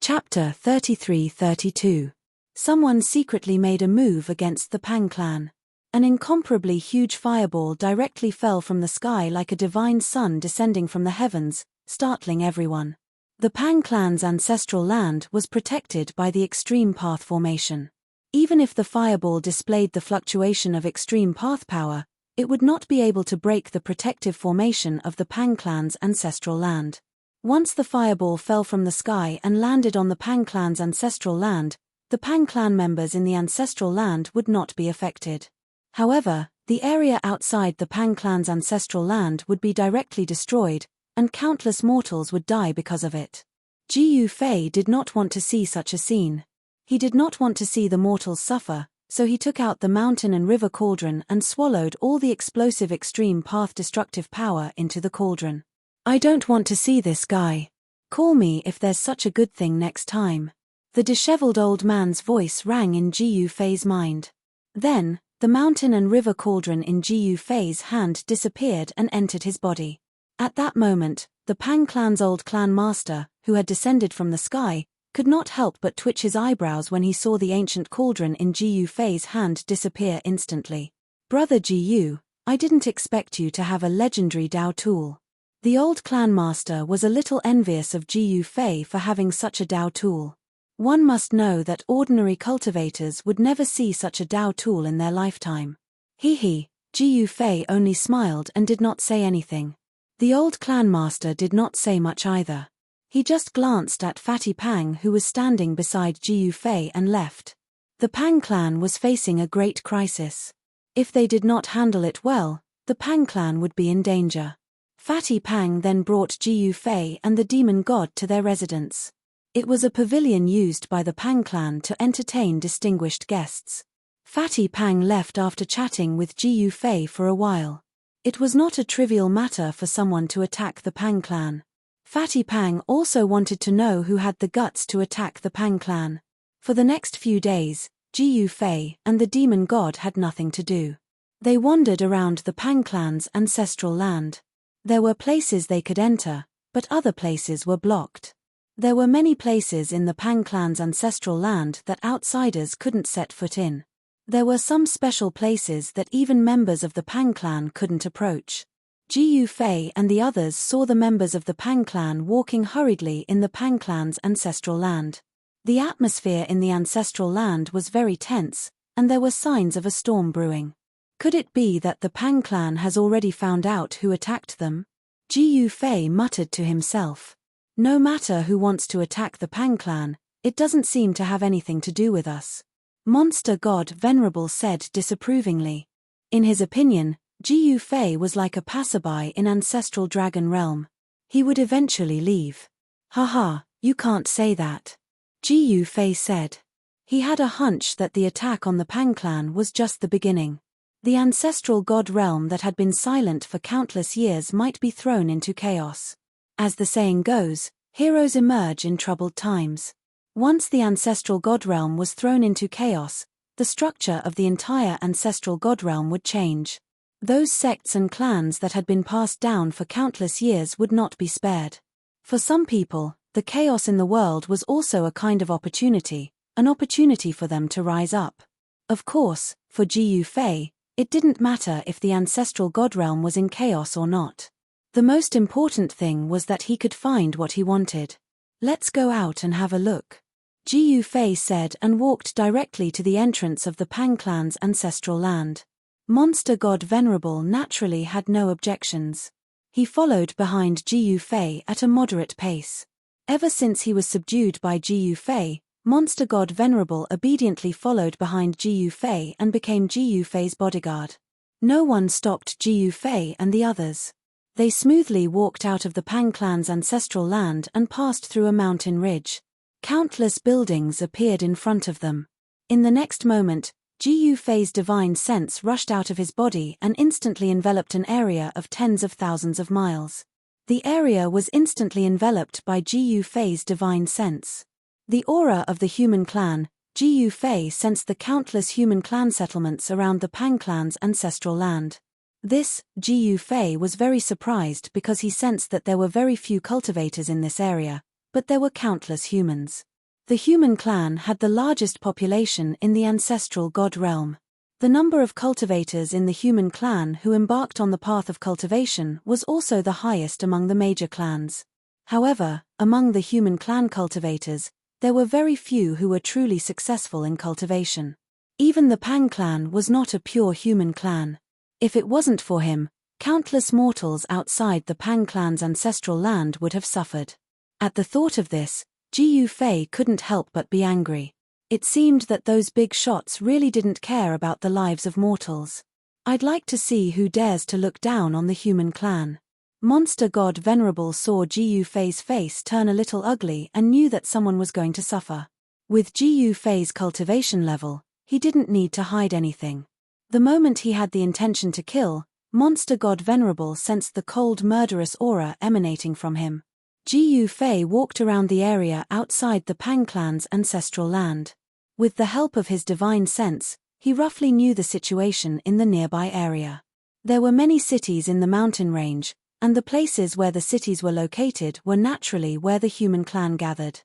Chapter 33-32. Someone secretly made a move against the Pang clan. An incomparably huge fireball directly fell from the sky like a divine sun descending from the heavens, startling everyone. The Pang clan's ancestral land was protected by the extreme path formation. Even if the fireball displayed the fluctuation of extreme path power, it would not be able to break the protective formation of the Pang clan's ancestral land. Once the fireball fell from the sky and landed on the Pang clan's ancestral land, the Pang clan members in the ancestral land would not be affected. However, the area outside the Pang clan's ancestral land would be directly destroyed, and countless mortals would die because of it. Jiyu Fei did not want to see such a scene. He did not want to see the mortals suffer, so he took out the mountain and river cauldron and swallowed all the explosive extreme path destructive power into the cauldron. I don't want to see this guy. Call me if there's such a good thing next time. The disheveled old man's voice rang in Jiyu Fei's mind. Then, the mountain and river cauldron in Jiyu Fei's hand disappeared and entered his body. At that moment, the Pang clan's old clan master, who had descended from the sky, could not help but twitch his eyebrows when he saw the ancient cauldron in Jiyu Fei's hand disappear instantly. Brother Jiyu, I didn't expect you to have a legendary Dao tool. The old clan master was a little envious of Jiyu Fei for having such a Dao tool. One must know that ordinary cultivators would never see such a Dao tool in their lifetime. Jiyu Fei only smiled and did not say anything. The old clan master did not say much either. He just glanced at Fatty Pang, who was standing beside Jiyu Fei, and left. The Pang clan was facing a great crisis. If they did not handle it well, the Pang clan would be in danger. Fatty Pang then brought Jiyu Fei and the demon god to their residence. It was a pavilion used by the Pang clan to entertain distinguished guests. Fatty Pang left after chatting with Jiyu Fei for a while. It was not a trivial matter for someone to attack the Pang clan. Fatty Pang also wanted to know who had the guts to attack the Pang clan. For the next few days, Jiyu Fei and the demon god had nothing to do. They wandered around the Pang clan's ancestral land. There were places they could enter, but other places were blocked. There were many places in the Pang clan's ancestral land that outsiders couldn't set foot in. There were some special places that even members of the Pang clan couldn't approach. Jiyu Fei and the others saw the members of the Pang clan walking hurriedly in the Pang clan's ancestral land. The atmosphere in the ancestral land was very tense, and there were signs of a storm brewing. Could it be that the Pang clan has already found out who attacked them? Jiyu Fei muttered to himself. No matter who wants to attack the Pang clan, it doesn't seem to have anything to do with us. Monster God Venerable said disapprovingly. In his opinion, Jiyu Fei was like a passerby in ancestral dragon realm. He would eventually leave. Haha, you can't say that. Jiyu Fei said. He had a hunch that the attack on the Pang clan was just the beginning. The ancestral god realm that had been silent for countless years might be thrown into chaos. As the saying goes, heroes emerge in troubled times. Once the ancestral god realm was thrown into chaos, the structure of the entire ancestral god realm would change. Those sects and clans that had been passed down for countless years would not be spared. For some people, the chaos in the world was also a kind of opportunity, an opportunity for them to rise up. Of course, for Jiyu Fei, it didn't matter if the ancestral god realm was in chaos or not. The most important thing was that he could find what he wanted. Let's go out and have a look. Jiyu Fei said and walked directly to the entrance of the Pang clan's ancestral land. Monster God Venerable naturally had no objections. He followed behind Jiyu Fei at a moderate pace. Ever since he was subdued by Jiyu Fei, Monster God Venerable obediently followed behind Jiyu Fei and became Jiyu Fei's bodyguard. No one stopped Jiyu Fei and the others. They smoothly walked out of the Pang clan's ancestral land and passed through a mountain ridge. Countless buildings appeared in front of them. In the next moment, Jiyu Fei's divine sense rushed out of his body and instantly enveloped an area of tens of thousands of miles. The area was instantly enveloped by Jiyu Fei's divine sense. The aura of the human clan, Jiyu Fei sensed the countless human clan settlements around the Pang clan's ancestral land. This, Jiyu Fei was very surprised because he sensed that there were very few cultivators in this area, but there were countless humans. The human clan had the largest population in the ancestral god realm. The number of cultivators in the human clan who embarked on the path of cultivation was also the highest among the major clans. However, among the human clan cultivators, there were very few who were truly successful in cultivation. Even the Pang clan was not a pure human clan. If it wasn't for him, countless mortals outside the Pang clan's ancestral land would have suffered. At the thought of this, Ji Yufei couldn't help but be angry. It seemed that those big shots really didn't care about the lives of mortals. I'd like to see who dares to look down on the human clan. Monster God Venerable saw Ji Yufei's face turn a little ugly and knew that someone was going to suffer. With Ji Yufei's cultivation level, he didn't need to hide anything. The moment he had the intention to kill, Monster God Venerable sensed the cold murderous aura emanating from him. Ji Yufei walked around the area outside the Pang clan's ancestral land. With the help of his divine sense, he roughly knew the situation in the nearby area. There were many cities in the mountain range, and the places where the cities were located were naturally where the human clan gathered.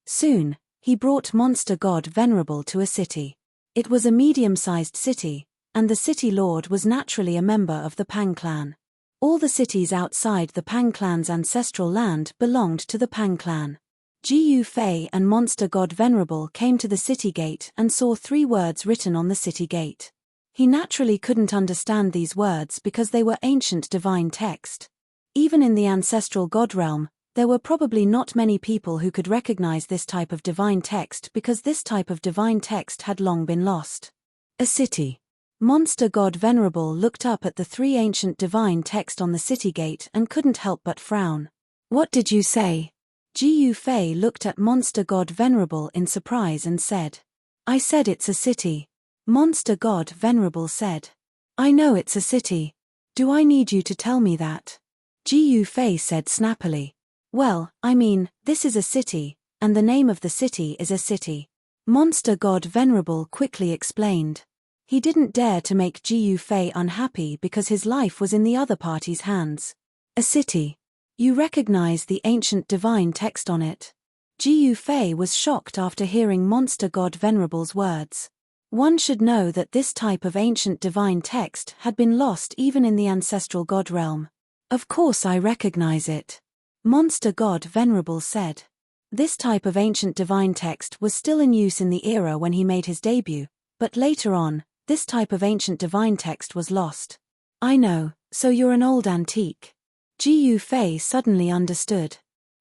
Soon, he brought Monster God Venerable to a city. It was a medium-sized city, and the city lord was naturally a member of the Pang clan. All the cities outside the Pang clan's ancestral land belonged to the Pang clan. Ji Yufei and Monster God Venerable came to the city gate and saw 3 words written on the city gate. He naturally couldn't understand these words because they were ancient divine text. Even in the ancestral god realm, there were probably not many people who could recognize this type of divine text because this type of divine text had long been lost. A city. Monster God Venerable looked up at the 3 ancient divine text on the city gate and couldn't help but frown. What did you say? Ji Yufei looked at Monster God Venerable in surprise and said, I said it's a city. Monster God Venerable said, I know it's a city. Do I need you to tell me that? Ji Yufei said snappily, well, I mean, this is a city, and the name of the city is a city. Monster God Venerable quickly explained. He didn't dare to make Ji Yufei unhappy because his life was in the other party's hands. A city. You recognize the ancient divine text on it. Ji Yufei was shocked after hearing Monster God Venerable's words. One should know that this type of ancient divine text had been lost even in the ancestral god realm. Of course I recognize it. Monster God Venerable said. This type of ancient divine text was still in use in the era when he made his debut, but later on, this type of ancient divine text was lost. I know, so you're an old antique. Ji Yufei suddenly understood.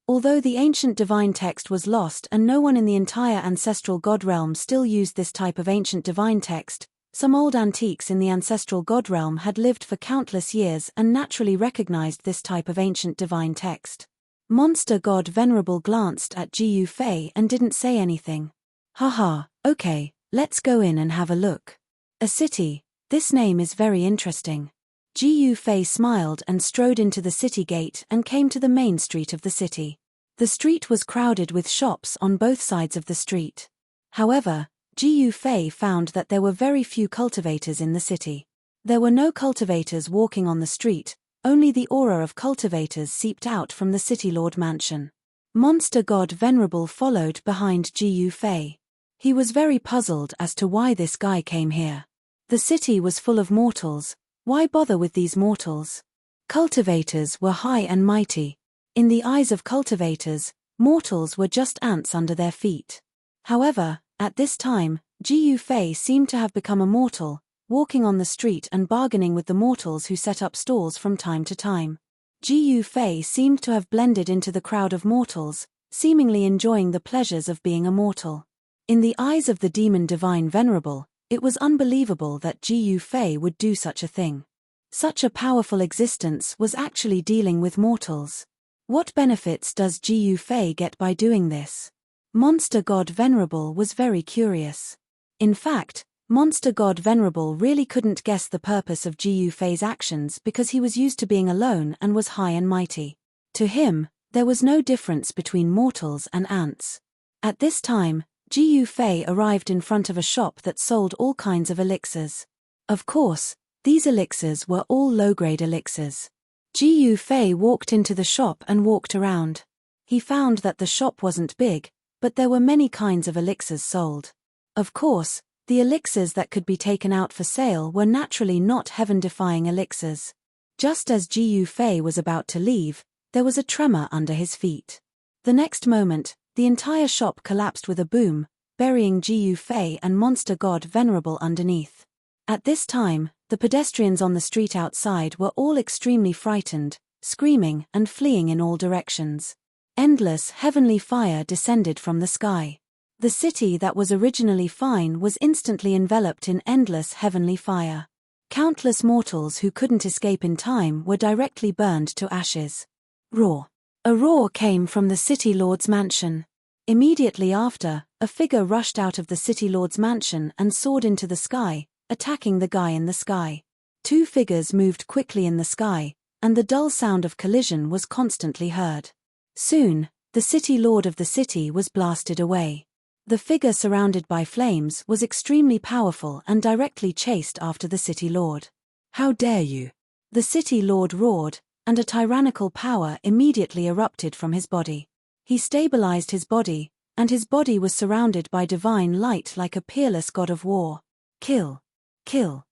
Although the ancient divine text was lost and no one in the entire ancestral god realm still used this type of ancient divine text, some old antiques in the ancestral god realm had lived for countless years and naturally recognized this type of ancient divine text. Monster God Venerable glanced at Ji Yufei and didn't say anything. Haha, okay, let's go in and have a look. A city, this name is very interesting. Ji Yufei smiled and strode into the city gate and came to the main street of the city. The street was crowded with shops on both sides of the street. However, Ji Yufei found that there were very few cultivators in the city. There were no cultivators walking on the street, only the aura of cultivators seeped out from the city lord mansion. Monster God Venerable followed behind Ji Yufei. He was very puzzled as to why this guy came here. The city was full of mortals. Why bother with these mortals? Cultivators were high and mighty. In the eyes of cultivators, mortals were just ants under their feet. However, at this time, Ji Yufei seemed to have become a mortal, walking on the street and bargaining with the mortals who set up stalls from time to time. Ji Yufei seemed to have blended into the crowd of mortals, seemingly enjoying the pleasures of being a mortal. In the eyes of the demon divine venerable, it was unbelievable that Ji Yufei would do such a thing. Such a powerful existence was actually dealing with mortals. What benefits does Ji Yufei get by doing this? Monster God Venerable was very curious. In fact, Monster God Venerable really couldn't guess the purpose of Ji Yufei's actions because he was used to being alone and was high and mighty. To him, there was no difference between mortals and ants. At this time, Ji Yufei arrived in front of a shop that sold all kinds of elixirs. Of course, these elixirs were all low-grade elixirs. Ji Yufei walked into the shop and walked around. He found that the shop wasn't big, but there were many kinds of elixirs sold. Of course, the elixirs that could be taken out for sale were naturally not heaven-defying elixirs. Just as Gu Fei was about to leave, there was a tremor under his feet. The next moment, the entire shop collapsed with a boom, burying Gu Fei and monster god Venerable underneath. At this time, the pedestrians on the street outside were all extremely frightened, screaming and fleeing in all directions. Endless heavenly fire descended from the sky. The city that was originally fine was instantly enveloped in endless heavenly fire. Countless mortals who couldn't escape in time were directly burned to ashes. Roar. A roar came from the city lord's mansion. Immediately after, a figure rushed out of the city lord's mansion and soared into the sky, attacking the guy in the sky. Two figures moved quickly in the sky, and the dull sound of collision was constantly heard. Soon, the city lord of the city was blasted away. The figure surrounded by flames was extremely powerful and directly chased after the city lord. "How dare you!" The city lord roared, and a tyrannical power immediately erupted from his body. He stabilized his body, and his body was surrounded by divine light like a peerless god of war. Kill. Kill.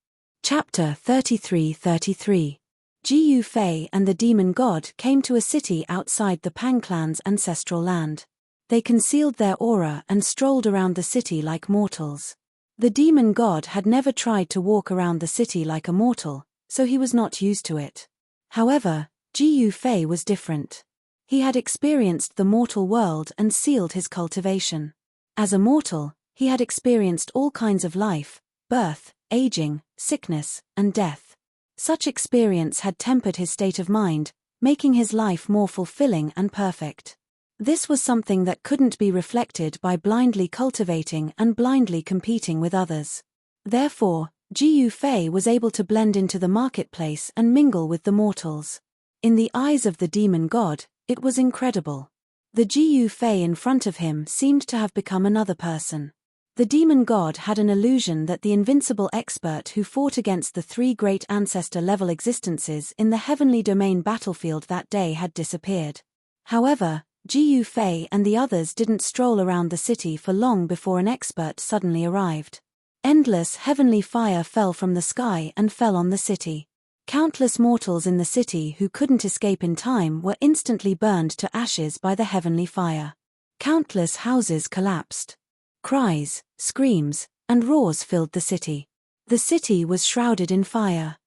Chapter 33:33. Gu Fei and the demon god came to a city outside the Pang clan's ancestral land. They concealed their aura and strolled around the city like mortals. The demon god had never tried to walk around the city like a mortal, so he was not used to it. However, Gu Fei was different. He had experienced the mortal world and sealed his cultivation. As a mortal, he had experienced all kinds of life, birth, aging, sickness, and death. Such experience had tempered his state of mind, making his life more fulfilling and perfect. This was something that couldn't be reflected by blindly cultivating and blindly competing with others. Therefore, Gu Fei was able to blend into the marketplace and mingle with the mortals. In the eyes of the demon god, it was incredible. The Gu Fei in front of him seemed to have become another person. The demon god had an illusion that the invincible expert who fought against the three great ancestor-level existences in the heavenly domain battlefield that day had disappeared. However, Gu Fei and the others didn't stroll around the city for long before an expert suddenly arrived. Endless heavenly fire fell from the sky and fell on the city. Countless mortals in the city who couldn't escape in time were instantly burned to ashes by the heavenly fire. Countless houses collapsed. Cries, screams, and roars filled the city. The city was shrouded in fire.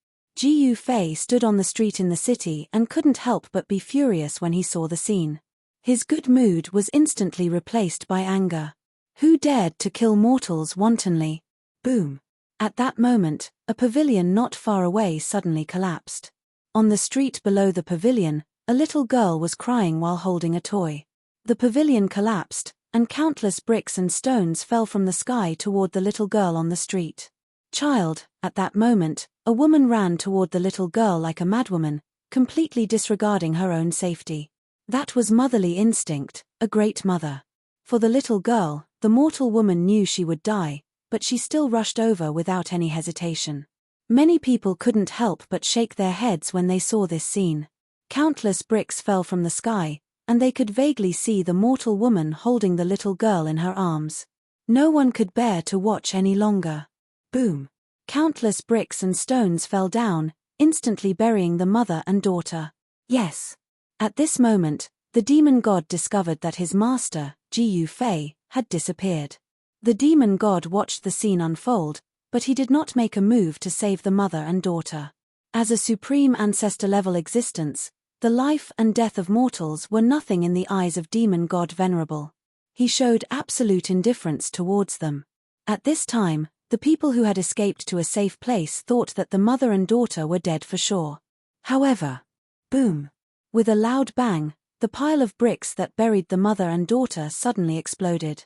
Gu Fei stood on the street in the city and couldn't help but be furious when he saw the scene. His good mood was instantly replaced by anger. Who dared to kill mortals wantonly? Boom. At that moment, a pavilion not far away suddenly collapsed. On the street below the pavilion, a little girl was crying while holding a toy. The pavilion collapsed, and countless bricks and stones fell from the sky toward the little girl on the street. Child, at that moment, a woman ran toward the little girl like a madwoman, completely disregarding her own safety. That was motherly instinct, a great mother. For the little girl, the mortal woman knew she would die, but she still rushed over without any hesitation. Many people couldn't help but shake their heads when they saw this scene. Countless bricks fell from the sky, and they could vaguely see the mortal woman holding the little girl in her arms. No one could bear to watch any longer. Boom! Countless bricks and stones fell down, instantly burying the mother and daughter. Yes. At this moment, the demon god discovered that his master, Gu Fei, had disappeared. The demon god watched the scene unfold, but he did not make a move to save the mother and daughter. As a supreme ancestor-level existence, the life and death of mortals were nothing in the eyes of demon god Venerable. He showed absolute indifference towards them. At this time, the people who had escaped to a safe place thought that the mother and daughter were dead for sure. However, boom! With a loud bang, the pile of bricks that buried the mother and daughter suddenly exploded.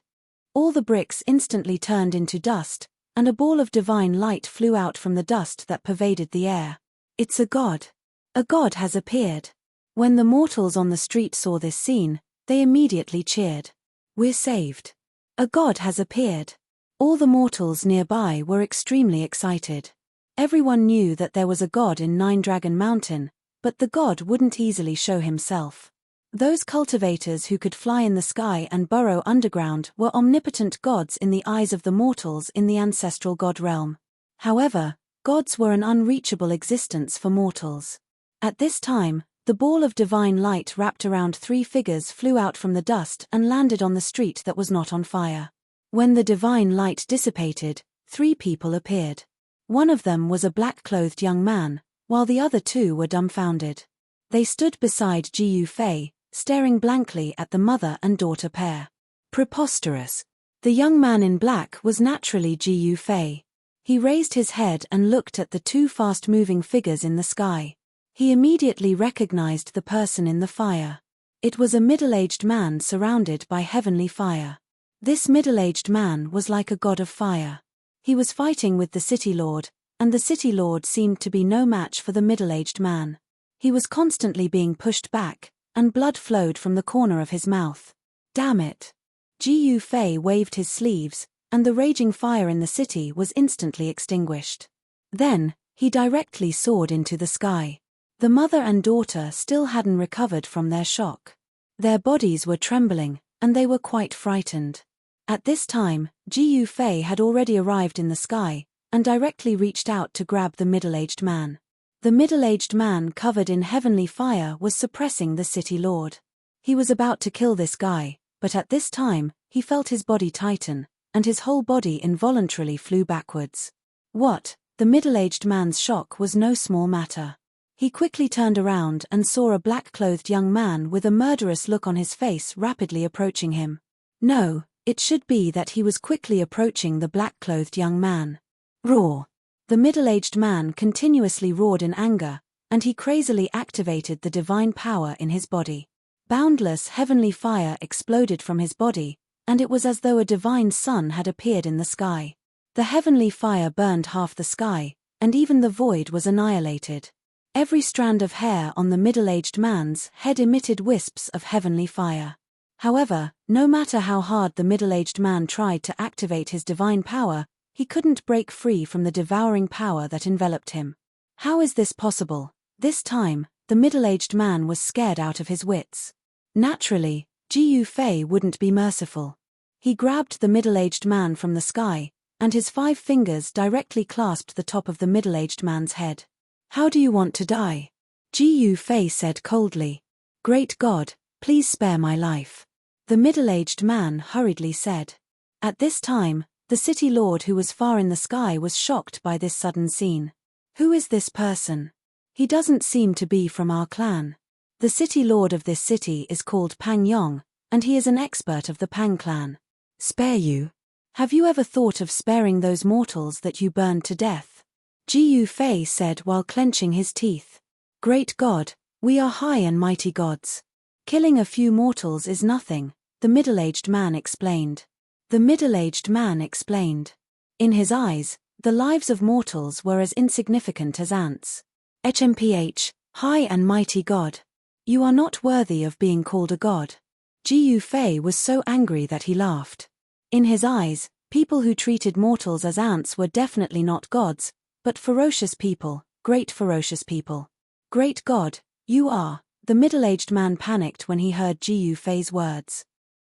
All the bricks instantly turned into dust, and a ball of divine light flew out from the dust that pervaded the air. It's a god. A god has appeared. When the mortals on the street saw this scene, they immediately cheered. We're saved. A god has appeared. All the mortals nearby were extremely excited. Everyone knew that there was a god in Nine Dragon Mountain, but the god wouldn't easily show himself. Those cultivators who could fly in the sky and burrow underground were omnipotent gods in the eyes of the mortals in the ancestral god realm. However, gods were an unreachable existence for mortals. At this time, the ball of divine light wrapped around 3 figures flew out from the dust and landed on the street that was not on fire. When the divine light dissipated, 3 people appeared. One of them was a black-clothed young man, while the other 2 were dumbfounded. They stood beside Jiu Fei, staring blankly at the mother and daughter pair. Preposterous. The young man in black was naturally Jiu Fei. He raised his head and looked at the 2 fast-moving figures in the sky. He immediately recognized the person in the fire. It was a middle-aged man surrounded by heavenly fire. This middle-aged man was like a god of fire. He was fighting with the city lord, and the city lord seemed to be no match for the middle-aged man. He was constantly being pushed back, and blood flowed from the corner of his mouth. Damn it! Jiu Fei waved his sleeves, and the raging fire in the city was instantly extinguished. Then, he directly soared into the sky. The mother and daughter still hadn't recovered from their shock. Their bodies were trembling, and they were quite frightened. At this time, Jiu Fei had already arrived in the sky, and directly reached out to grab the middle-aged man. The middle-aged man covered in heavenly fire was suppressing the city lord. He was about to kill this guy, but at this time, he felt his body tighten, and his whole body involuntarily flew backwards. What? The middle-aged man's shock was no small matter. He quickly turned around and saw a black-clothed young man with a murderous look on his face rapidly approaching him. No, it should be that he was quickly approaching the black-clothed young man. Roar! The middle-aged man continuously roared in anger, and he crazily activated the divine power in his body. Boundless heavenly fire exploded from his body, and it was as though a divine sun had appeared in the sky. The heavenly fire burned half the sky, and even the void was annihilated. Every strand of hair on the middle-aged man's head emitted wisps of heavenly fire. However, no matter how hard the middle-aged man tried to activate his divine power, he couldn't break free from the devouring power that enveloped him. How is this possible? This time, the middle-aged man was scared out of his wits. Naturally, Jiu Fei wouldn't be merciful. He grabbed the middle-aged man from the sky, and his 5 fingers directly clasped the top of the middle-aged man's head. How do you want to die? Jiu Fei said coldly. Great God, please spare my life. The middle-aged man hurriedly said. At this time, the city lord who was far in the sky was shocked by this sudden scene. Who is this person? He doesn't seem to be from our clan. The city lord of this city is called Pang Yong, and he is an expert of the Pang clan. Spare you? Have you ever thought of sparing those mortals that you burned to death? Jiu Fei said while clenching his teeth. Great God, we are high and mighty gods. Killing a few mortals is nothing, the middle-aged man explained. The middle-aged man explained. In his eyes, the lives of mortals were as insignificant as ants. HMPH, high and mighty God. You are not worthy of being called a god. Jiu Fei was so angry that he laughed. In his eyes, people who treated mortals as ants were definitely not gods, but ferocious people, great ferocious people. Great God, you are. The middle-aged man panicked when he heard Jiu Fei's words.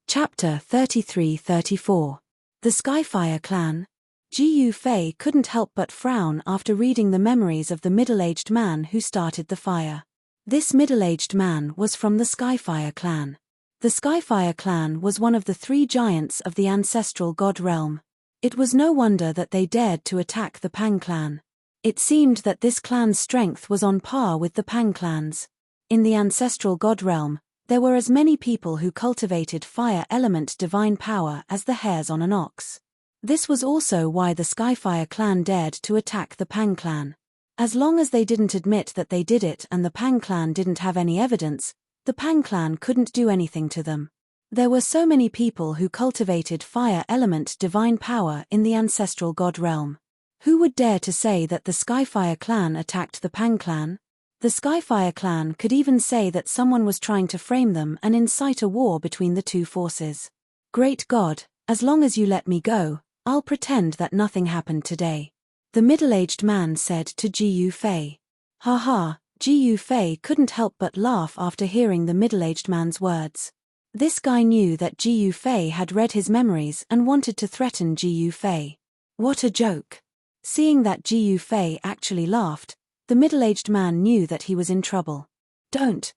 Chapter 33-34. The Skyfire Clan. Jiu Fei couldn't help but frown after reading the memories of the middle-aged man who started the fire. This middle-aged man was from the Skyfire Clan. The Skyfire Clan was one of the 3 giants of the ancestral god realm. It was no wonder that they dared to attack the Pang clan. It seemed that this clan's strength was on par with the Pang clan's. In the ancestral god realm, there were as many people who cultivated fire element divine power as the hairs on an ox. This was also why the Skyfire clan dared to attack the Pang clan. As long as they didn't admit that they did it and the Pang clan didn't have any evidence, the Pang clan couldn't do anything to them. There were so many people who cultivated fire element divine power in the ancestral god realm. Who would dare to say that the Skyfire clan attacked the Pang clan? The Skyfire clan could even say that someone was trying to frame them and incite a war between the 2 forces. Great God, as long as you let me go, I'll pretend that nothing happened today. The middle-aged man said to Jiu Fei. Ha ha, Ji Fei couldn't help but laugh after hearing the middle-aged man's words. This guy knew that Ji Fei had read his memories and wanted to threaten Ji Fei. What a joke. Seeing that Ji Fei actually laughed, the middle-aged man knew that he was in trouble. Don't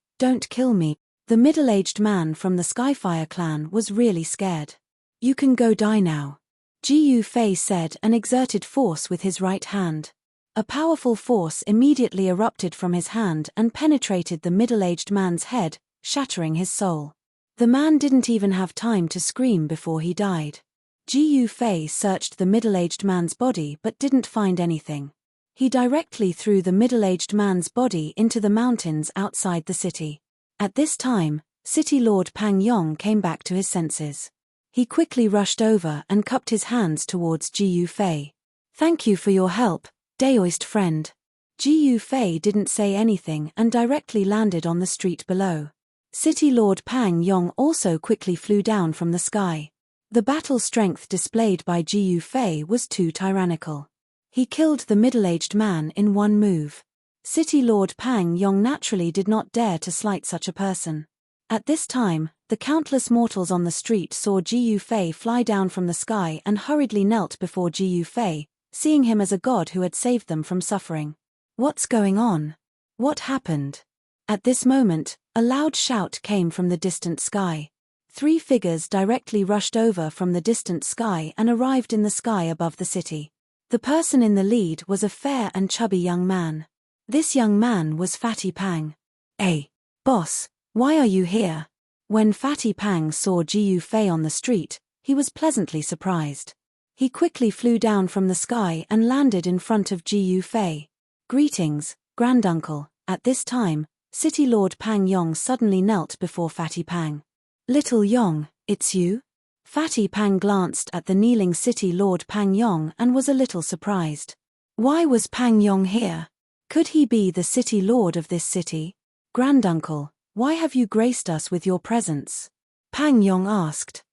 kill me. The middle-aged man from the Skyfire clan was really scared. You can go die now, Ji Fei said and exerted force with his right hand. A powerful force immediately erupted from his hand and penetrated the middle-aged man's head, shattering his soul. The man didn't even have time to scream before he died. Ji Fei searched the middle-aged man's body but didn't find anything. He directly threw the middle-aged man's body into the mountains outside the city. At this time, City Lord Pang Yong came back to his senses. He quickly rushed over and cupped his hands towards Ji Fei. Thank you for your help, Daoist friend. Ji Fei didn't say anything and directly landed on the street below. City Lord Pang Yong also quickly flew down from the sky. The battle strength displayed by Ji Fei was too tyrannical. He killed the middle-aged man in one move. City Lord Pang Yong naturally did not dare to slight such a person. At this time, the countless mortals on the street saw Ji Fei fly down from the sky and hurriedly knelt before Ji Fei, seeing him as a god who had saved them from suffering. What's going on? What happened? At this moment, a loud shout came from the distant sky. 3 figures directly rushed over from the distant sky and arrived in the sky above the city. The person in the lead was a fair and chubby young man. This young man was Fatty Pang. Hey, boss, why are you here? When Fatty Pang saw Ji Fei on the street, he was pleasantly surprised. He quickly flew down from the sky and landed in front of Ji Fei. Greetings, granduncle. At this time, City Lord Pang Yong suddenly knelt before Fatty Pang. Little Yong, it's you? Fatty Pang glanced at the kneeling City Lord Pang Yong and was a little surprised. Why was Pang Yong here? Could he be the City Lord of this city? Granduncle, why have you graced us with your presence? Pang Yong asked.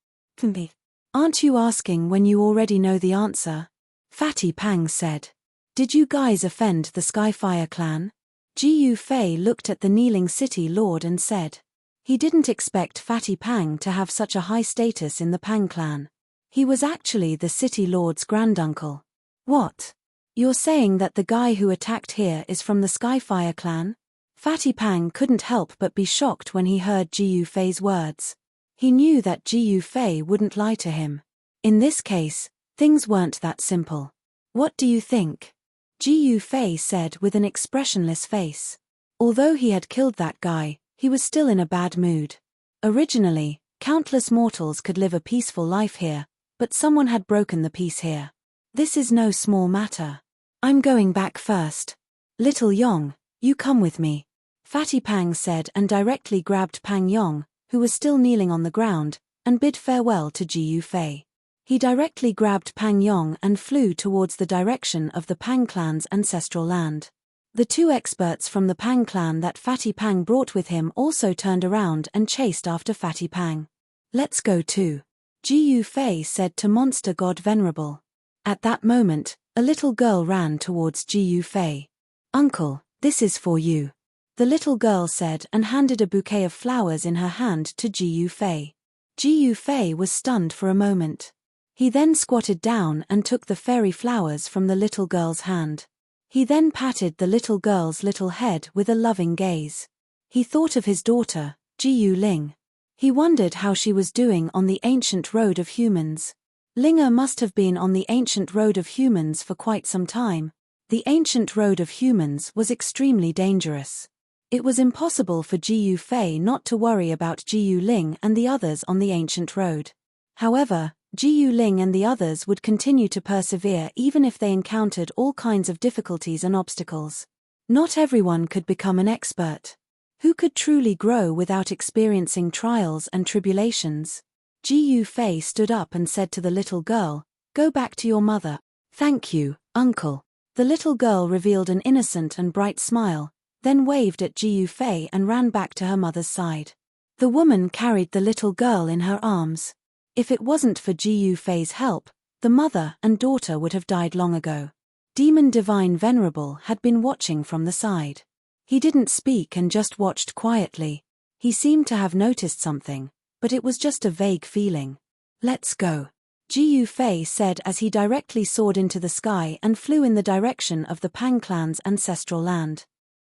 Aren't you asking when you already know the answer? Fatty Pang said. Did you guys offend the Skyfire clan? Ji Fei looked at the kneeling City Lord and said. He didn't expect Fatty Pang to have such a high status in the Pang clan. He was actually the City Lord's granduncle. What? You're saying that the guy who attacked here is from the Skyfire clan? Fatty Pang couldn't help but be shocked when he heard Ji Fei's words. He knew that Ji Fei wouldn't lie to him. In this case, things weren't that simple. What do you think? Ji Fei said with an expressionless face. Although he had killed that guy, he was still in a bad mood. Originally, countless mortals could live a peaceful life here, but someone had broken the peace here. This is no small matter. I'm going back first. Little Yong, you come with me. Fatty Pang said and directly grabbed Pang Yong, who was still kneeling on the ground, and bid farewell to Ji Fei. He directly grabbed Pang Yong and flew towards the direction of the Pang clan's ancestral land. The 2 experts from the Pang clan that Fatty Pang brought with him also turned around and chased after Fatty Pang. Let's go too, Ji Fei said to Monster God Venerable. At that moment, a little girl ran towards Ji Fei. Uncle, this is for you. The little girl said and handed a bouquet of flowers in her hand to Ji Fei. Ji Fei was stunned for a moment. He then squatted down and took the fairy flowers from the little girl's hand. He then patted the little girl's little head with a loving gaze. He thought of his daughter, Ji Ling. He wondered how she was doing on the ancient road of humans. Linger must have been on the ancient road of humans for quite some time. The ancient road of humans was extremely dangerous. It was impossible for Ji Fei not to worry about Ji Ling and the others on the ancient road. However, Ji Ling and the others would continue to persevere even if they encountered all kinds of difficulties and obstacles. Not everyone could become an expert. Who could truly grow without experiencing trials and tribulations? Ji Fei stood up and said to the little girl, "Go back to your mother." "Thank you, uncle." The little girl revealed an innocent and bright smile, then waved at Ji Fei and ran back to her mother's side. The woman carried the little girl in her arms. If it wasn't for Ji Fei's help, the mother and daughter would have died long ago. Demon Divine Venerable had been watching from the side. He didn't speak and just watched quietly. He seemed to have noticed something, but it was just a vague feeling. "Let's go," Ji Yufei said as he directly soared into the sky and flew in the direction of the Pang clan's ancestral land.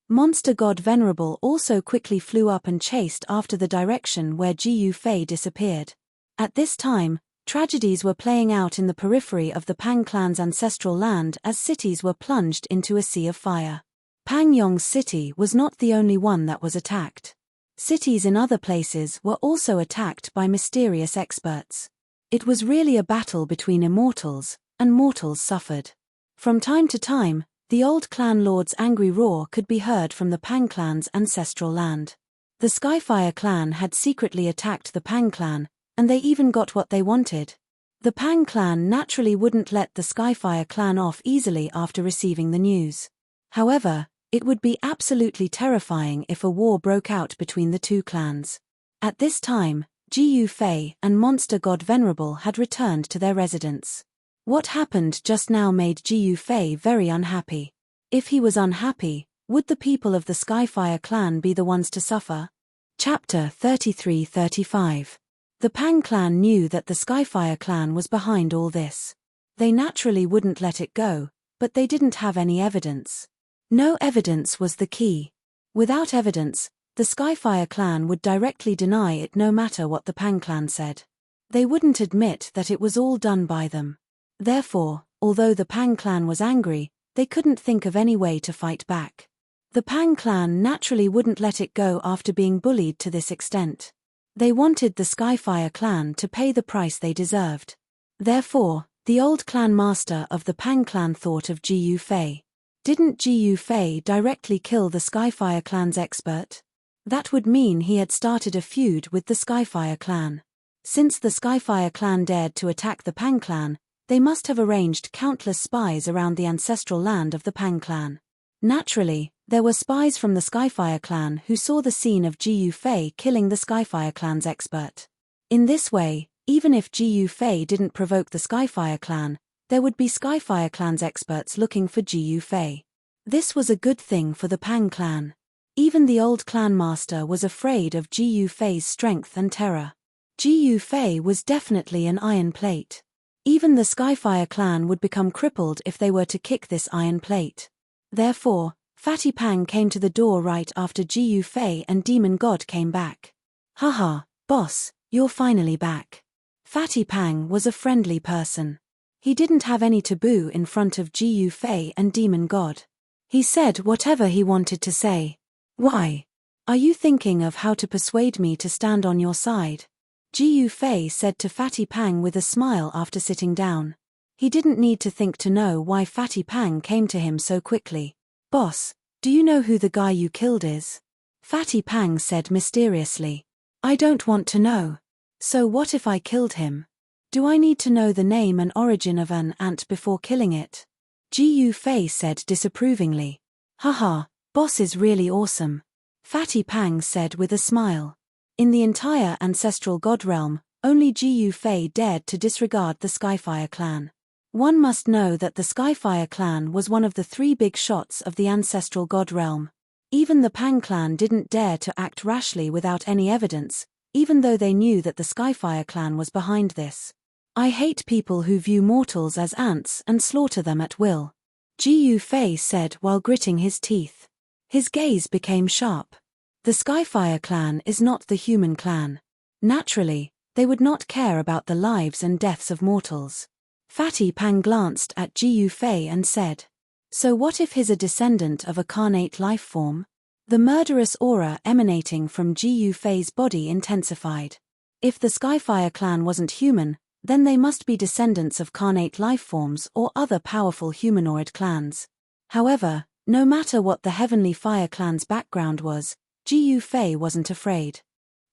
Monster God Venerable also quickly flew up and chased after the direction where Ji Yufei disappeared. At this time, tragedies were playing out in the periphery of the Pang clan's ancestral land as cities were plunged into a sea of fire. Pangyong's city was not the only one that was attacked. Cities in other places were also attacked by mysterious experts. It was really a battle between immortals, and mortals suffered. From time to time, the old clan lord's angry roar could be heard from the Pang clan's ancestral land. The Skyfire clan had secretly attacked the Pang clan, and they even got what they wanted. The Pang clan naturally wouldn't let the Skyfire clan off easily after receiving the news. However, it would be absolutely terrifying if a war broke out between the two clans. At this time, Ji Yufei and Monster God Venerable had returned to their residence. What happened just now made Ji Yufei very unhappy. If he was unhappy, would the people of the Skyfire clan be the ones to suffer? Chapter 33-35. The Pang clan knew that the Skyfire clan was behind all this. They naturally wouldn't let it go, but they didn't have any evidence. No evidence was the key. Without evidence, the Skyfire clan would directly deny it no matter what the Pang clan said. They wouldn't admit that it was all done by them. Therefore, although the Pang clan was angry, they couldn't think of any way to fight back. The Pang clan naturally wouldn't let it go after being bullied to this extent. They wanted the Skyfire clan to pay the price they deserved. Therefore, the old clan master of the Pang clan thought of Ji Yufei. Didn't Ji Yufei directly kill the Skyfire clan's expert? That would mean he had started a feud with the Skyfire clan. Since the Skyfire clan dared to attack the Pang clan, they must have arranged countless spies around the ancestral land of the Pang clan. Naturally, there were spies from the Skyfire clan who saw the scene of Ji Yufei killing the Skyfire clan's expert. In this way, even if Ji Yufei didn't provoke the Skyfire clan, there would be Skyfire clan's experts looking for Ji Yufei. This was a good thing for the Pang clan. Even the old clan master was afraid of Ji Yufei's strength and terror. Ji Yufei was definitely an iron plate. Even the Skyfire clan would become crippled if they were to kick this iron plate. Therefore, Fatty Pang came to the door right after Ji Yufei and Demon God came back. "Haha, boss, you're finally back." Fatty Pang was a friendly person. He didn't have any taboo in front of Ji Yufei and Demon God. He said whatever he wanted to say. "Why? Are you thinking of how to persuade me to stand on your side?" Ji Yufei said to Fatty Pang with a smile after sitting down. He didn't need to think to know why Fatty Pang came to him so quickly. "Boss, do you know who the guy you killed is?" Fatty Pang said mysteriously. "I don't want to know. So what if I killed him? Do I need to know the name and origin of an ant before killing it?" Ji Yufei said disapprovingly. "Haha, boss is really awesome," Fatty Pang said with a smile. In the entire ancestral god realm, only Ji Yufei dared to disregard the Skyfire clan. One must know that the Skyfire clan was one of the three big shots of the ancestral god realm. Even the Pang clan didn't dare to act rashly without any evidence, even though they knew that the Skyfire clan was behind this. "I hate people who view mortals as ants and slaughter them at will," Ji Yufei said while gritting his teeth. His gaze became sharp. The Skyfire clan is not the human clan. Naturally, they would not care about the lives and deaths of mortals. Fatty Pang glanced at Ji Yufei and said, "So what if he's a descendant of a carnate life form?" The murderous aura emanating from Ji Yufei's body intensified. If the Skyfire clan wasn't human, then they must be descendants of carnate life forms or other powerful humanoid clans. However, no matter what the Heavenly Fire clan's background was, Ji Yufei wasn't afraid.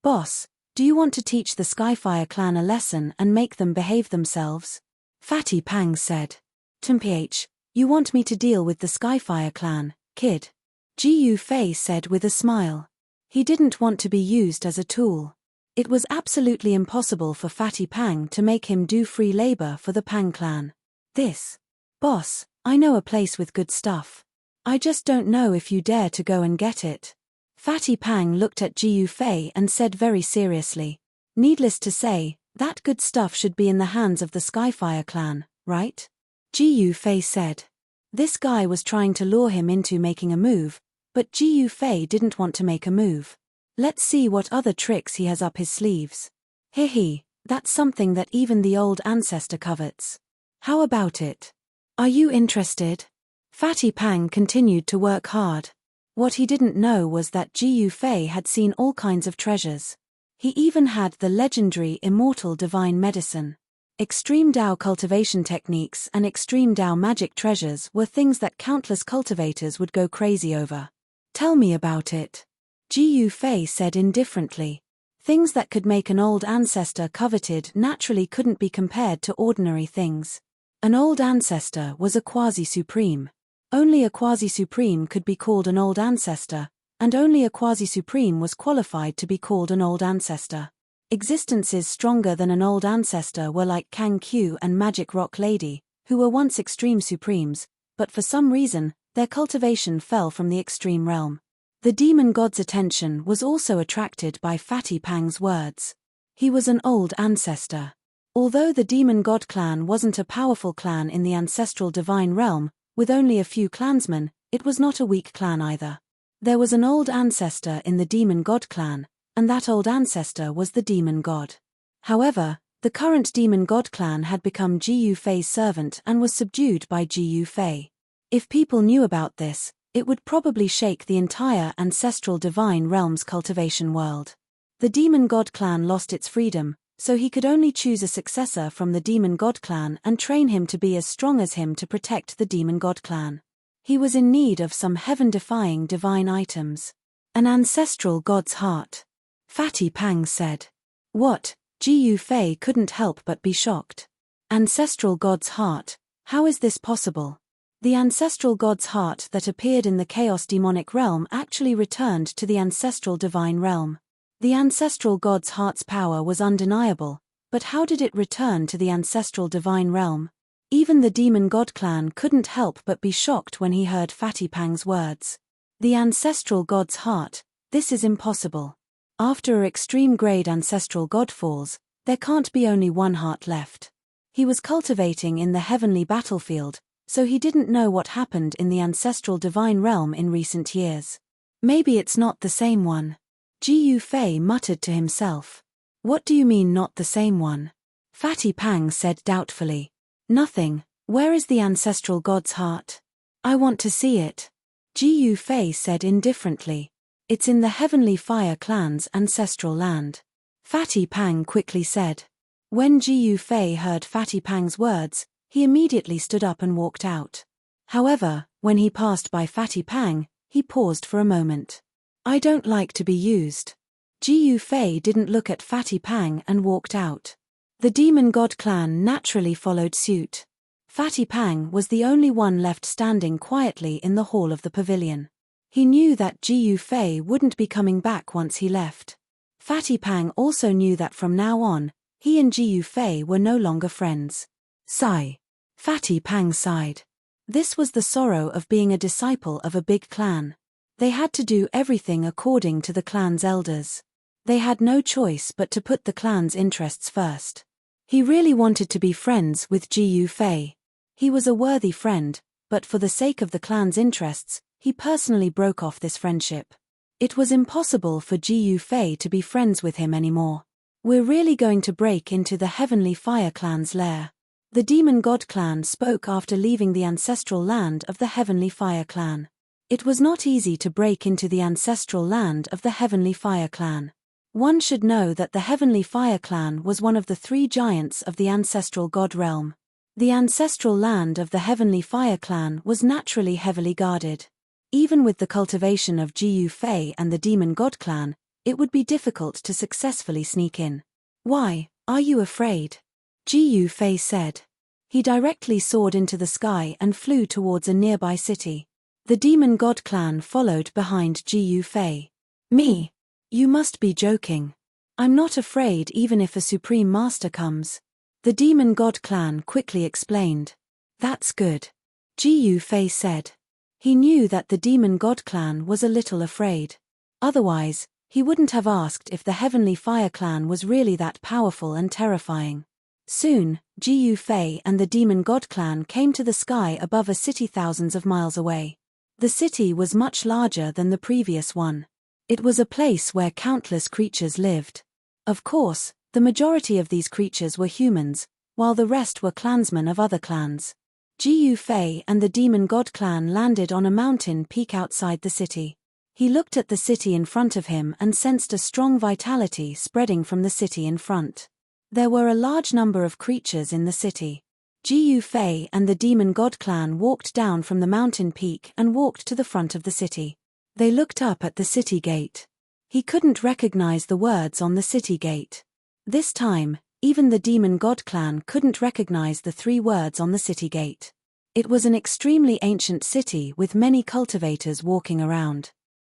"Boss, do you want to teach the Skyfire clan a lesson and make them behave themselves?" Fatty Pang said. "Mph, you want me to deal with the Skyfire clan, kid?" Ji Yufei said with a smile. He didn't want to be used as a tool. It was absolutely impossible for Fatty Pang to make him do free labor for the Pang clan. "Boss, I know a place with good stuff." I just don't know if you dare to go and get it. Fatty Pang looked at Ji Yufei and said very seriously. Needless to say, that good stuff should be in the hands of the Skyfire clan, right? Ji Yufei said. This guy was trying to lure him into making a move, but Ji Yufei didn't want to make a move. Let's see what other tricks he has up his sleeves. Hehe, that's something that even the old ancestor covets. How about it? Are you interested? Fatty Pang continued to work hard. What he didn't know was that Ji Yufei had seen all kinds of treasures. He even had the legendary immortal divine medicine. Extreme Dao cultivation techniques and extreme Dao magic treasures were things that countless cultivators would go crazy over. Tell me about it. Ji Yufei said indifferently. Things that could make an old ancestor coveted naturally couldn't be compared to ordinary things. An old ancestor was a quasi-supreme. Only a quasi-supreme could be called an old ancestor, and only a quasi-supreme was qualified to be called an old ancestor. Existences stronger than an old ancestor were like Kang Q and Magic Rock Lady, who were once extreme supremes, but for some reason, their cultivation fell from the extreme realm. The demon god's attention was also attracted by Fatty Pang's words. He was an old ancestor. Although the demon god clan wasn't a powerful clan in the ancestral divine realm, with only a few clansmen, it was not a weak clan either. There was an old ancestor in the demon god clan, and that old ancestor was the demon god. However, the current demon god clan had become Ji Yufei's servant and was subdued by Ji Yufei. If people knew about this, it would probably shake the entire ancestral divine realm's cultivation world. The demon god clan lost its freedom, so he could only choose a successor from the demon god clan and train him to be as strong as him to protect the demon god clan. He was in need of some heaven-defying divine items. An ancestral god's heart. Fatty Pang said. What? Ji Yufei couldn't help but be shocked. Ancestral god's heart, how is this possible? The ancestral god's heart that appeared in the chaos demonic realm actually returned to the ancestral divine realm. The ancestral god's heart's power was undeniable, but how did it return to the ancestral divine realm? Even the demon god clan couldn't help but be shocked when he heard Fatty Pang's words. The ancestral god's heart, this is impossible. After a extreme grade ancestral god falls, there can't be only one heart left. He was cultivating in the heavenly battlefield, so he didn't know what happened in the ancestral divine realm in recent years. Maybe it's not the same one. Ji Yufei muttered to himself. What do you mean not the same one? Fatty Pang said doubtfully. Nothing. Where is the ancestral god's heart? I want to see it. Ji Yufei said indifferently. It's in the Heavenly Fire clan's ancestral land. Fatty Pang quickly said. When Ji Yufei heard Fatty Pang's words, he immediately stood up and walked out. However, when he passed by Fatty Pang, he paused for a moment. I don't like to be used. Ji Yufei didn't look at Fatty Pang and walked out. The demon god clan naturally followed suit. Fatty Pang was the only one left standing quietly in the hall of the pavilion. He knew that Ji Yufei wouldn't be coming back once he left. Fatty Pang also knew that from now on, he and Ji Yufei were no longer friends. Sigh. Fatty Pang sighed. This was the sorrow of being a disciple of a big clan. They had to do everything according to the clan's elders. They had no choice but to put the clan's interests first. He really wanted to be friends with Ji Yufei. He was a worthy friend, but for the sake of the clan's interests, he personally broke off this friendship. It was impossible for Ji Yufei to be friends with him anymore. We're really going to break into the Heavenly Fire clan's lair. The Demon God clan spoke after leaving the ancestral land of the Heavenly Fire clan. It was not easy to break into the ancestral land of the Heavenly Fire clan. One should know that the Heavenly Fire clan was one of the 3 giants of the ancestral god realm. The ancestral land of the Heavenly Fire clan was naturally heavily guarded. Even with the cultivation of Ji Yufei and the Demon God clan, it would be difficult to successfully sneak in. Why, are you afraid? Ji Yufei said. He directly soared into the sky and flew towards a nearby city. The Demon God clan followed behind Ji Yufei. Me? You must be joking. I'm not afraid even if a Supreme Master comes. The Demon God clan quickly explained. That's good. Ji Yufei said. He knew that the Demon God clan was a little afraid. Otherwise, he wouldn't have asked if the Heavenly Fire clan was really that powerful and terrifying. Soon, Jiu Fei and the Demon God clan came to the sky above a city thousands of miles away. The city was much larger than the previous one. It was a place where countless creatures lived. Of course, the majority of these creatures were humans, while the rest were clansmen of other clans. Jiu Fei and the Demon God clan landed on a mountain peak outside the city. He looked at the city in front of him and sensed a strong vitality spreading from the city in front. There were a large number of creatures in the city. Jiu Fei and the Demon God clan walked down from the mountain peak and walked to the front of the city. They looked up at the city gate. He couldn't recognize the words on the city gate. This time, even the Demon God clan couldn't recognize the 3 words on the city gate. It was an extremely ancient city with many cultivators walking around.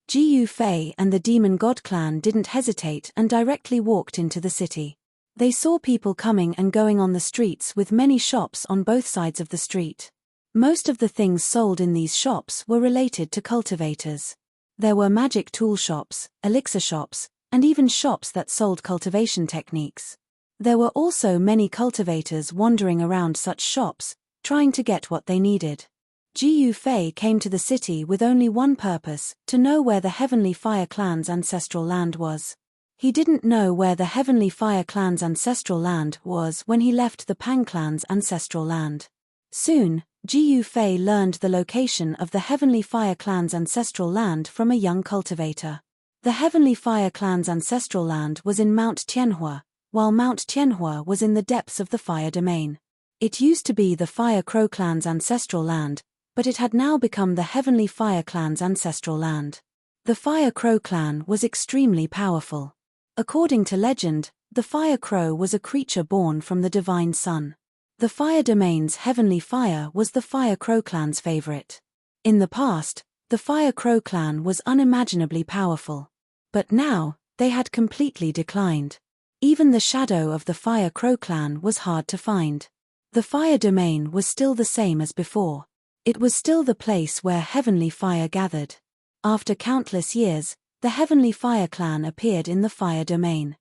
Jiu Fei and the Demon God clan didn't hesitate and directly walked into the city. They saw people coming and going on the streets with many shops on both sides of the street. Most of the things sold in these shops were related to cultivators. There were magic tool shops, elixir shops, and even shops that sold cultivation techniques. There were also many cultivators wandering around such shops, trying to get what they needed. Jiu Fei came to the city with only one purpose, to know where the Heavenly Fire clan's ancestral land was. He didn't know where the Heavenly Fire clan's ancestral land was when he left the Pang clan's ancestral land. Soon, Jiu Fei learned the location of the Heavenly Fire clan's ancestral land from a young cultivator. The Heavenly Fire clan's ancestral land was in Mount Tianhua, while Mount Tianhua was in the depths of the Fire Domain. It used to be the Fire Crow clan's ancestral land, but it had now become the Heavenly Fire clan's ancestral land. The Fire Crow clan was extremely powerful. According to legend, the Fire Crow was a creature born from the Divine Sun. The Fire Domain's Heavenly Fire was the Fire Crow clan's favorite. In the past, the Fire Crow clan was unimaginably powerful. But now, they had completely declined. Even the shadow of the Fire Crow clan was hard to find. The Fire Domain was still the same as before. It was still the place where Heavenly Fire gathered. After countless years, the Heavenly Fire clan appeared in the Fire Domain.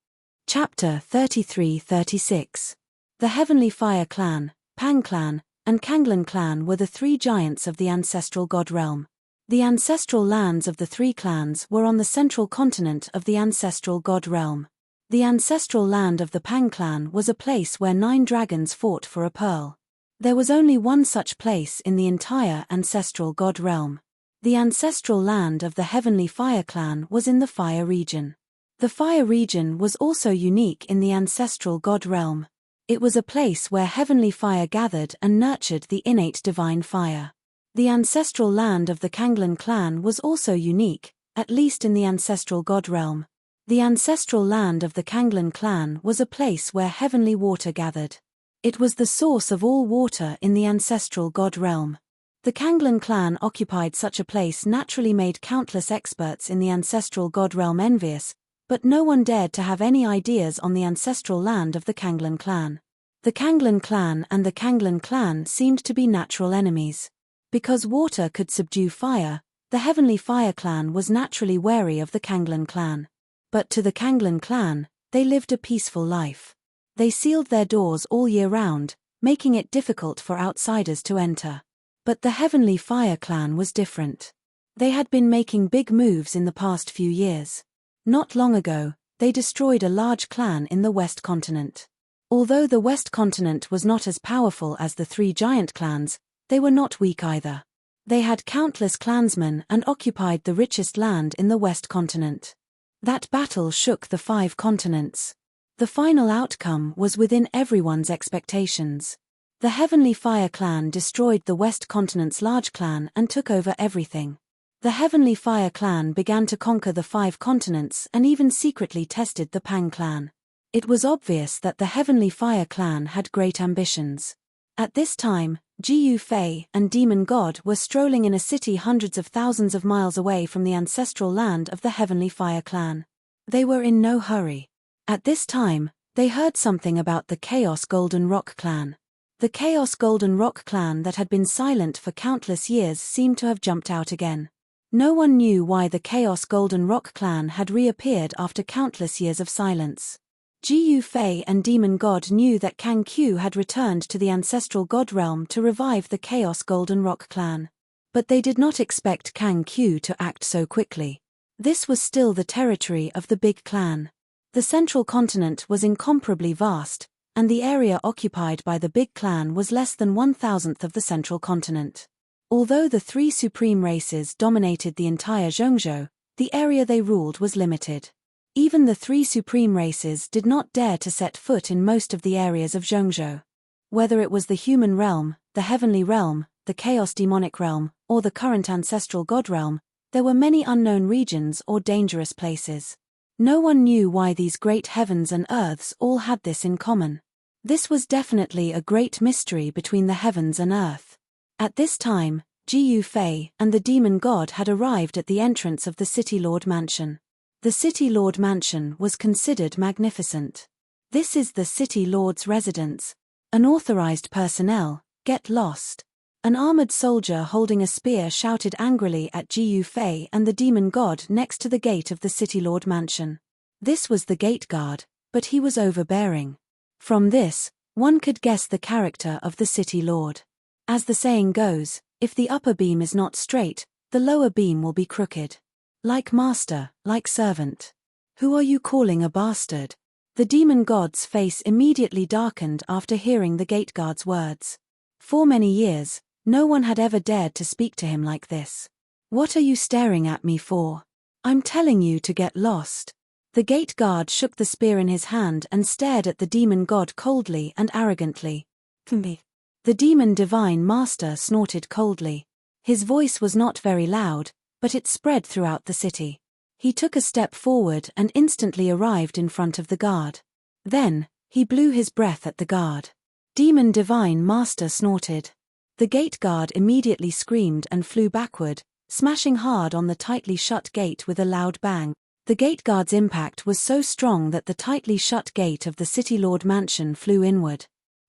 Chapter 33-36. The Heavenly Fire clan, Pang clan, and Kanglan clan were the 3 giants of the ancestral god realm. The ancestral lands of the 3 clans were on the central continent of the ancestral god realm. The ancestral land of the Pang clan was a place where 9 dragons fought for a pearl. There was only one such place in the entire ancestral god realm. The ancestral land of the Heavenly Fire clan was in the Fire region. The Fire region was also unique in the ancestral god realm. It was a place where Heavenly Fire gathered and nurtured the innate divine fire. The ancestral land of the Kanglan clan was also unique, at least in the ancestral god realm. The ancestral land of the Kanglan clan was a place where heavenly water gathered. It was the source of all water in the ancestral god realm. The Kanglan clan occupied such a place naturally made countless experts in the ancestral god realm envious, but no one dared to have any ideas on the ancestral land of the Kanglan clan. The Kanglan clan and the Kanglan clan seemed to be natural enemies. Because water could subdue fire, the Heavenly Fire clan was naturally wary of the Kanglan clan. But to the Kanglan clan, they lived a peaceful life. They sealed their doors all year round, making it difficult for outsiders to enter. But the Heavenly Fire clan was different. They had been making big moves in the past few years. Not long ago, they destroyed a large clan in the West Continent. Although the West Continent was not as powerful as the 3 giant clans, they were not weak either. They had countless clansmen and occupied the richest land in the West Continent. That battle shook the 5 continents. The final outcome was within everyone's expectations. The Heavenly Fire clan destroyed the West Continent's large clan and took over everything. The Heavenly Fire clan began to conquer the 5 continents and even secretly tested the Pang clan. It was obvious that the Heavenly Fire clan had great ambitions. At this time, Jiu Fei and Demon God were strolling in a city hundreds of thousands of miles away from the ancestral land of the Heavenly Fire clan. They were in no hurry. At this time, they heard something about the Chaos Golden Rock clan. The Chaos Golden Rock clan that had been silent for countless years seemed to have jumped out again. No one knew why the Chaos Golden Rock clan had reappeared after countless years of silence. Gu Fei and Demon God knew that Kang Q had returned to the ancestral god realm to revive the Chaos Golden Rock clan. But they did not expect Kang Q to act so quickly. This was still the territory of the big clan. The central continent was incomparably vast, and the area occupied by the big clan was less than 1/1000th of the central continent. Although the three supreme races dominated the entire Zhongzhou, the area they ruled was limited. Even the three supreme races did not dare to set foot in most of the areas of Zhongzhou. Whether it was the human realm, the heavenly realm, the chaos demonic realm, or the current ancestral god realm, there were many unknown regions or dangerous places. No one knew why these great heavens and earths all had this in common. This was definitely a great mystery between the heavens and earth. At this time, Gu Fei and the demon god had arrived at the entrance of the City Lord Mansion. The City Lord Mansion was considered magnificent. This is the City Lord's residence. Unauthorized personnel, get lost. An armored soldier holding a spear shouted angrily at Gu Fei and the demon god next to the gate of the City Lord Mansion. This was the gate guard, but he was overbearing. From this, one could guess the character of the City Lord. As the saying goes, if the upper beam is not straight, the lower beam will be crooked. Like master, like servant. Who are you calling a bastard? The demon god's face immediately darkened after hearing the gate guard's words. For many years, no one had ever dared to speak to him like this. What are you staring at me for? I'm telling you to get lost. The gate guard shook the spear in his hand and stared at the demon god coldly and arrogantly. The demon divine master snorted coldly. His voice was not very loud, but it spread throughout the city. He took a step forward and instantly arrived in front of the guard. Then, he blew his breath at the guard. Demon divine master snorted. The gate guard immediately screamed and flew backward, smashing hard on the tightly shut gate with a loud bang. The gate guard's impact was so strong that the tightly shut gate of the City Lord Mansion flew inward.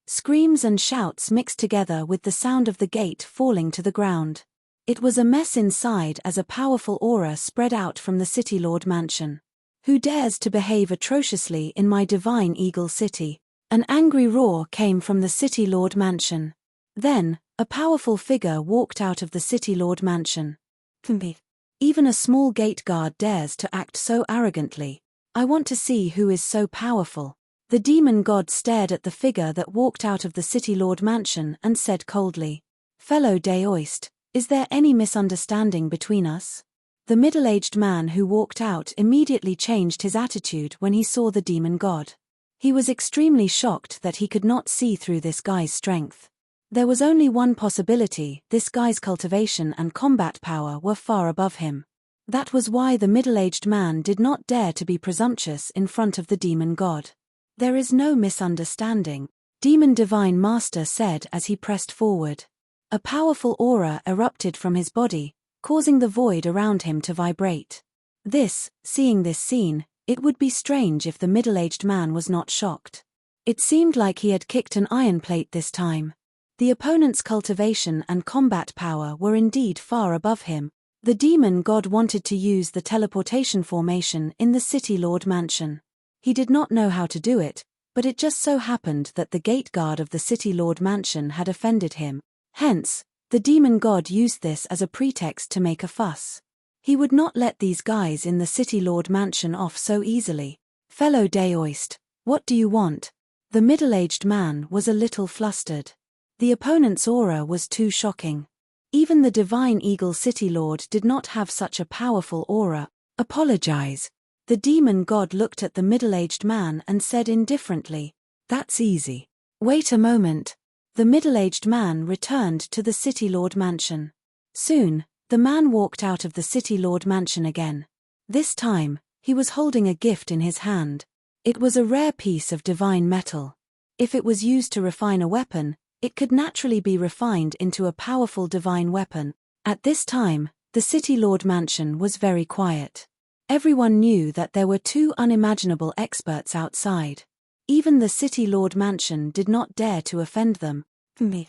Screams and shouts mixed together with the sound of the gate falling to the ground. It was a mess inside as a powerful aura spread out from the City Lord Mansion. Who dares to behave atrociously in my divine Eagle City? An angry roar came from the City Lord Mansion. Then, a powerful figure walked out of the City Lord Mansion. Even a small gate guard dares to act so arrogantly. I want to see who is so powerful. The demon god stared at the figure that walked out of the City Lord Mansion and said coldly, "Fellow Daoist, is there any misunderstanding between us?" The middle-aged man who walked out immediately changed his attitude when he saw the demon god. He was extremely shocked that he could not see through this guy's strength. There was only one possibility: this guy's cultivation and combat power were far above him. That was why the middle-aged man did not dare to be presumptuous in front of the demon god. "There is no misunderstanding," Demon Divine Master said as he pressed forward. A powerful aura erupted from his body, causing the void around him to vibrate. Seeing this scene, it would be strange if the middle-aged man was not shocked. It seemed like he had kicked an iron plate this time. The opponent's cultivation and combat power were indeed far above him. The demon god wanted to use the teleportation formation in the City Lord Mansion. He did not know how to do it, but it just so happened that the gate guard of the City Lord Mansion had offended him. Hence, the demon god used this as a pretext to make a fuss. He would not let these guys in the City Lord Mansion off so easily. "Fellow Daoist, what do you want?" The middle-aged man was a little flustered. The opponent's aura was too shocking. Even the Divine Eagle City Lord did not have such a powerful aura. "Apologize." The demon god looked at the middle-aged man and said indifferently, "That's easy. Wait a moment." The middle-aged man returned to the City Lord Mansion. Soon, the man walked out of the City Lord Mansion again. This time, he was holding a gift in his hand. It was a rare piece of divine metal. If it was used to refine a weapon, it could naturally be refined into a powerful divine weapon. At this time, the City Lord Mansion was very quiet. Everyone knew that there were two unimaginable experts outside. Even the City Lord Mansion did not dare to offend them. Me.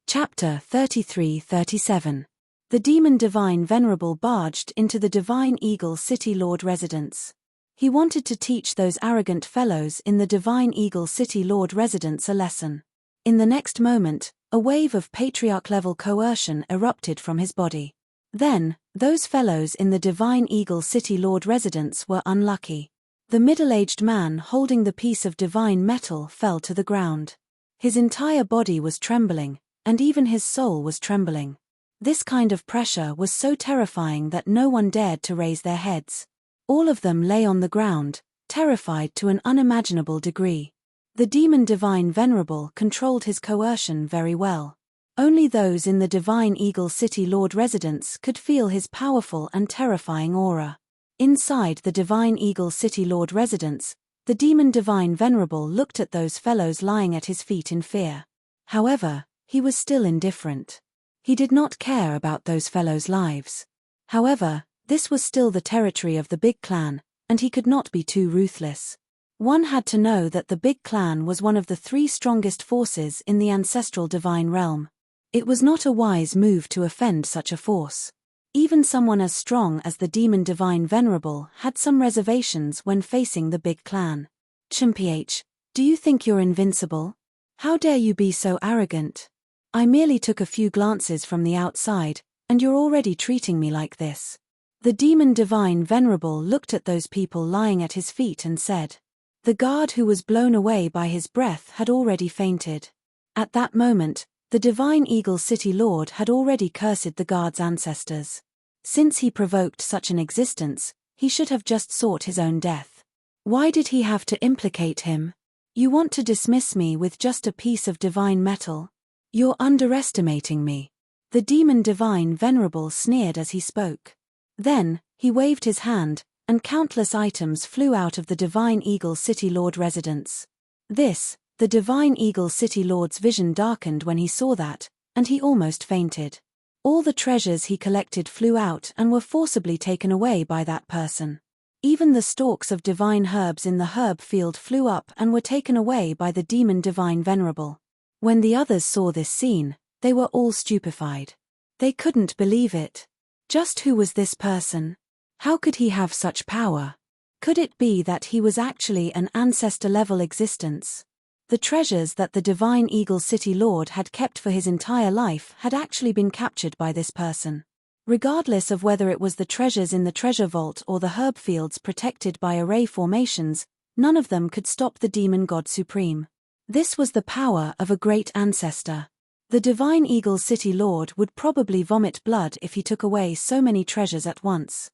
Chapter 33-37. The demon divine venerable barged into the divine eagle city lord residence. He wanted to teach those arrogant fellows in the divine eagle city lord residence a lesson. In the next moment, a wave of patriarch-level coercion erupted from his body. Then, those fellows in the divine eagle city lord residence were unlucky. The middle-aged man holding the piece of divine metal fell to the ground. His entire body was trembling, and even his soul was trembling. This kind of pressure was so terrifying that no one dared to raise their heads. All of them lay on the ground, terrified to an unimaginable degree. The demon divine venerable controlled his coercion very well. Only those in the divine eagle city lord residence could feel his powerful and terrifying aura. Inside the divine eagle city lord residence, the demon divine venerable looked at those fellows lying at his feet in fear. However, he was still indifferent. He did not care about those fellows' lives. However, this was still the territory of the big clan, and he could not be too ruthless. One had to know that the big clan was one of the 3 strongest forces in the ancestral divine realm. It was not a wise move to offend such a force. Even someone as strong as the demon divine venerable had some reservations when facing the big clan. Chimph, do you think you're invincible? How dare you be so arrogant? I merely took a few glances from the outside, and you're already treating me like this. The demon divine venerable looked at those people lying at his feet and said. The guard who was blown away by his breath had already fainted. At that moment, the divine eagle city lord had already cursed the guard's ancestors. Since he provoked such an existence, he should have just sought his own death. Why did he have to implicate him? You want to dismiss me with just a piece of divine metal? You're underestimating me. The demon divine venerable sneered as he spoke. Then, he waved his hand, and countless items flew out of the divine eagle city lord residence. The divine eagle city lord's vision darkened when he saw that, and he almost fainted. All the treasures he collected flew out and were forcibly taken away by that person. Even the stalks of divine herbs in the herb field flew up and were taken away by the demon divine venerable. When the others saw this scene, they were all stupefied. They couldn't believe it. Just who was this person? How could he have such power? Could it be that he was actually an ancestor-level existence? The treasures that the divine eagle city lord had kept for his entire life had actually been captured by this person. Regardless of whether it was the treasures in the treasure vault or the herb fields protected by array formations, none of them could stop the demon god supreme. This was the power of a great ancestor. The divine eagle city lord would probably vomit blood if he took away so many treasures at once.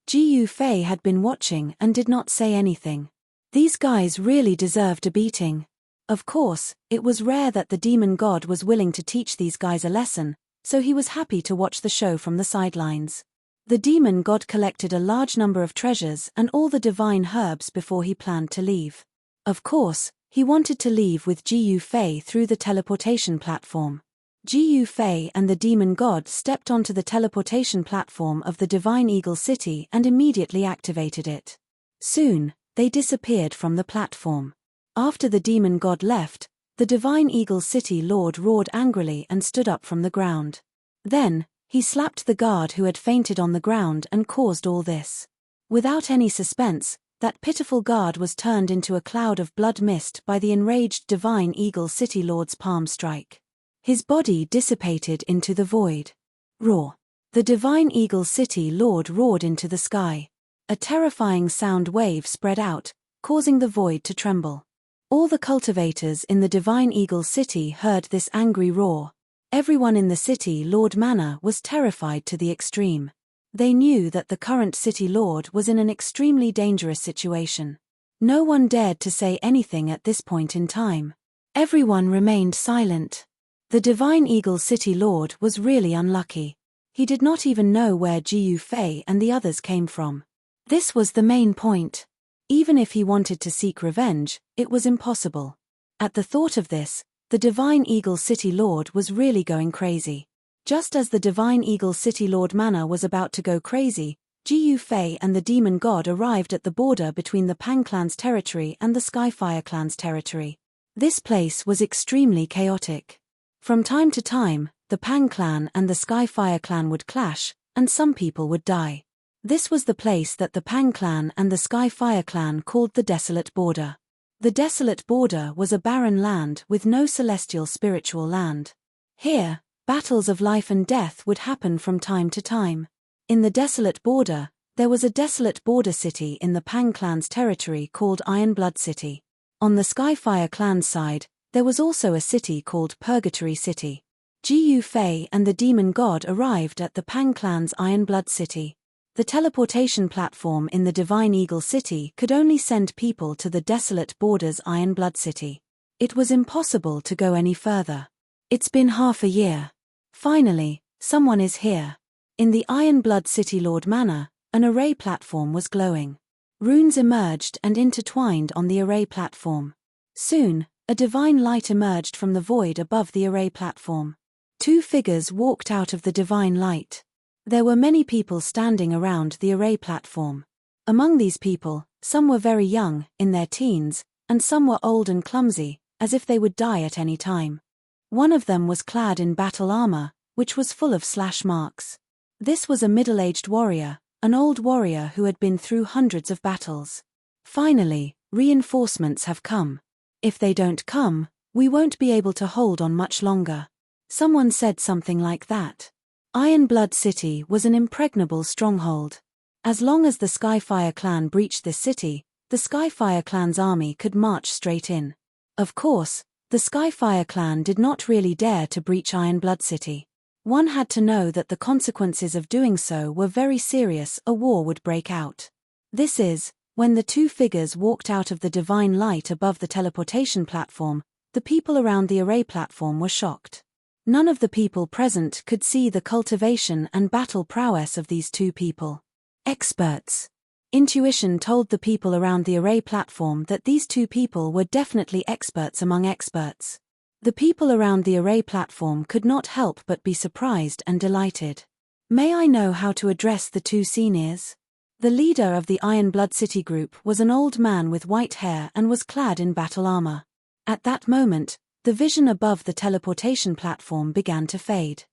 Jiu Fei had been watching and did not say anything. These guys really deserved a beating. Of course, it was rare that the demon god was willing to teach these guys a lesson, so he was happy to watch the show from the sidelines. The demon god collected a large number of treasures and all the divine herbs before he planned to leave. Of course, he wanted to leave with Jiu Fei through the teleportation platform. Jiu Fei and the demon god stepped onto the teleportation platform of the divine eagle city and immediately activated it. Soon, they disappeared from the platform. After the demon god left, the divine eagle city lord roared angrily and stood up from the ground. Then, he slapped the guard who had fainted on the ground and caused all this. Without any suspense, that pitiful guard was turned into a cloud of blood mist by the enraged divine eagle city lord's palm strike. His body dissipated into the void. Roar! The divine eagle city lord roared into the sky. A terrifying sound wave spread out, causing the void to tremble. All the cultivators in the divine eagle city heard this angry roar. Everyone in the city lord manor was terrified to the extreme. They knew that the current city lord was in an extremely dangerous situation. No one dared to say anything at this point in time. Everyone remained silent. The divine eagle city lord was really unlucky. He did not even know where Jiu Fei and the others came from. This was the main point. Even if he wanted to seek revenge, it was impossible. At the thought of this, the divine eagle city lord was really going crazy. Just as the divine eagle city lord manor was about to go crazy, Jiu Fei and the demon god arrived at the border between the Pang clan's territory and the Skyfire clan's territory. This place was extremely chaotic. From time to time, the Pang clan and the Skyfire clan would clash, and some people would die. This was the place that the Pang clan and the Skyfire clan called the Desolate Border. The Desolate Border was a barren land with no celestial spiritual land. Here, battles of life and death would happen from time to time. In the Desolate Border, there was a desolate border city in the Pang clan's territory called Ironblood City. On the Skyfire clan's side, there was also a city called Purgatory City. Gu Fei and the demon god arrived at the Pang clan's Ironblood City. The teleportation platform in the Divine Eagle City could only send people to the Desolate Border's Ironblood City. It was impossible to go any further. It's been half a year. Finally, someone is here. In the Ironblood City Lord Manor, an array platform was glowing. Runes emerged and intertwined on the array platform. Soon, a divine light emerged from the void above the array platform. Two figures walked out of the divine light. There were many people standing around the array platform. Among these people, some were very young, in their teens, and some were old and clumsy, as if they would die at any time. One of them was clad in battle armor, which was full of slash marks. This was a middle-aged warrior, an old warrior who had been through hundreds of battles. Finally, reinforcements have come. If they don't come, we won't be able to hold on much longer. Someone said something like that. Ironblood City was an impregnable stronghold. As long as the Skyfire clan breached this city, the Skyfire clan's army could march straight in. Of course, the Skyfire clan did not really dare to breach Ironblood City. One had to know that the consequences of doing so were very serious. A war would break out. This is, when the two figures walked out of the divine light above the teleportation platform, the people around the array platform were shocked. None of the people present could see the cultivation and battle prowess of these two people. Experts. Intuition told the people around the array platform that these two people were definitely experts among experts. The people around the array platform could not help but be surprised and delighted. May I know how to address the two seniors? The leader of the Ironblood City group was an old man with white hair and was clad in battle armor. At that moment, the vision above the teleportation platform began to fade.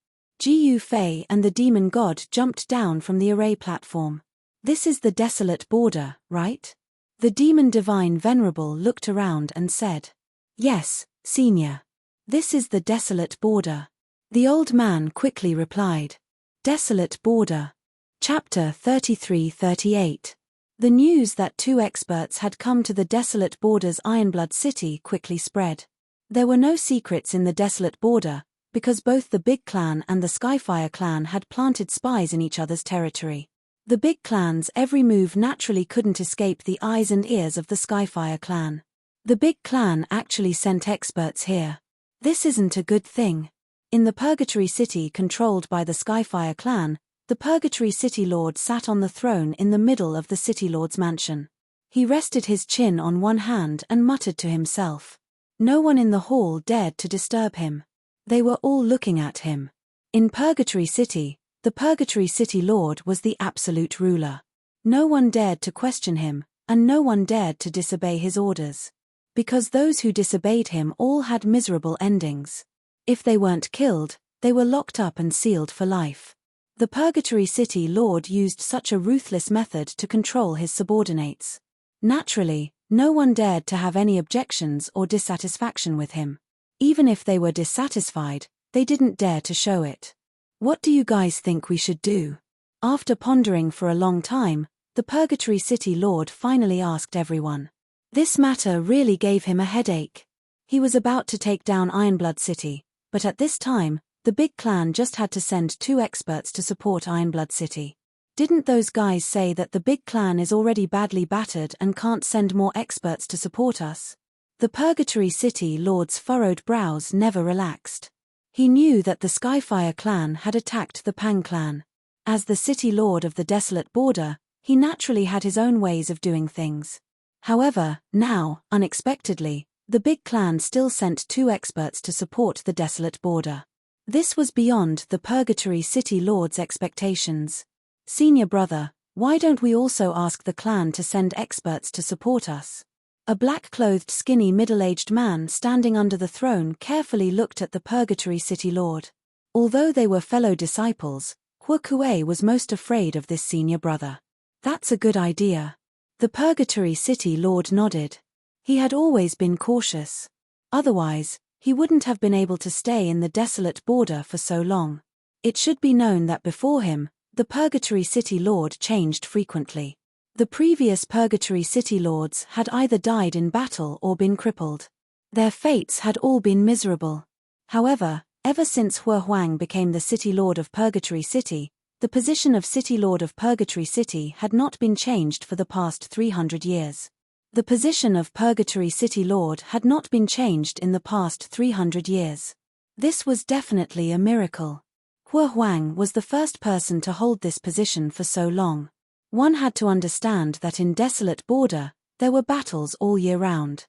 Gu Fei and the demon god jumped down from the array platform. This is the Desolate Border, right? The demon divine venerable looked around and said, "Yes, senior. This is the Desolate Border." The old man quickly replied, "Desolate Border." Chapter 33-38. The news that two experts had come to the Desolate Border's Ironblood City quickly spread. There were no secrets in the Desolate Border, because both the Big Clan and the Skyfire clan had planted spies in each other's territory. The Big Clan's every move naturally couldn't escape the eyes and ears of the Skyfire clan. The Big Clan actually sent experts here. This isn't a good thing. In the Purgatory City controlled by the Skyfire clan, the Purgatory City Lord sat on the throne in the middle of the City Lord's mansion. He rested his chin on one hand and muttered to himself. No one in the hall dared to disturb him. They were all looking at him. In Purgatory City, the Purgatory City Lord was the absolute ruler. No one dared to question him, and no one dared to disobey his orders. Because those who disobeyed him all had miserable endings. If they weren't killed, they were locked up and sealed for life. The Purgatory City Lord used such a ruthless method to control his subordinates. Naturally, no one dared to have any objections or dissatisfaction with him. Even if they were dissatisfied, they didn't dare to show it. What do you guys think we should do? After pondering for a long time, the Purgatory City Lord finally asked everyone. This matter really gave him a headache. He was about to take down Ironblood City, but at this time, the Big Clan just had to send two experts to support Ironblood City. Didn't those guys say that the Big Clan is already badly battered and can't send more experts to support us? The Purgatory City Lord's furrowed brows never relaxed. He knew that the Skyfire clan had attacked the Pang clan. As the City Lord of the Desolate Border, he naturally had his own ways of doing things. However, now, unexpectedly, the Big Clan still sent two experts to support the Desolate Border. This was beyond the Purgatory City Lord's expectations. Senior brother, why don't we also ask the clan to send experts to support us? A black-clothed skinny middle-aged man standing under the throne carefully looked at the Purgatory City Lord. Although they were fellow disciples, Huokue was most afraid of this senior brother. "That's a good idea." The Purgatory City Lord nodded. He had always been cautious. Otherwise, he wouldn't have been able to stay in the desolate border for so long. It should be known that before him, the Purgatory City Lord changed frequently. The previous Purgatory City Lords had either died in battle or been crippled. Their fates had all been miserable. However, ever since Huang became the City Lord of Purgatory City, the position of City Lord of Purgatory City had not been changed for the past 300 years. The position of Purgatory City Lord had not been changed in the past 300 years. This was definitely a miracle. Huang was the first person to hold this position for so long. One had to understand that in desolate border, there were battles all year round.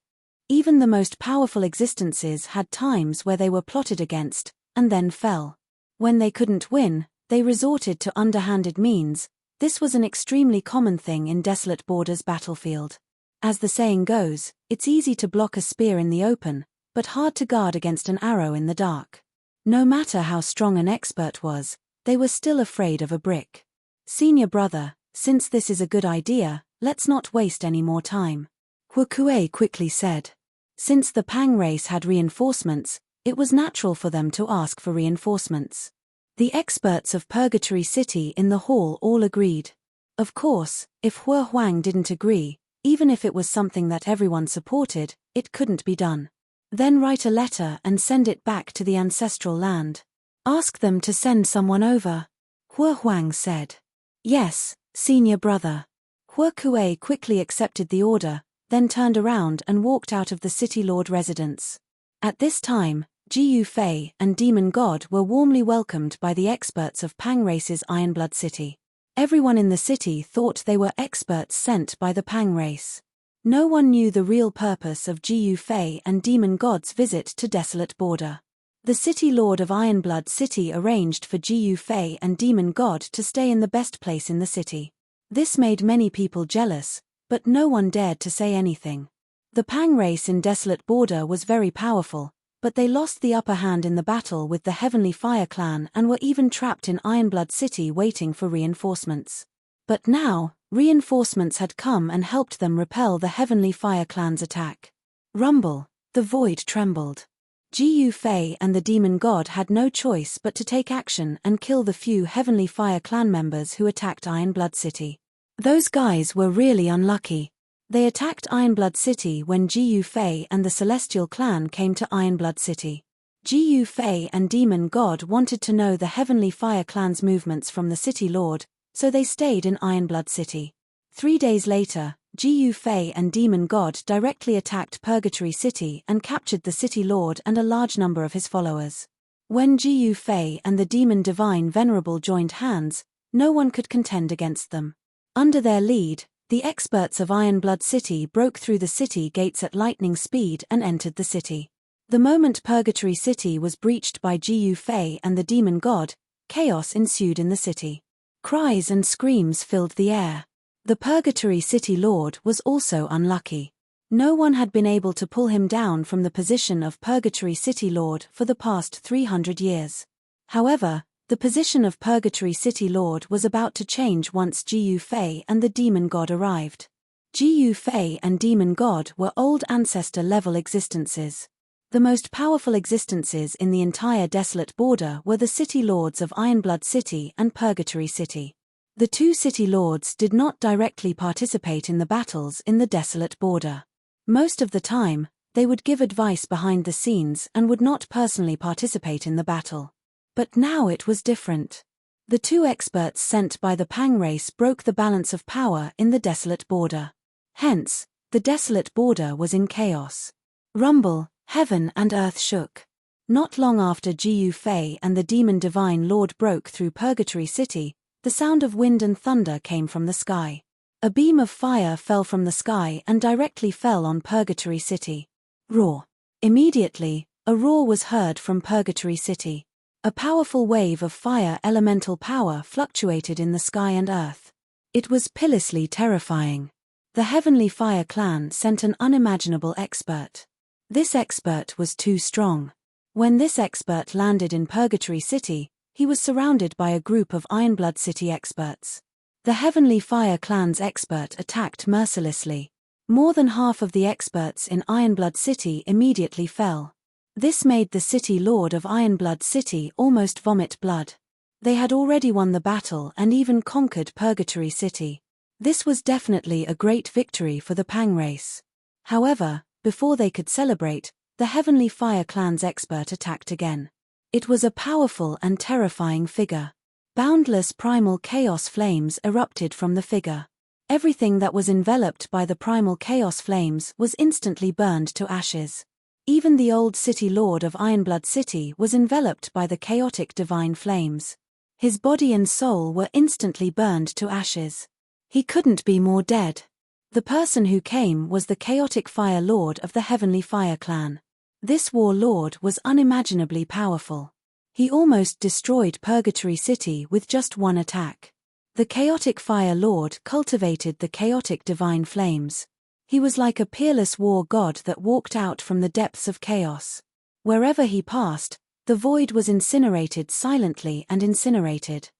Even the most powerful existences had times where they were plotted against, and then fell. When they couldn't win, they resorted to underhanded means. This was an extremely common thing in desolate borders battlefield. As the saying goes, it's easy to block a spear in the open, but hard to guard against an arrow in the dark. No matter how strong an expert was, they were still afraid of a brick. "Senior brother, since this is a good idea, let's not waste any more time," Huokue quickly said. Since the Pang race had reinforcements, it was natural for them to ask for reinforcements. The experts of Purgatory City in the hall all agreed. Of course, if Huang didn't agree, even if it was something that everyone supported, it couldn't be done. Then write a letter and send it back to the ancestral land. "Ask them to send someone over," Huang said. "Yes, senior brother." Huokue quickly accepted the order, then turned around and walked out of the City Lord residence. At this time, Jiyu Fei and Demon God were warmly welcomed by the experts of Pang Race's Ironblood City. Everyone in the city thought they were experts sent by the Pang race. No one knew the real purpose of Jiyu Fei and Demon God's visit to Desolate Border. The City Lord of Ironblood City arranged for Jiyu Fei and Demon God to stay in the best place in the city. This made many people jealous, but no one dared to say anything. The Pang race in Desolate Border was very powerful, but they lost the upper hand in the battle with the Heavenly Fire clan and were even trapped in Ironblood City waiting for reinforcements. But now, reinforcements had come and helped them repel the Heavenly Fire clan's attack. Rumble, the void trembled. Jiyu Fei and the Demon God had no choice but to take action and kill the few Heavenly Fire clan members who attacked Ironblood City. Those guys were really unlucky. They attacked Ironblood City when Jiyu Fei and the Celestial clan came to Ironblood City. Jiyu Fei and Demon God wanted to know the Heavenly Fire clan's movements from the City Lord, so they stayed in Ironblood City. 3 days later, Jiyu Fei and Demon God directly attacked Purgatory City and captured the City Lord and a large number of his followers. When Jiyu Fei and the Demon Divine Venerable joined hands, no one could contend against them. Under their lead, the experts of Ironblood City broke through the city gates at lightning speed and entered the city. The moment Purgatory City was breached by Jiyu Fei and the Demon God, chaos ensued in the city. Cries and screams filled the air. The Purgatory City Lord was also unlucky. No one had been able to pull him down from the position of Purgatory City Lord for the past 300 years. However, the position of Purgatory City Lord was about to change once Jiyu Fei and the Demon God arrived. Jiyu Fei and Demon God were old ancestor-level existences. The most powerful existences in the entire Desolate Border were the City Lords of Ironblood City and Purgatory City. The two City Lords did not directly participate in the battles in the Desolate Border. Most of the time, they would give advice behind the scenes and would not personally participate in the battle. But now it was different. The two experts sent by the Pang race broke the balance of power in the Desolate Border. Hence, the Desolate Border was in chaos. Rumble, heaven and earth shook. Not long after Jiyu Fei and the Demon Divine Lord broke through Purgatory City, the sound of wind and thunder came from the sky. A beam of fire fell from the sky and directly fell on Purgatory City. Roar. Immediately, a roar was heard from Purgatory City. A powerful wave of fire elemental power fluctuated in the sky and earth. It was pitilessly terrifying. The Heavenly Fire clan sent an unimaginable expert. This expert was too strong. When this expert landed in Purgatory City, he was surrounded by a group of Ironblood City experts. The Heavenly Fire clan's expert attacked mercilessly. More than half of the experts in Ironblood City immediately fell. This made the City Lord of Ironblood City almost vomit blood. They had already won the battle and even conquered Purgatory City. This was definitely a great victory for the Pang race. However, before they could celebrate, the Heavenly Fire clan's expert attacked again. It was a powerful and terrifying figure. Boundless primal chaos flames erupted from the figure. Everything that was enveloped by the primal chaos flames was instantly burned to ashes. Even the old City Lord of Ironblood City was enveloped by the chaotic divine flames. His body and soul were instantly burned to ashes. He couldn't be more dead. The person who came was the chaotic fire lord of the Heavenly Fire clan. This war lord was unimaginably powerful. He almost destroyed Purgatory City with just one attack. The chaotic fire lord cultivated the chaotic divine flames. He was like a peerless war god that walked out from the depths of chaos. Wherever he passed, the void was incinerated silently and incinerated.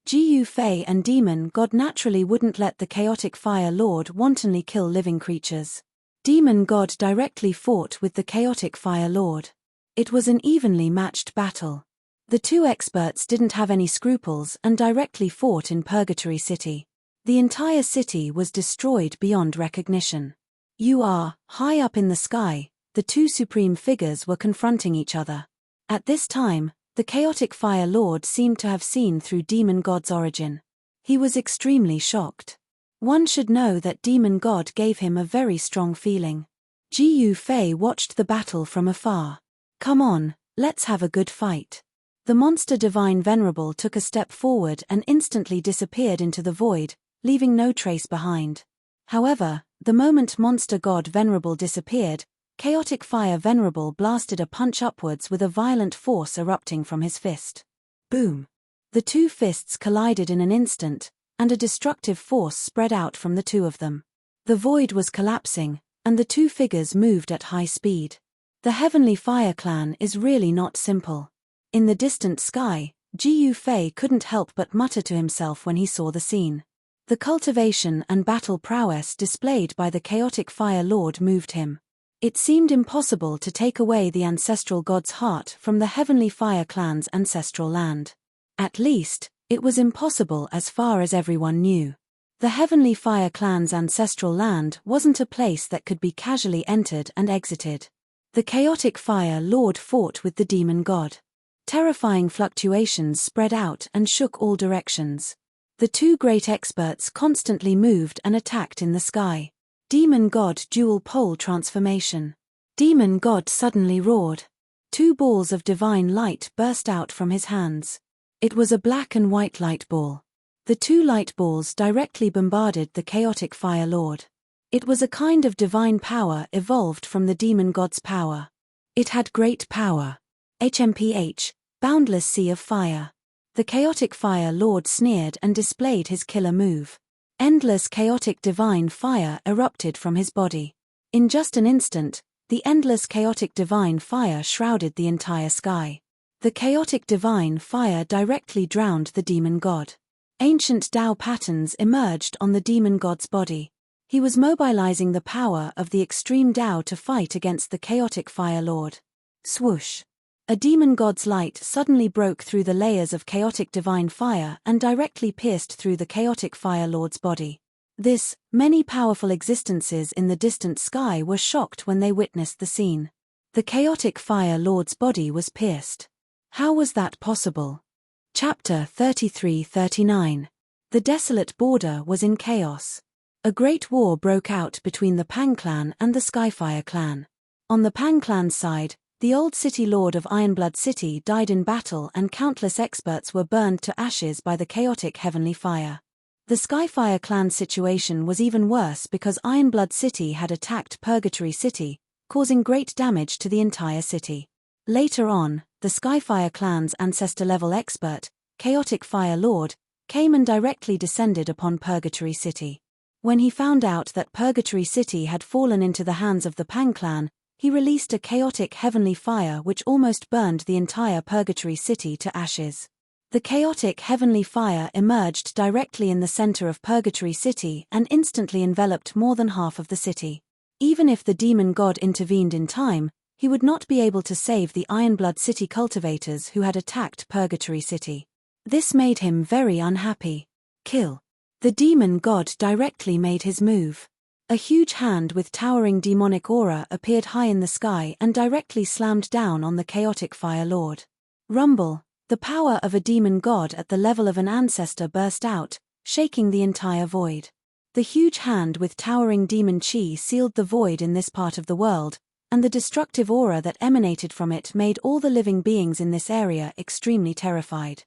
Gu Fei and Demon God naturally wouldn't let the chaotic fire lord wantonly kill living creatures. Demon God directly fought with the chaotic fire lord. It was an evenly matched battle. The two experts didn't have any scruples and directly fought in Purgatory City. The entire city was destroyed beyond recognition. You are, high up in the sky, the two supreme figures were confronting each other. At this time, the chaotic fire lord seemed to have seen through Demon God's origin. He was extremely shocked. One should know that Demon God gave him a very strong feeling. Gu Fei watched the battle from afar. Come on, let's have a good fight. The monster Divine Venerable took a step forward and instantly disappeared into the void, leaving no trace behind. However, the moment Monster God Venerable disappeared, Chaotic Fire Venerable blasted a punch upwards with a violent force erupting from his fist. Boom! The two fists collided in an instant, and a destructive force spread out from the two of them. The void was collapsing, and the two figures moved at high speed. The Heavenly Fire clan is really not simple. In the distant sky, Gu Fei couldn't help but mutter to himself when he saw the scene. The cultivation and battle prowess displayed by the Chaotic Fire Lord moved him. It seemed impossible to take away the ancestral god's heart from the Heavenly Fire clan's ancestral land. At least, it was impossible as far as everyone knew. The Heavenly Fire clan's ancestral land wasn't a place that could be casually entered and exited. The Chaotic Fire Lord fought with the Demon God. Terrifying fluctuations spread out and shook all directions. The two great experts constantly moved and attacked in the sky. Demon God Dual Pole Transformation. Demon God suddenly roared. Two balls of divine light burst out from his hands. It was a black and white light ball. The two light balls directly bombarded the Chaotic Fire Lord. It was a kind of divine power evolved from the Demon God's power. It had great power. HMPH, Boundless Sea of Fire. The Chaotic Fire Lord sneered and displayed his killer move. Endless chaotic divine fire erupted from his body. In just an instant, the endless chaotic divine fire shrouded the entire sky. The chaotic divine fire directly drowned the demon god. Ancient Tao patterns emerged on the demon god's body. He was mobilizing the power of the extreme Tao to fight against the chaotic fire lord. Swoosh! A demon god's light suddenly broke through the layers of chaotic divine fire and directly pierced through the chaotic fire lord's body. Many powerful existences in the distant sky were shocked when they witnessed the scene. The chaotic fire lord's body was pierced. How was that possible? Chapter 33-39. The desolate border was in chaos. A great war broke out between the Pang clan and the Skyfire clan. On the Pang clan's side, the old city lord of Ironblood City died in battle and countless experts were burned to ashes by the chaotic heavenly fire. The Skyfire clan's situation was even worse because Ironblood City had attacked Purgatory City, causing great damage to the entire city. Later on, the Skyfire clan's ancestor-level expert, Chaotic Fire Lord, came and directly descended upon Purgatory City. When he found out that Purgatory City had fallen into the hands of the Pang clan, he released a chaotic heavenly fire which almost burned the entire Purgatory City to ashes. The chaotic heavenly fire emerged directly in the center of Purgatory City and instantly enveloped more than half of the city. Even if the demon god intervened in time, he would not be able to save the Ironblood city cultivators who had attacked Purgatory City. This made him very unhappy. Kill. The demon god directly made his move. A huge hand with towering demonic aura appeared high in the sky and directly slammed down on the chaotic fire lord. Rumble. The power of a demon god at the level of an ancestor burst out, shaking the entire void. The huge hand with towering demon chi sealed the void in this part of the world, and the destructive aura that emanated from it made all the living beings in this area extremely terrified.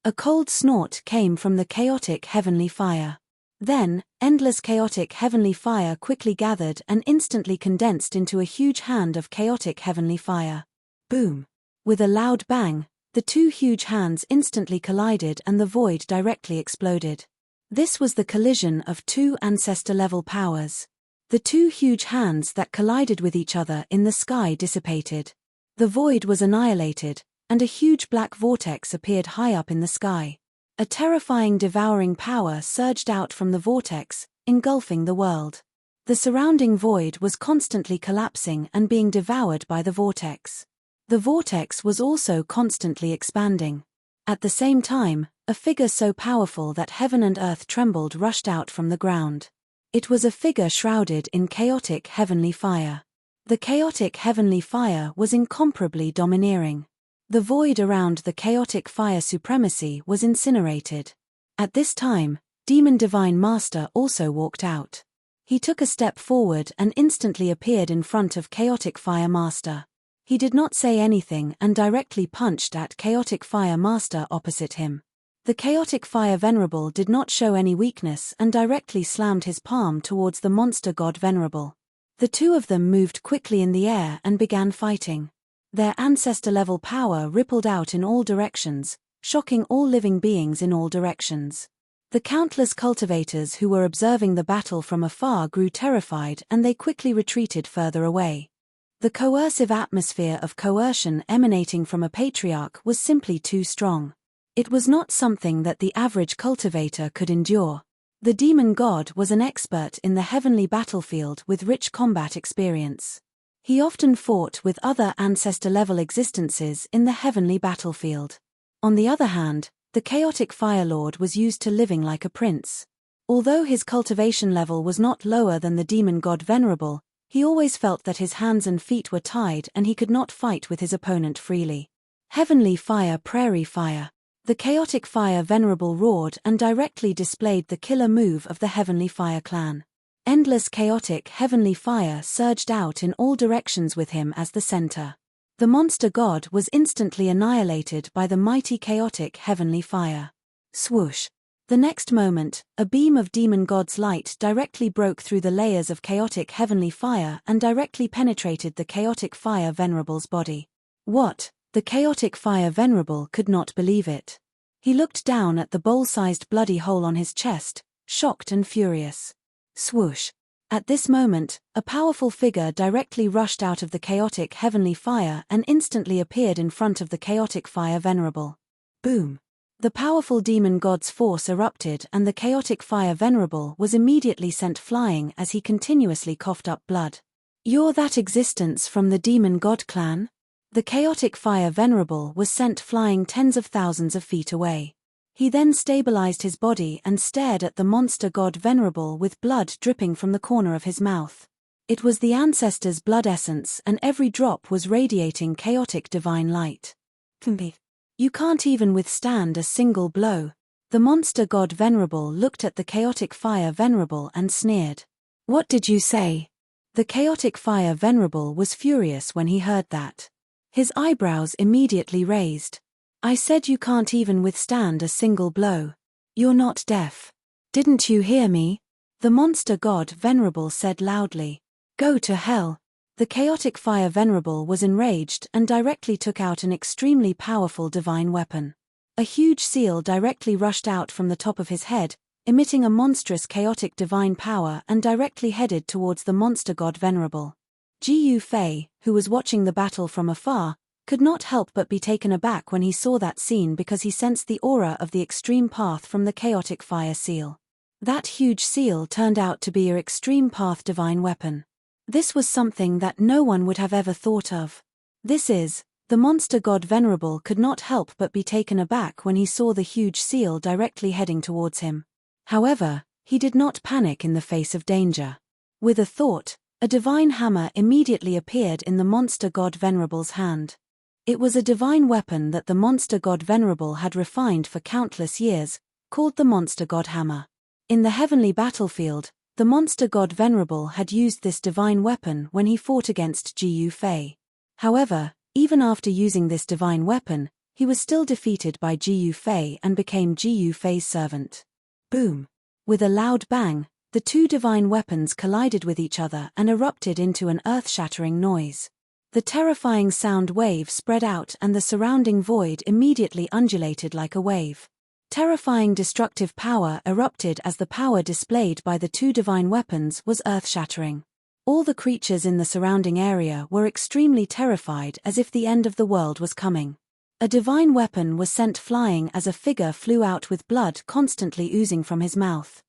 A cold snort came from the chaotic heavenly fire. Then, endless chaotic heavenly fire quickly gathered and instantly condensed into a huge hand of chaotic heavenly fire. Boom! With a loud bang, the two huge hands instantly collided and the void directly exploded. This was the collision of two ancestor-level powers. The two huge hands that collided with each other in the sky dissipated. The void was annihilated, and a huge black vortex appeared high up in the sky. A terrifying devouring power surged out from the vortex, engulfing the world. The surrounding void was constantly collapsing and being devoured by the vortex. The vortex was also constantly expanding. At the same time, a figure so powerful that heaven and earth trembled rushed out from the ground. It was a figure shrouded in chaotic heavenly fire. The chaotic heavenly fire was incomparably domineering. The void around the chaotic fire supremacy was incinerated. At this time, Demon Divine Master also walked out. He took a step forward and instantly appeared in front of Chaotic Fire Master. He did not say anything and directly punched at Chaotic Fire Master opposite him. The Chaotic Fire Venerable did not show any weakness and directly slammed his palm towards the monster god Venerable. The two of them moved quickly in the air and began fighting. Their ancestor-level power rippled out in all directions, shocking all living beings in all directions. The countless cultivators who were observing the battle from afar grew terrified and they quickly retreated further away. The coercive atmosphere of coercion emanating from a patriarch was simply too strong. It was not something that the average cultivator could endure. The demon god was an expert in the heavenly battlefield with rich combat experience. He often fought with other ancestor-level existences in the heavenly battlefield. On the other hand, the chaotic Fire Lord was used to living like a prince. Although his cultivation level was not lower than the demon god Venerable, he always felt that his hands and feet were tied and he could not fight with his opponent freely. Heavenly Fire Prairie Fire. The chaotic Fire Venerable roared and directly displayed the killer move of the Heavenly Fire clan. Endless chaotic heavenly fire surged out in all directions with him as the center. The monster god was instantly annihilated by the mighty chaotic heavenly fire. Swoosh! The next moment, a beam of demon god's light directly broke through the layers of chaotic heavenly fire and directly penetrated the chaotic fire Venerable's body. What? The chaotic fire Venerable could not believe it. He looked down at the bowl-sized bloody hole on his chest, shocked and furious. Swoosh! At this moment, a powerful figure directly rushed out of the chaotic heavenly fire and instantly appeared in front of the chaotic fire Venerable. Boom! The powerful demon god's force erupted and the chaotic fire Venerable was immediately sent flying as he continuously coughed up blood. You're that existence from the demon god clan? The chaotic fire Venerable was sent flying tens of thousands of feet away. He then stabilized his body and stared at the monster god Venerable with blood dripping from the corner of his mouth. It was the ancestor's blood essence and every drop was radiating chaotic divine light. You can't even withstand a single blow. The monster god Venerable looked at the chaotic fire Venerable and sneered. What did you say? The chaotic fire Venerable was furious when he heard that. His eyebrows immediately raised. I said you can't even withstand a single blow. You're not deaf. Didn't you hear me? The monster god Venerable said loudly. Go to hell. The chaotic fire Venerable was enraged and directly took out an extremely powerful divine weapon. A huge seal directly rushed out from the top of his head, emitting a monstrous chaotic divine power and directly headed towards the monster god Venerable. Ji Fei, who was watching the battle from afar, could not help but be taken aback when he saw that scene because he sensed the aura of the extreme path from the chaotic fire seal. That huge seal turned out to be an extreme path divine weapon. This was something that no one would have ever thought of. The monster god Venerable could not help but be taken aback when he saw the huge seal directly heading towards him. However, he did not panic in the face of danger. With a thought, a divine hammer immediately appeared in the monster god Venerable's hand. It was a divine weapon that the monster god Venerable had refined for countless years, called the monster god hammer. In the heavenly battlefield, the monster god Venerable had used this divine weapon when he fought against Ji Fei. However, even after using this divine weapon, he was still defeated by Ji Fei and became Ji Fei's servant. Boom! With a loud bang, the two divine weapons collided with each other and erupted into an earth-shattering noise. The terrifying sound wave spread out and the surrounding void immediately undulated like a wave. Terrifying destructive power erupted as the power displayed by the two divine weapons was earth-shattering. All the creatures in the surrounding area were extremely terrified as if the end of the world was coming. A divine weapon was sent flying as a figure flew out with blood constantly oozing from his mouth.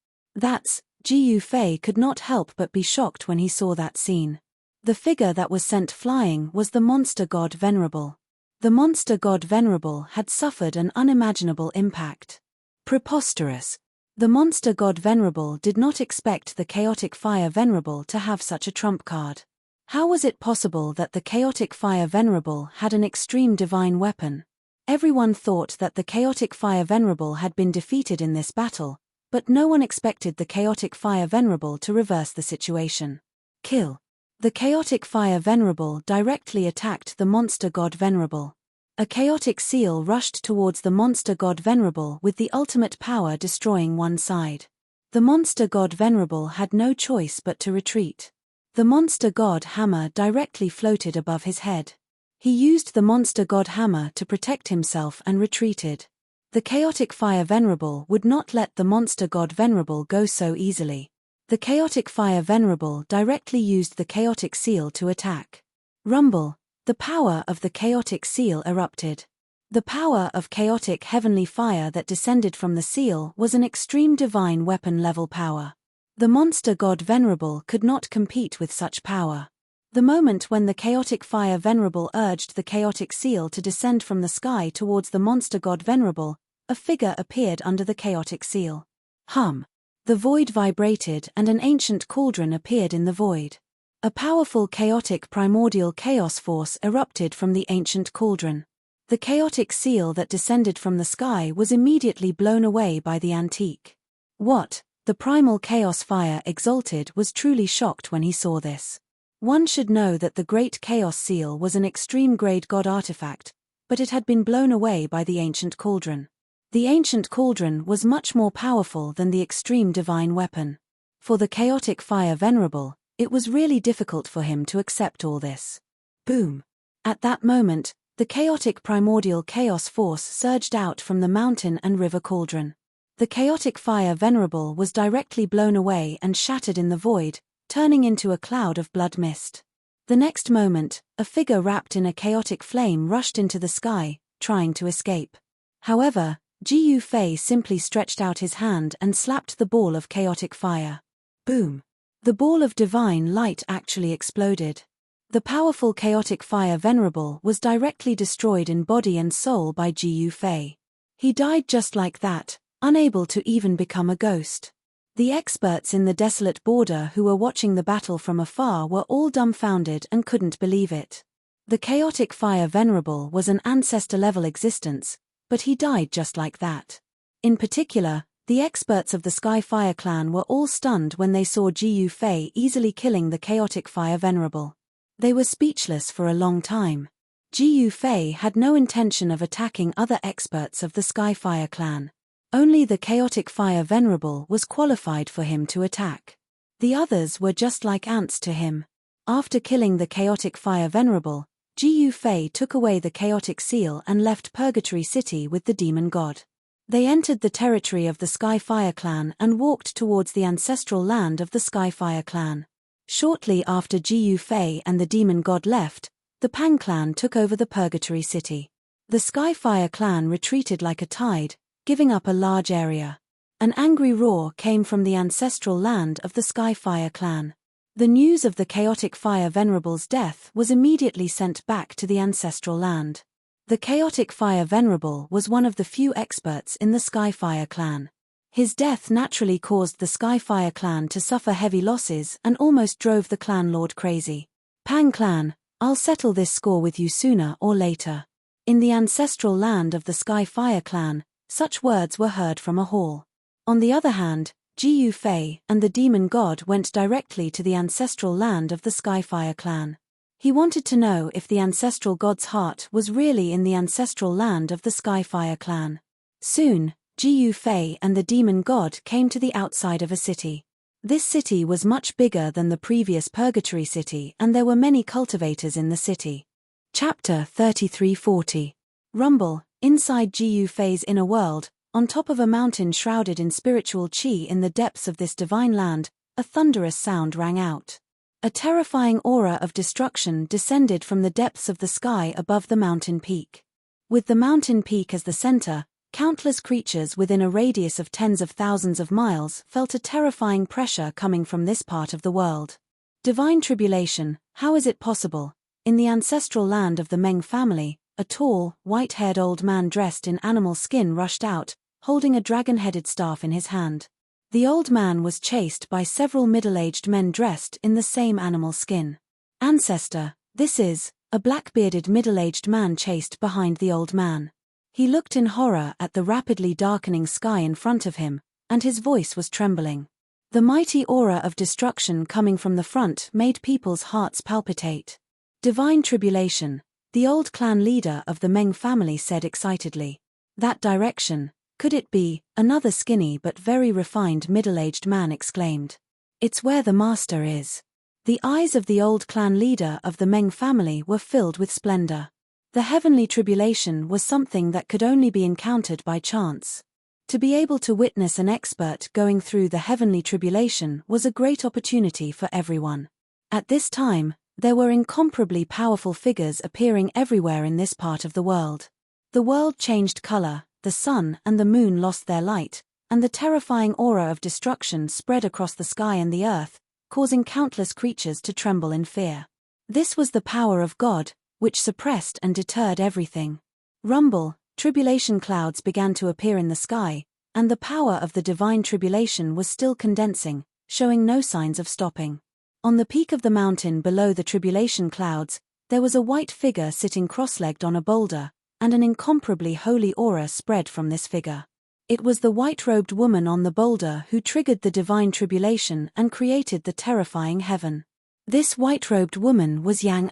Ji Fei could not help but be shocked when he saw that scene. The figure that was sent flying was the monster god Venerable. The monster god Venerable had suffered an unimaginable impact. Preposterous. The monster god Venerable did not expect the chaotic fire Venerable to have such a trump card. How was it possible that the chaotic fire Venerable had an extreme divine weapon? Everyone thought that the chaotic fire Venerable had been defeated in this battle, but no one expected the chaotic fire Venerable to reverse the situation. Kill. The chaotic fire Venerable directly attacked the monster god Venerable. A chaotic seal rushed towards the monster god Venerable with the ultimate power destroying one side. The monster god Venerable had no choice but to retreat. The monster god hammer directly floated above his head. He used the monster god hammer to protect himself and retreated. The chaotic fire Venerable would not let the monster god Venerable go so easily. The chaotic fire Venerable directly used the chaotic seal to attack. Rumble. The power of the chaotic seal erupted. The power of chaotic heavenly fire that descended from the seal was an extreme divine weapon level power. The monster god Venerable could not compete with such power. The moment when the chaotic fire Venerable urged the chaotic seal to descend from the sky towards the monster god Venerable, a figure appeared under the chaotic seal. Hum. The void vibrated and an ancient cauldron appeared in the void. A powerful chaotic primordial chaos force erupted from the ancient cauldron. The chaotic seal that descended from the sky was immediately blown away by the antique. What? The primal chaos fire exalted was truly shocked when he saw this. One should know that the great chaos seal was an extreme grade god artifact, but it had been blown away by the ancient cauldron. The ancient cauldron was much more powerful than the extreme divine weapon. For the chaotic fire Venerable, it was really difficult for him to accept all this. Boom! At that moment, the chaotic primordial chaos force surged out from the mountain and river cauldron. The chaotic fire Venerable was directly blown away and shattered in the void, turning into a cloud of blood mist. The next moment, a figure wrapped in a chaotic flame rushed into the sky, trying to escape. However, Ji Fei simply stretched out his hand and slapped the ball of chaotic fire. Boom! The ball of divine light actually exploded. The powerful chaotic fire Venerable was directly destroyed in body and soul by Ji Fei. He died just like that, unable to even become a ghost. The experts in the desolate border who were watching the battle from afar were all dumbfounded and couldn't believe it. The chaotic fire Venerable was an ancestor-level existence, but he died just like that. In particular, the experts of the Sky Fire clan were all stunned when they saw Ji Fei easily killing the chaotic fire Venerable. They were speechless for a long time. Ji Fei had no intention of attacking other experts of the Sky Fire clan. Only the chaotic fire Venerable was qualified for him to attack. The others were just like ants to him. After killing the chaotic fire Venerable, Ji Fei took away the chaotic seal and left Purgatory City with the demon god. They entered the territory of the Skyfire clan and walked towards the ancestral land of the Skyfire clan. Shortly after Jiyu Fei and the demon god left, the Pang clan took over the Purgatory City. The Skyfire clan retreated like a tide, giving up a large area. An angry roar came from the ancestral land of the Skyfire clan. The news of the chaotic fire venerable's death was immediately sent back to the ancestral land. The chaotic fire venerable was one of the few experts in the Skyfire clan. His death naturally caused the Skyfire clan to suffer heavy losses and almost drove the clan lord crazy. Pang clan, I'll settle this score with you sooner or later. In the ancestral land of the Skyfire clan, such words were heard from a hall. On the other hand, Jiyu Fei and the demon god went directly to the ancestral land of the Skyfire clan. He wanted to know if the ancestral god's heart was really in the ancestral land of the Skyfire clan. Soon, Jiyu Fei and the demon god came to the outside of a city. This city was much bigger than the previous Purgatory City and there were many cultivators in the city. Chapter 3340. Rumble. Inside Jiyu Fei's inner world, on top of a mountain shrouded in spiritual chi in the depths of this divine land, a thunderous sound rang out. A terrifying aura of destruction descended from the depths of the sky above the mountain peak. With the mountain peak as the center, countless creatures within a radius of tens of thousands of miles felt a terrifying pressure coming from this part of the world. Divine tribulation, how is it possible? In the ancestral land of the Meng family, a tall, white-haired old man dressed in animal skin rushed out, holding a dragon-headed staff in his hand. The old man was chased by several middle-aged men dressed in the same animal skin. Ancestor, this is, a black-bearded middle-aged man chased behind the old man. He looked in horror at the rapidly darkening sky in front of him, and his voice was trembling. The mighty aura of destruction coming from the front made people's hearts palpitate. Divine tribulation, the old clan leader of the Meng family said excitedly. That direction, could it be? Another skinny but very refined middle-aged man exclaimed. It's where the master is. The eyes of the old clan leader of the Meng family were filled with splendor. The heavenly tribulation was something that could only be encountered by chance. To be able to witness an expert going through the heavenly tribulation was a great opportunity for everyone. At this time, there were incomparably powerful figures appearing everywhere in this part of the world. The world changed color, the sun and the moon lost their light, and the terrifying aura of destruction spread across the sky and the earth, causing countless creatures to tremble in fear. This was the power of God, which suppressed and deterred everything. Rumble, tribulation clouds began to appear in the sky, and the power of the divine tribulation was still condensing, showing no signs of stopping. On the peak of the mountain below the tribulation clouds, there was a white figure sitting cross-legged on a boulder, and an incomparably holy aura spread from this figure. It was the white-robed woman on the boulder who triggered the divine tribulation and created the terrifying heaven. This white-robed woman was Yang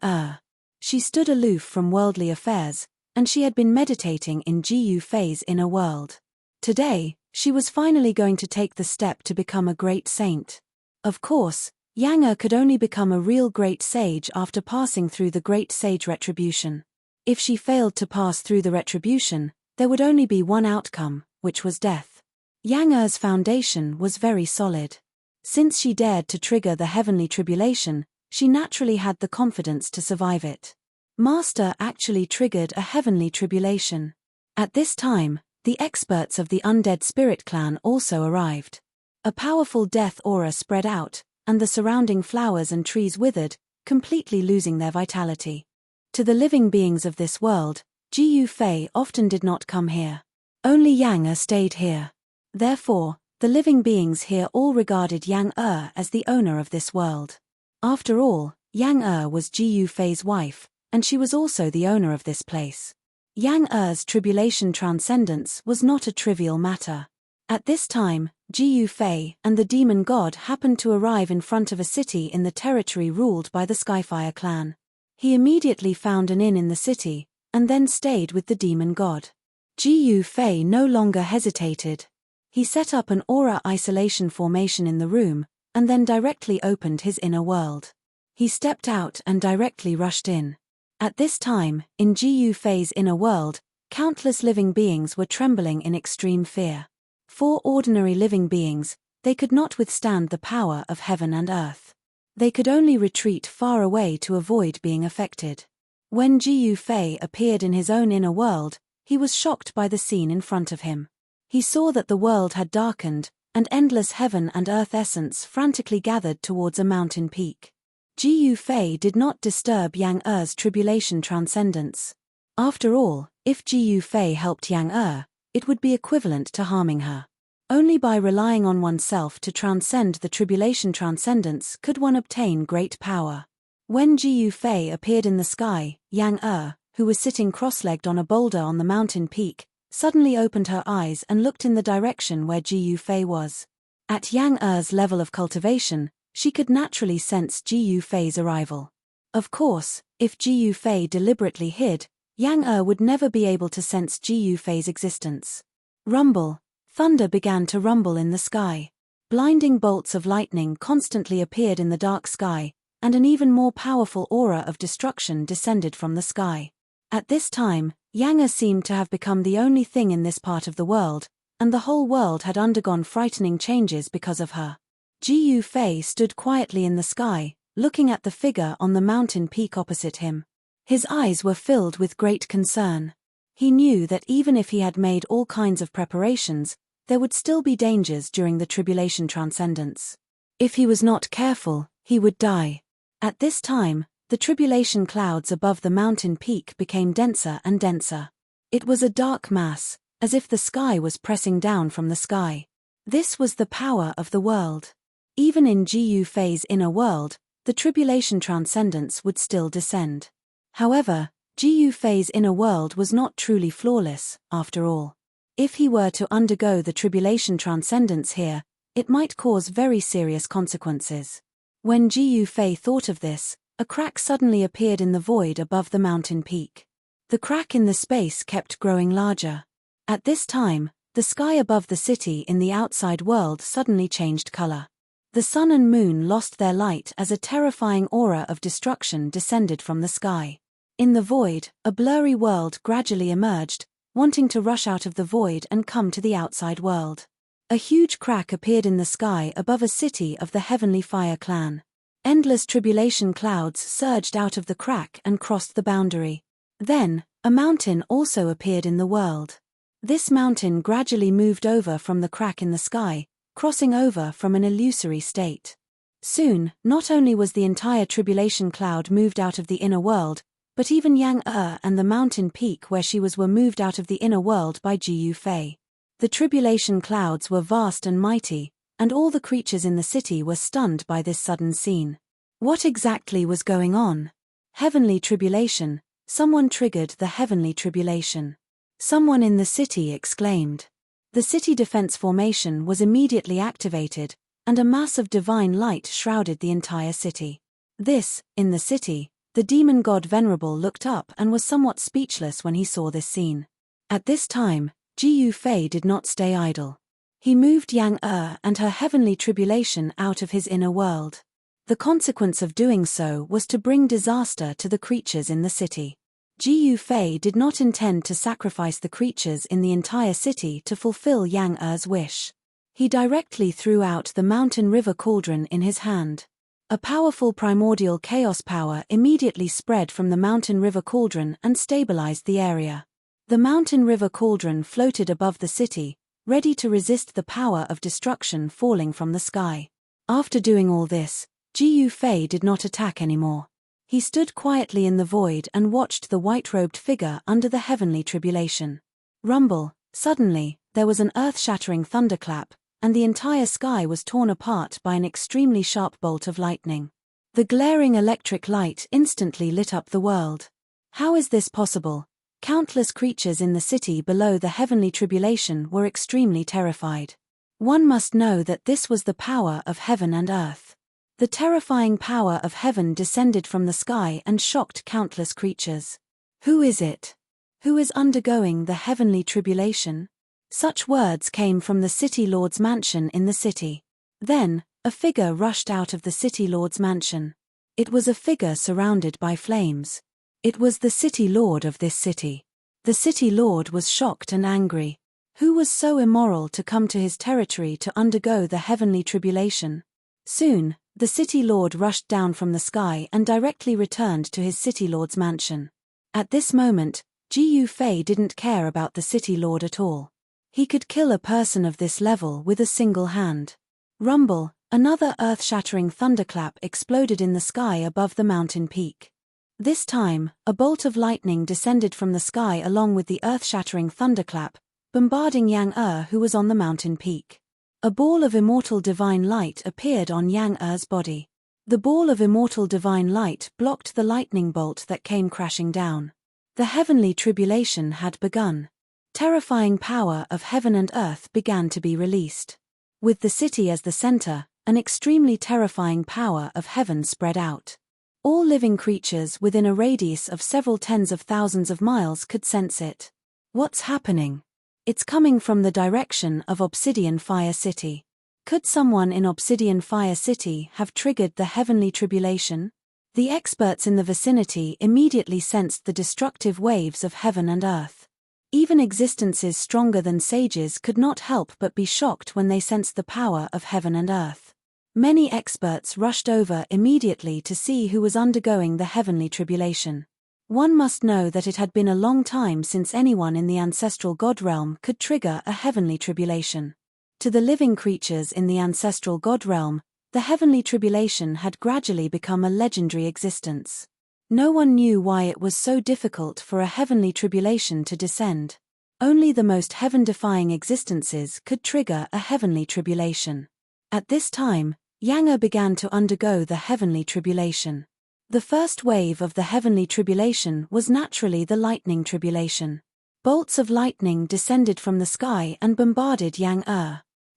She stood aloof from worldly affairs, and she had been meditating in Jiyu Fei's inner world. Today, she was finally going to take the step to become a great saint. Of course, Yang could only become a real great sage after passing through the great sage retribution. If she failed to pass through the retribution, there would only be one outcome, which was death. Yang foundation was very solid. Since she dared to trigger the heavenly tribulation, she naturally had the confidence to survive it. Master actually triggered a heavenly tribulation. At this time, the experts of the undead spirit clan also arrived. A powerful death aura spread out, and the surrounding flowers and trees withered, completely losing their vitality. To the living beings of this world, Jiyu Fei often did not come here. Only Yang stayed here. Therefore, the living beings here all regarded Yang as the owner of this world. After all, Yang was Jiyu Fei's wife, and she was also the owner of this place. Yang tribulation transcendence was not a trivial matter. At this time, Jiyu Fei and the demon god happened to arrive in front of a city in the territory ruled by the Skyfire clan. He immediately found an inn in the city, and then stayed with the demon god. Jiyu Fei no longer hesitated. He set up an aura isolation formation in the room, and then directly opened his inner world. He stepped out and directly rushed in. At this time, in Jiyu Fei's inner world, Countless living beings were trembling in extreme fear. For ordinary living beings, they could not withstand the power of heaven and earth. They could only retreat far away to avoid being affected. When Jiu Fei appeared in his own inner world, he was shocked by the scene in front of him. He saw that the world had darkened, and endless heaven and earth essence frantically gathered towards a mountain peak. Jiu Fei did not disturb Yang Er's tribulation transcendence. After all, if Jiu Fei helped Yang Er, it would be equivalent to harming her. Only by relying on oneself to transcend the tribulation transcendence could one obtain great power. When Jiu Fei appeared in the sky, Yang Er, who was sitting cross-legged on a boulder on the mountain peak, suddenly opened her eyes and looked in the direction where Jiu Fei was. At Yang Er's level of cultivation, she could naturally sense Jiu Fei's arrival. Of course, if Jiu Fei deliberately hid, Yang Er would never be able to sense Jiu Fei's existence. Rumble. Thunder began to rumble in the sky. Blinding bolts of lightning constantly appeared in the dark sky, and an even more powerful aura of destruction descended from the sky. At this time, Yang Er seemed to have become the only thing in this part of the world, and the whole world had undergone frightening changes because of her. Jiu Fei stood quietly in the sky, looking at the figure on the mountain peak opposite him. His eyes were filled with great concern. He knew that even if he had made all kinds of preparations, there would still be dangers during the tribulation transcendence. If he was not careful, he would die. At this time, the tribulation clouds above the mountain peak became denser and denser. It was a dark mass, as if the sky was pressing down from the sky. This was the power of the world. Even in Jiu Fei's inner world, the tribulation transcendence would still descend. However, Jiu Fei's inner world was not truly flawless, after all. If he were to undergo the tribulation transcendence here, it might cause very serious consequences. When Jiu Fei thought of this, a crack suddenly appeared in the void above the mountain peak. The crack in the space kept growing larger. At this time, the sky above the city in the outside world suddenly changed color. The sun and moon lost their light as a terrifying aura of destruction descended from the sky. In the void, a blurry world gradually emerged, wanting to rush out of the void and come to the outside world. A huge crack appeared in the sky above a city of the Heavenly Fire clan. Endless tribulation clouds surged out of the crack and crossed the boundary. Then, a mountain also appeared in the world. This mountain gradually moved over from the crack in the sky, crossing over from an illusory state. Soon, not only was the entire tribulation cloud moved out of the inner world, but even Yang Er and the mountain peak where she was were moved out of the inner world by Jiu Fei. The tribulation clouds were vast and mighty, and all the creatures in the city were stunned by this sudden scene. What exactly was going on? Heavenly tribulation. Someone triggered the heavenly tribulation. Someone in the city exclaimed. The city defense formation was immediately activated, and a mass of divine light shrouded the entire city. In the city, the demon god Venerable looked up and was somewhat speechless when he saw this scene. At this time, Jiu Fei did not stay idle. He moved Yang Er and her heavenly tribulation out of his inner world. The consequence of doing so was to bring disaster to the creatures in the city. Jiu Fei did not intend to sacrifice the creatures in the entire city to fulfill Yang Er's wish. He directly threw out the mountain river cauldron in his hand. A powerful primordial chaos power immediately spread from the mountain river cauldron and stabilized the area. The mountain river cauldron floated above the city, ready to resist the power of destruction falling from the sky. After doing all this, Jiu Fei did not attack anymore. He stood quietly in the void and watched the white-robed figure under the heavenly tribulation. Rumble. Suddenly, there was an earth-shattering thunderclap, and the entire sky was torn apart by an extremely sharp bolt of lightning. The glaring electric light instantly lit up the world. How is this possible? Countless creatures in the city below the heavenly tribulation were extremely terrified. One must know that this was the power of heaven and earth. The terrifying power of heaven descended from the sky and shocked countless creatures. Who is it? Who is undergoing the heavenly tribulation? Such words came from the city lord's mansion in the city. Then, a figure rushed out of the city lord's mansion. It was a figure surrounded by flames. It was the city lord of this city. The city lord was shocked and angry. Who was so immoral to come to his territory to undergo the heavenly tribulation? Soon, the city lord rushed down from the sky and directly returned to his city lord's mansion. At this moment, Gu Fei didn't care about the city lord at all. He could kill a person of this level with a single hand. Rumble, another earth-shattering thunderclap exploded in the sky above the mountain peak. This time, a bolt of lightning descended from the sky along with the earth-shattering thunderclap, bombarding Yang who was on the mountain peak. A ball of immortal divine light appeared on Yang body. The ball of immortal divine light blocked the lightning bolt that came crashing down. The heavenly tribulation had begun. Terrifying power of heaven and earth began to be released. With the city as the center, an extremely terrifying power of heaven spread out. All living creatures within a radius of several tens of thousands of miles could sense it. What's happening? It's coming from the direction of Obsidian Fire City. Could someone in Obsidian Fire City have triggered the heavenly tribulation? The experts in the vicinity immediately sensed the destructive waves of heaven and earth. Even existences stronger than sages could not help but be shocked when they sensed the power of heaven and earth. Many experts rushed over immediately to see who was undergoing the heavenly tribulation. One must know that it had been a long time since anyone in the ancestral god realm could trigger a heavenly tribulation. To the living creatures in the ancestral god realm, the heavenly tribulation had gradually become a legendary existence. No one knew why it was so difficult for a heavenly tribulation to descend. Only the most heaven-defying existences could trigger a heavenly tribulation. At this time, Yang began to undergo the heavenly tribulation. The first wave of the heavenly tribulation was naturally the lightning tribulation. Bolts of lightning descended from the sky and bombarded Yang.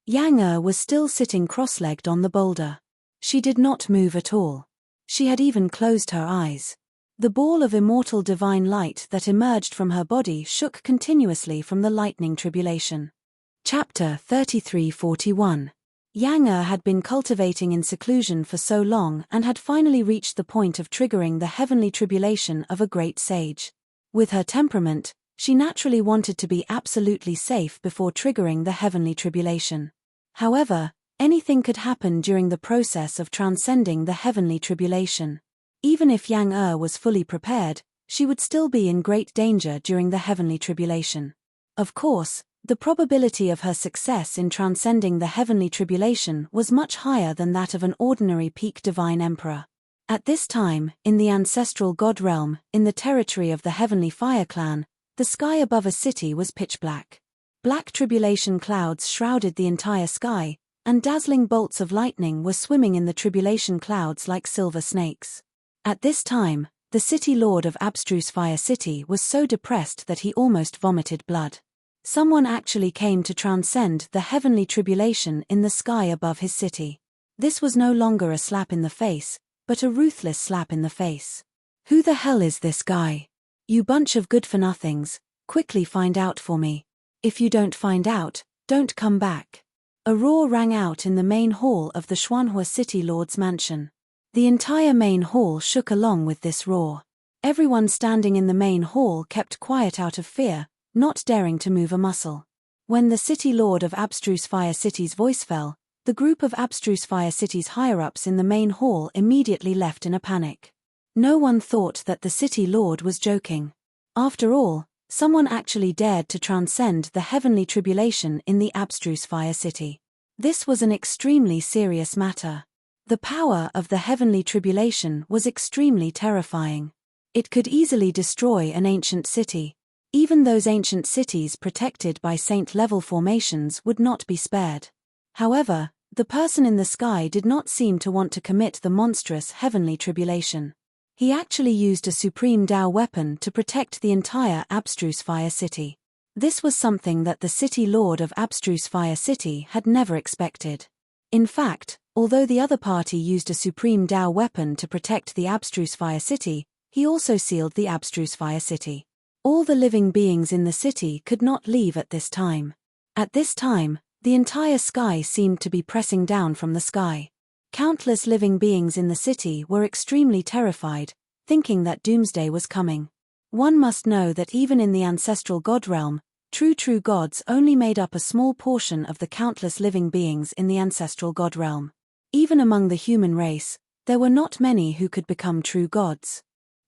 Yang was still sitting cross-legged on the boulder. She did not move at all. She had even closed her eyes. The ball of immortal divine light that emerged from her body shook continuously from the lightning tribulation. Chapter 33:41. Yang had been cultivating in seclusion for so long and had finally reached the point of triggering the heavenly tribulation of a great sage. With her temperament, she naturally wanted to be absolutely safe before triggering the heavenly tribulation. However, anything could happen during the process of transcending the heavenly tribulation. Even if Yang was fully prepared, she would still be in great danger during the heavenly tribulation. Of course, the probability of her success in transcending the heavenly tribulation was much higher than that of an ordinary peak divine emperor. At this time, in the ancestral god realm, in the territory of the heavenly fire clan, the sky above a city was pitch black. Black tribulation clouds shrouded the entire sky, and dazzling bolts of lightning were swimming in the tribulation clouds like silver snakes. At this time, the city lord of Abstruse Fire City was so depressed that he almost vomited blood. Someone actually came to transcend the heavenly tribulation in the sky above his city. This was no longer a slap in the face, but a ruthless slap in the face. Who the hell is this guy? You bunch of good-for-nothings, quickly find out for me. If you don't find out, don't come back. A roar rang out in the main hall of the Xuanhua City Lord's mansion. The entire main hall shook along with this roar. Everyone standing in the main hall kept quiet out of fear, not daring to move a muscle. When the City Lord of Abstruse Fire City's voice fell, the group of Abstruse Fire City's higher-ups in the main hall immediately left in a panic. No one thought that the City Lord was joking. After all, someone actually dared to transcend the heavenly tribulation in the Abstruse Fire City. This was an extremely serious matter. The power of the heavenly tribulation was extremely terrifying. It could easily destroy an ancient city. Even those ancient cities protected by saint-level formations would not be spared. However, the person in the sky did not seem to want to commit the monstrous heavenly tribulation. He actually used a supreme Dao weapon to protect the entire Abstruse Fire City. This was something that the City Lord of Abstruse Fire City had never expected. In fact, although the other party used a supreme Dao weapon to protect the Abstruse Fire City, he also sealed the Abstruse Fire City. All the living beings in the city could not leave at this time. At this time, the entire sky seemed to be pressing down from the sky. Countless living beings in the city were extremely terrified, thinking that doomsday was coming. One must know that even in the ancestral god realm, true gods only made up a small portion of the countless living beings in the ancestral god realm. Even among the human race, there were not many who could become true gods.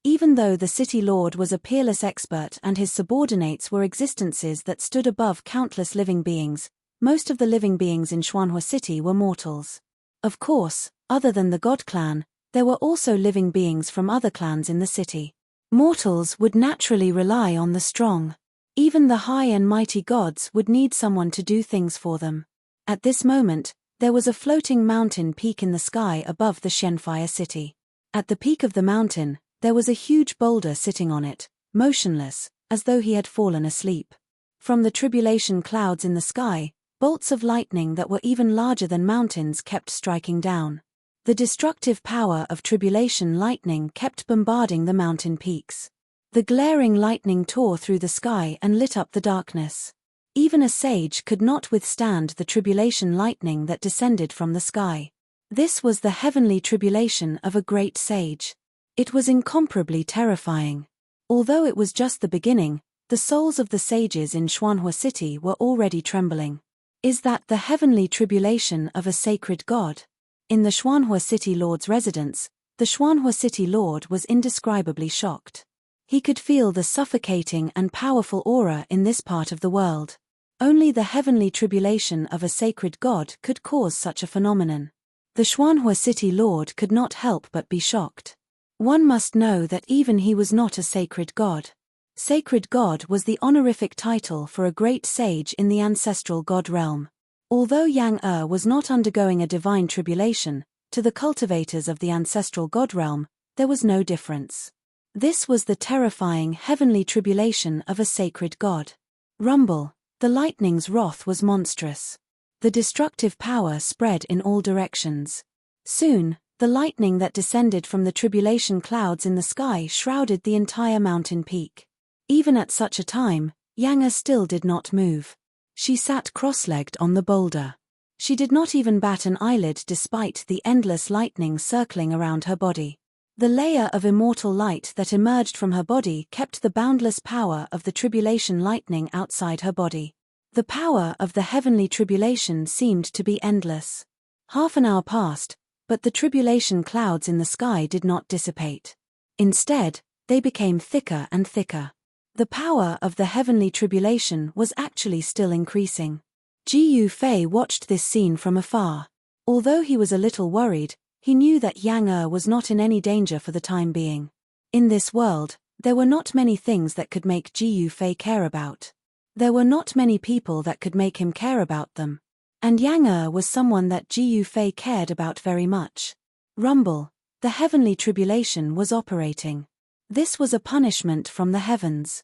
Even though the city lord was a peerless expert and his subordinates were existences that stood above countless living beings, most of the living beings in Xuanhua City were mortals. Of course, other than the god clan, there were also living beings from other clans in the city. Mortals would naturally rely on the strong. Even the high and mighty gods would need someone to do things for them. At this moment, there was a floating mountain peak in the sky above the Xianfire city. At the peak of the mountain, there was a huge boulder sitting on it, motionless, as though he had fallen asleep. From the tribulation clouds in the sky, bolts of lightning that were even larger than mountains kept striking down. The destructive power of tribulation lightning kept bombarding the mountain peaks. The glaring lightning tore through the sky and lit up the darkness. Even a sage could not withstand the tribulation lightning that descended from the sky. This was the heavenly tribulation of a great sage. It was incomparably terrifying. Although it was just the beginning, the souls of the sages in Xuanhua City were already trembling. Is that the heavenly tribulation of a sacred god? In the Xuanhua City Lord's residence, the Xuanhua City Lord was indescribably shocked. He could feel the suffocating and powerful aura in this part of the world. Only the heavenly tribulation of a sacred god could cause such a phenomenon. The Xuanhua City Lord could not help but be shocked. One must know that even he was not a sacred god. Sacred god was the honorific title for a great sage in the ancestral god realm. Although Yang was not undergoing a divine tribulation, to the cultivators of the ancestral god realm, there was no difference. This was the terrifying heavenly tribulation of a sacred god. Rumble, the lightning's wrath was monstrous. The destructive power spread in all directions. Soon, the lightning that descended from the tribulation clouds in the sky shrouded the entire mountain peak. Even at such a time, Yang still did not move. She sat cross-legged on the boulder. She did not even bat an eyelid despite the endless lightning circling around her body. The layer of immortal light that emerged from her body kept the boundless power of the tribulation lightning outside her body. The power of the heavenly tribulation seemed to be endless. Half an hour passed, but the tribulation clouds in the sky did not dissipate. Instead, they became thicker and thicker. The power of the heavenly tribulation was actually still increasing. Ji Yufei watched this scene from afar. Although he was a little worried, he knew that Yang was not in any danger for the time being. In this world, there were not many things that could make Ji Yufei care about. There were not many people that could make him care about them. And Yang was someone that Ji Yufei cared about very much. Rumble, the heavenly tribulation was operating. This was a punishment from the heavens.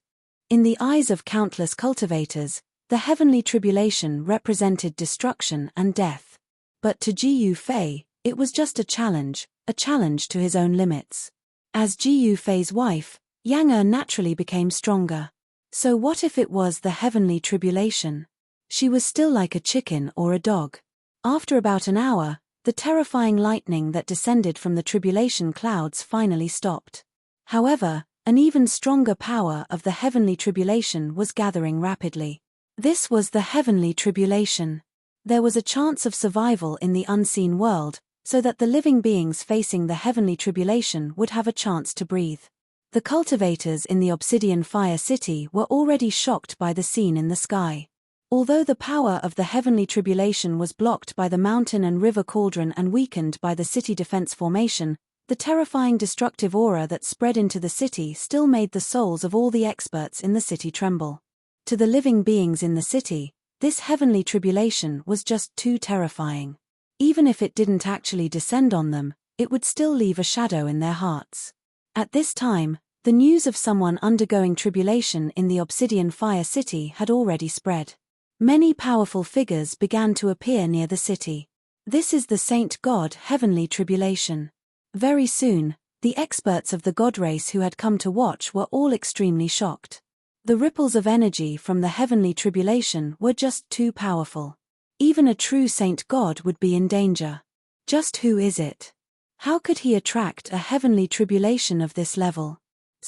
In the eyes of countless cultivators, the heavenly tribulation represented destruction and death. But to Ji Yufei, it was just a challenge to his own limits. As Ji Yufei's wife, Yang naturally became stronger. So what if it was the heavenly tribulation? She was still like a chicken or a dog. After about an hour, the terrifying lightning that descended from the tribulation clouds finally stopped. However, an even stronger power of the heavenly tribulation was gathering rapidly. This was the heavenly tribulation. There was a chance of survival in the unseen world, so that the living beings facing the heavenly tribulation would have a chance to breathe. The cultivators in the Obsidian Fire City were already shocked by the scene in the sky. Although the power of the heavenly tribulation was blocked by the mountain and river cauldron and weakened by the city defense formation, the terrifying destructive aura that spread into the city still made the souls of all the experts in the city tremble. To the living beings in the city, this heavenly tribulation was just too terrifying. Even if it didn't actually descend on them, it would still leave a shadow in their hearts. At this time, the news of someone undergoing tribulation in the Obsidian Fire City had already spread. Many powerful figures began to appear near the city. This is the Saint God Heavenly Tribulation. Very soon, the experts of the god race who had come to watch were all extremely shocked. The ripples of energy from the heavenly tribulation were just too powerful. Even a true saint god would be in danger. Just who is it? How could he attract a heavenly tribulation of this level?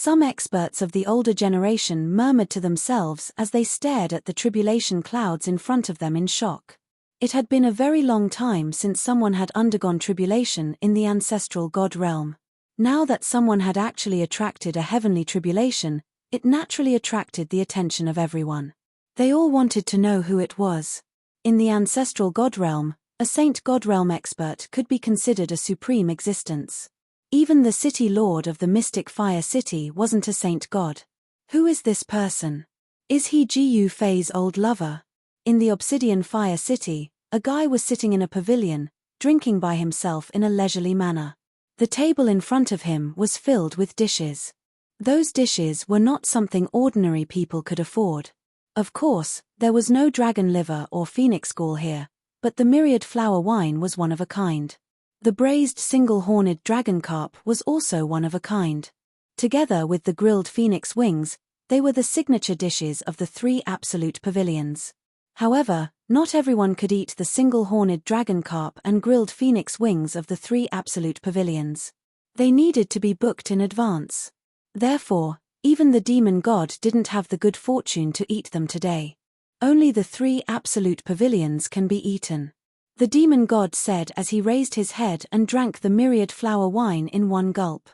Some experts of the older generation murmured to themselves as they stared at the tribulation clouds in front of them in shock. It had been a very long time since someone had undergone tribulation in the ancestral God realm. Now that someone had actually attracted a heavenly tribulation, it naturally attracted the attention of everyone. They all wanted to know who it was. In the ancestral God realm, a saint God realm expert could be considered a supreme existence. Even the city lord of the mystic fire city wasn't a saint god. Who is this person? Is he Jiu Fei's old lover? In the obsidian fire city, a guy was sitting in a pavilion, drinking by himself in a leisurely manner. The table in front of him was filled with dishes. Those dishes were not something ordinary people could afford. Of course, there was no dragon liver or phoenix gall here, but the myriad flower wine was one of a kind. The braised single-horned dragon carp was also one of a kind. Together with the grilled phoenix wings, they were the signature dishes of the three absolute pavilions. However, not everyone could eat the single-horned dragon carp and grilled phoenix wings of the three absolute pavilions. They needed to be booked in advance. Therefore, even the demon god didn't have the good fortune to eat them today. Only the three absolute pavilions can be eaten. The demon god said as he raised his head and drank the myriad flower wine in one gulp.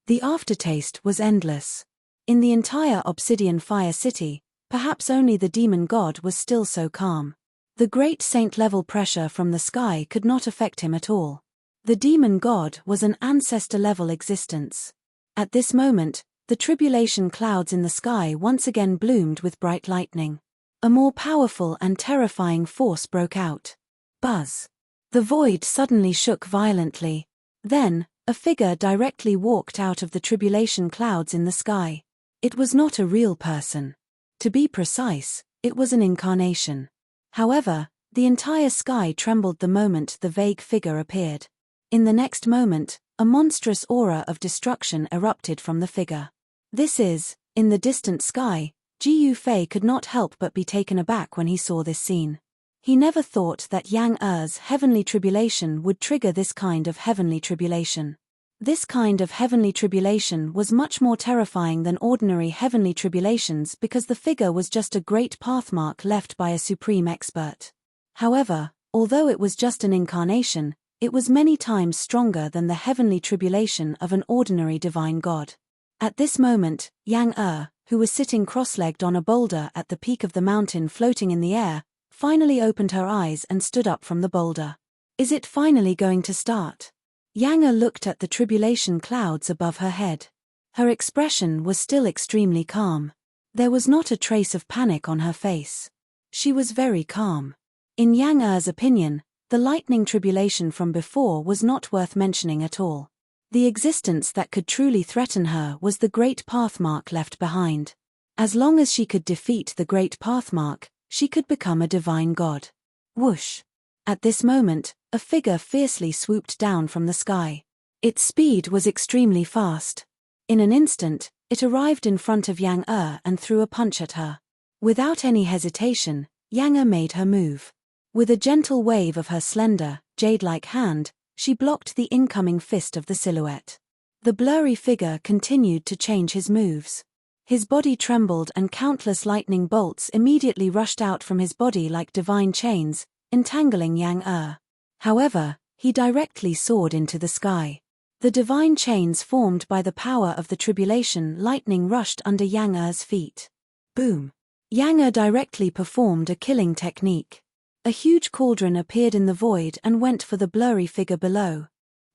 The aftertaste was endless. In the entire obsidian fire city, perhaps only the demon god was still so calm. The great saint-level pressure from the sky could not affect him at all. The demon god was an ancestor-level existence. At this moment, the tribulation clouds in the sky once again bloomed with bright lightning. A more powerful and terrifying force broke out. Buzz. The void suddenly shook violently. Then, a figure directly walked out of the tribulation clouds in the sky. It was not a real person. To be precise, it was an incarnation. However, the entire sky trembled the moment the vague figure appeared. In the next moment, a monstrous aura of destruction erupted from the figure. In the distant sky, Jiu Fei could not help but be taken aback when he saw this scene. He never thought that Yang Er's heavenly tribulation would trigger this kind of heavenly tribulation. This kind of heavenly tribulation was much more terrifying than ordinary heavenly tribulations because the figure was just a great pathmark left by a supreme expert. However, although it was just an incarnation, it was many times stronger than the heavenly tribulation of an ordinary divine god. At this moment, Yang Er, who was sitting cross-legged on a boulder at the peak of the mountain floating in the air, finally opened her eyes and stood up from the boulder. Is it finally going to start? Yang Er looked at the tribulation clouds above her head. Her expression was still extremely calm. There was not a trace of panic on her face. She was very calm. In Yang Er's opinion, the lightning tribulation from before was not worth mentioning at all. The existence that could truly threaten her was the great pathmark left behind. As long as she could defeat the great pathmark, she could become a divine god. Whoosh! At this moment, a figure fiercely swooped down from the sky. Its speed was extremely fast. In an instant, it arrived in front of Yang Er and threw a punch at her. Without any hesitation, Yang Er made her move. With a gentle wave of her slender, jade-like hand, she blocked the incoming fist of the silhouette. The blurry figure continued to change his moves. His body trembled and countless lightning bolts immediately rushed out from his body like divine chains, entangling Yang Er. However, he directly soared into the sky. The divine chains formed by the power of the tribulation lightning rushed under Yang Er's feet. Boom! Yang Er directly performed a killing technique. A huge cauldron appeared in the void and went for the blurry figure below.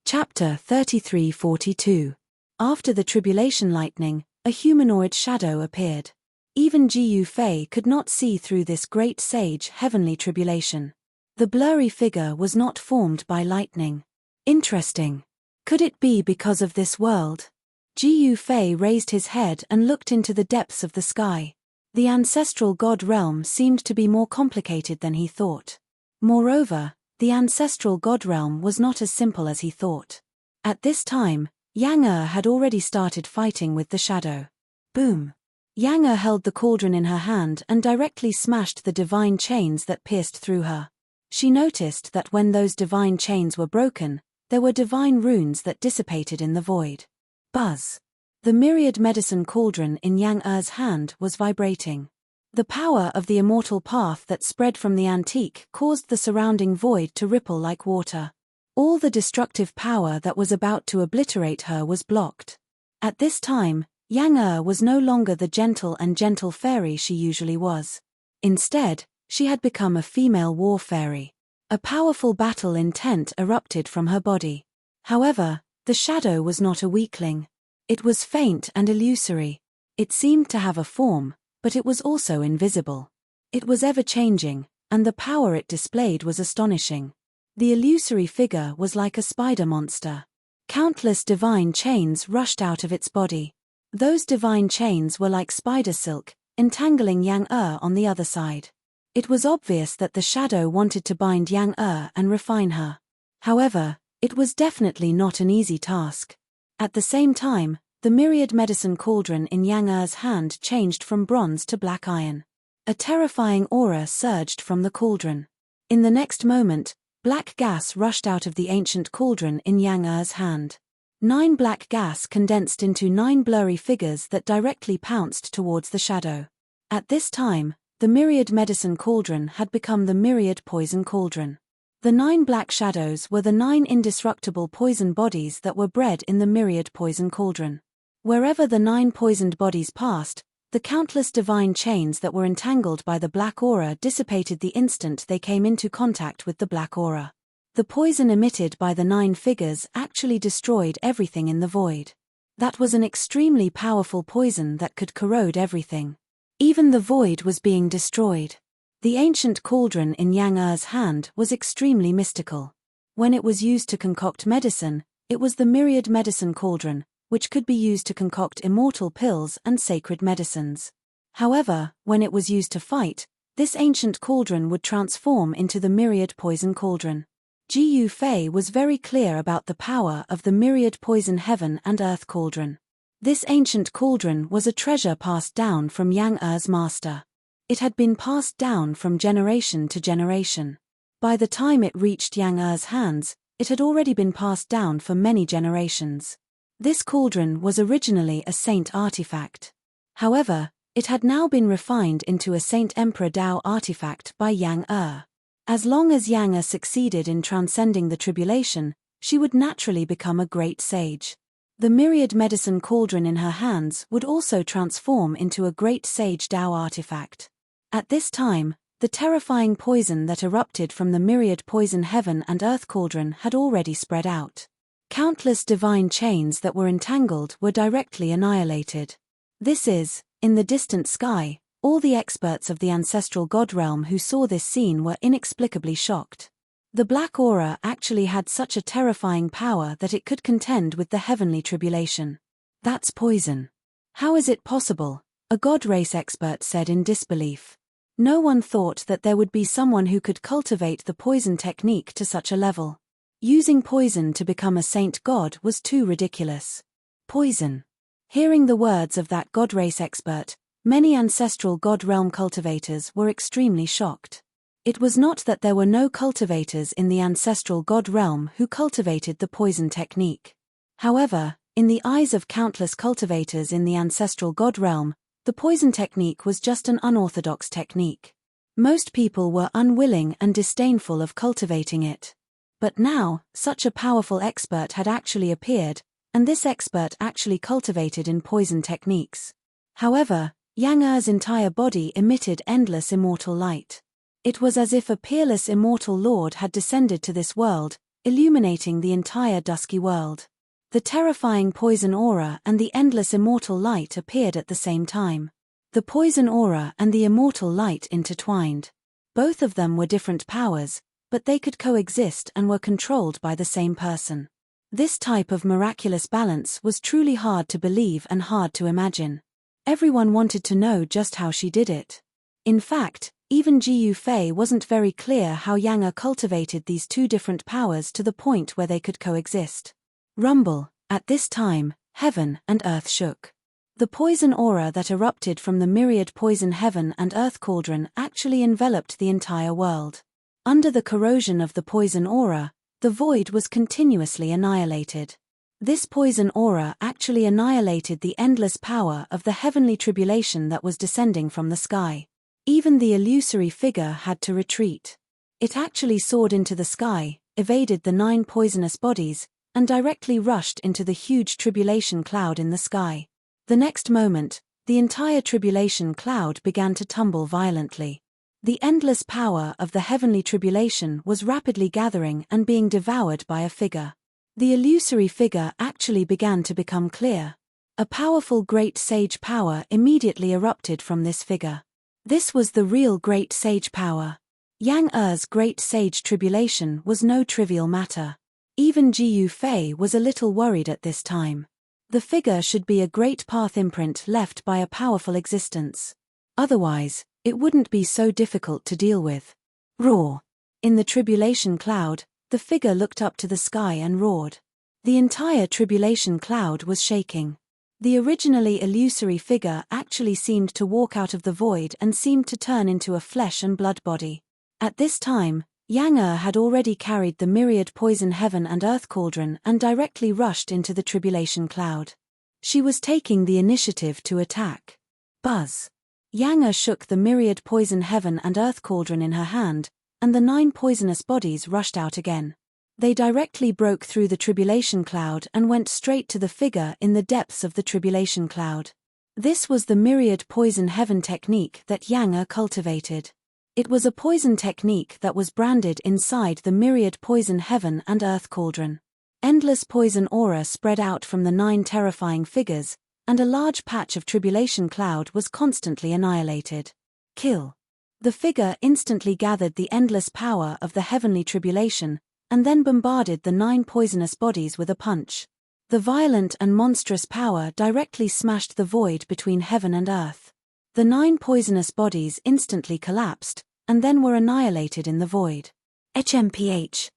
Chapter 3342. After the tribulation lightning, a humanoid shadow appeared. Even Jiu Fei could not see through this great sage heavenly tribulation. The blurry figure was not formed by lightning. Interesting. Could it be because of this world? Jiu Fei raised his head and looked into the depths of the sky. The ancestral god realm seemed to be more complicated than he thought. Moreover, the ancestral god realm was not as simple as he thought. At this time, Yang Er had already started fighting with the shadow. Boom! Yang Er held the cauldron in her hand and directly smashed the divine chains that pierced through her. She noticed that when those divine chains were broken, there were divine runes that dissipated in the void. Buzz! The myriad medicine cauldron in Yang Er's hand was vibrating. The power of the immortal path that spread from the antique caused the surrounding void to ripple like water. All the destructive power that was about to obliterate her was blocked. At this time, Yang Er was no longer the gentle fairy she usually was. Instead, she had become a female war fairy. A powerful battle intent erupted from her body. However, the shadow was not a weakling. It was faint and illusory. It seemed to have a form, but it was also invisible. It was ever-changing, and the power it displayed was astonishing. The illusory figure was like a spider monster. Countless divine chains rushed out of its body. Those divine chains were like spider silk, entangling Yang Er on the other side. It was obvious that the shadow wanted to bind Yang Er and refine her. However, it was definitely not an easy task. At the same time, the myriad medicine cauldron in Yang Er's hand changed from bronze to black iron. A terrifying aura surged from the cauldron. In the next moment, black gas rushed out of the ancient cauldron in Yang Er's hand. 9 black gas condensed into 9 blurry figures that directly pounced towards the shadow. At this time, the myriad medicine cauldron had become the myriad poison cauldron. The 9 black shadows were the 9 indestructible poison bodies that were bred in the myriad poison cauldron. Wherever the 9 poisoned bodies passed, the countless divine chains that were entangled by the black aura dissipated the instant they came into contact with the black aura. The poison emitted by the 9 figures actually destroyed everything in the void. That was an extremely powerful poison that could corrode everything. Even the void was being destroyed. The ancient cauldron in Yang Er's hand was extremely mystical. When it was used to concoct medicine, it was the myriad medicine cauldron, which could be used to concoct immortal pills and sacred medicines. However, when it was used to fight, this ancient cauldron would transform into the myriad poison cauldron. Ji Yufei was very clear about the power of the myriad poison heaven and earth cauldron. This ancient cauldron was a treasure passed down from Yang Er's master. It had been passed down from generation to generation. By the time it reached Yang Er's hands, it had already been passed down for many generations. This cauldron was originally a saint artifact. However, it had now been refined into a Saint Emperor Dao artifact by Yang Er. As long as Yang Er succeeded in transcending the tribulation, she would naturally become a great sage. The myriad medicine cauldron in her hands would also transform into a great sage Dao artifact. At this time, the terrifying poison that erupted from the myriad poison heaven and earth cauldron had already spread out. Countless divine chains that were entangled were directly annihilated. This is, in the distant sky, all the experts of the ancestral god realm who saw this scene were inexplicably shocked. The black aura actually had such a terrifying power that it could contend with the heavenly tribulation. That's poison. How is it possible? A god race expert said in disbelief. No one thought that there would be someone who could cultivate the poison technique to such a level. Using poison to become a saint god was too ridiculous. Poison. Hearing the words of that god race expert, many ancestral god realm cultivators were extremely shocked. It was not that there were no cultivators in the ancestral god realm who cultivated the poison technique. However, in the eyes of countless cultivators in the ancestral god realm, the poison technique was just an unorthodox technique. Most people were unwilling and disdainful of cultivating it. But now, such a powerful expert had actually appeared, and this expert actually cultivated in poison techniques. However, Yang Er's entire body emitted endless immortal light. It was as if a peerless immortal lord had descended to this world, illuminating the entire dusky world. The terrifying poison aura and the endless immortal light appeared at the same time. The poison aura and the immortal light intertwined. Both of them were different powers, but they could coexist and were controlled by the same person. This type of miraculous balance was truly hard to believe and hard to imagine. Everyone wanted to know just how she did it. In fact, even Ji Yufei wasn't very clear how Yang Er cultivated these two different powers to the point where they could coexist. Rumble. At this time, heaven and earth shook. The poison aura that erupted from the myriad poison heaven and earth cauldron actually enveloped the entire world. Under the corrosion of the poison aura, the void was continuously annihilated. This poison aura actually annihilated the endless power of the heavenly tribulation that was descending from the sky. Even the illusory figure had to retreat. It actually soared into the sky, evaded the 9 poisonous bodies, and directly rushed into the huge tribulation cloud in the sky. The next moment, the entire tribulation cloud began to tumble violently. The endless power of the heavenly tribulation was rapidly gathering and being devoured by a figure. The illusory figure actually began to become clear. A powerful great sage power immediately erupted from this figure. This was the real great sage power. Yang Er's great sage tribulation was no trivial matter. Even Ji Yu Fei was a little worried at this time. The figure should be a great path imprint left by a powerful existence. Otherwise, it wouldn't be so difficult to deal with. Roar! In the tribulation cloud, the figure looked up to the sky and roared. The entire tribulation cloud was shaking. The originally illusory figure actually seemed to walk out of the void and seemed to turn into a flesh and blood body. At this time, Yang Er had already carried the myriad poison heaven and earth cauldron and directly rushed into the tribulation cloud. She was taking the initiative to attack. Buzz! Yang Er shook the myriad poison heaven and earth cauldron in her hand, and the 9 poisonous bodies rushed out again. They directly broke through the tribulation cloud and went straight to the figure in the depths of the tribulation cloud. This was the myriad poison heaven technique that Yang Er cultivated. It was a poison technique that was branded inside the myriad poison heaven and earth cauldron. Endless poison aura spread out from the 9 terrifying figures, and a large patch of tribulation cloud was constantly annihilated. Kill. The figure instantly gathered the endless power of the heavenly tribulation, and then bombarded the 9 poisonous bodies with a punch. The violent and monstrous power directly smashed the void between heaven and earth. The 9 poisonous bodies instantly collapsed, and then were annihilated in the void. HMPH.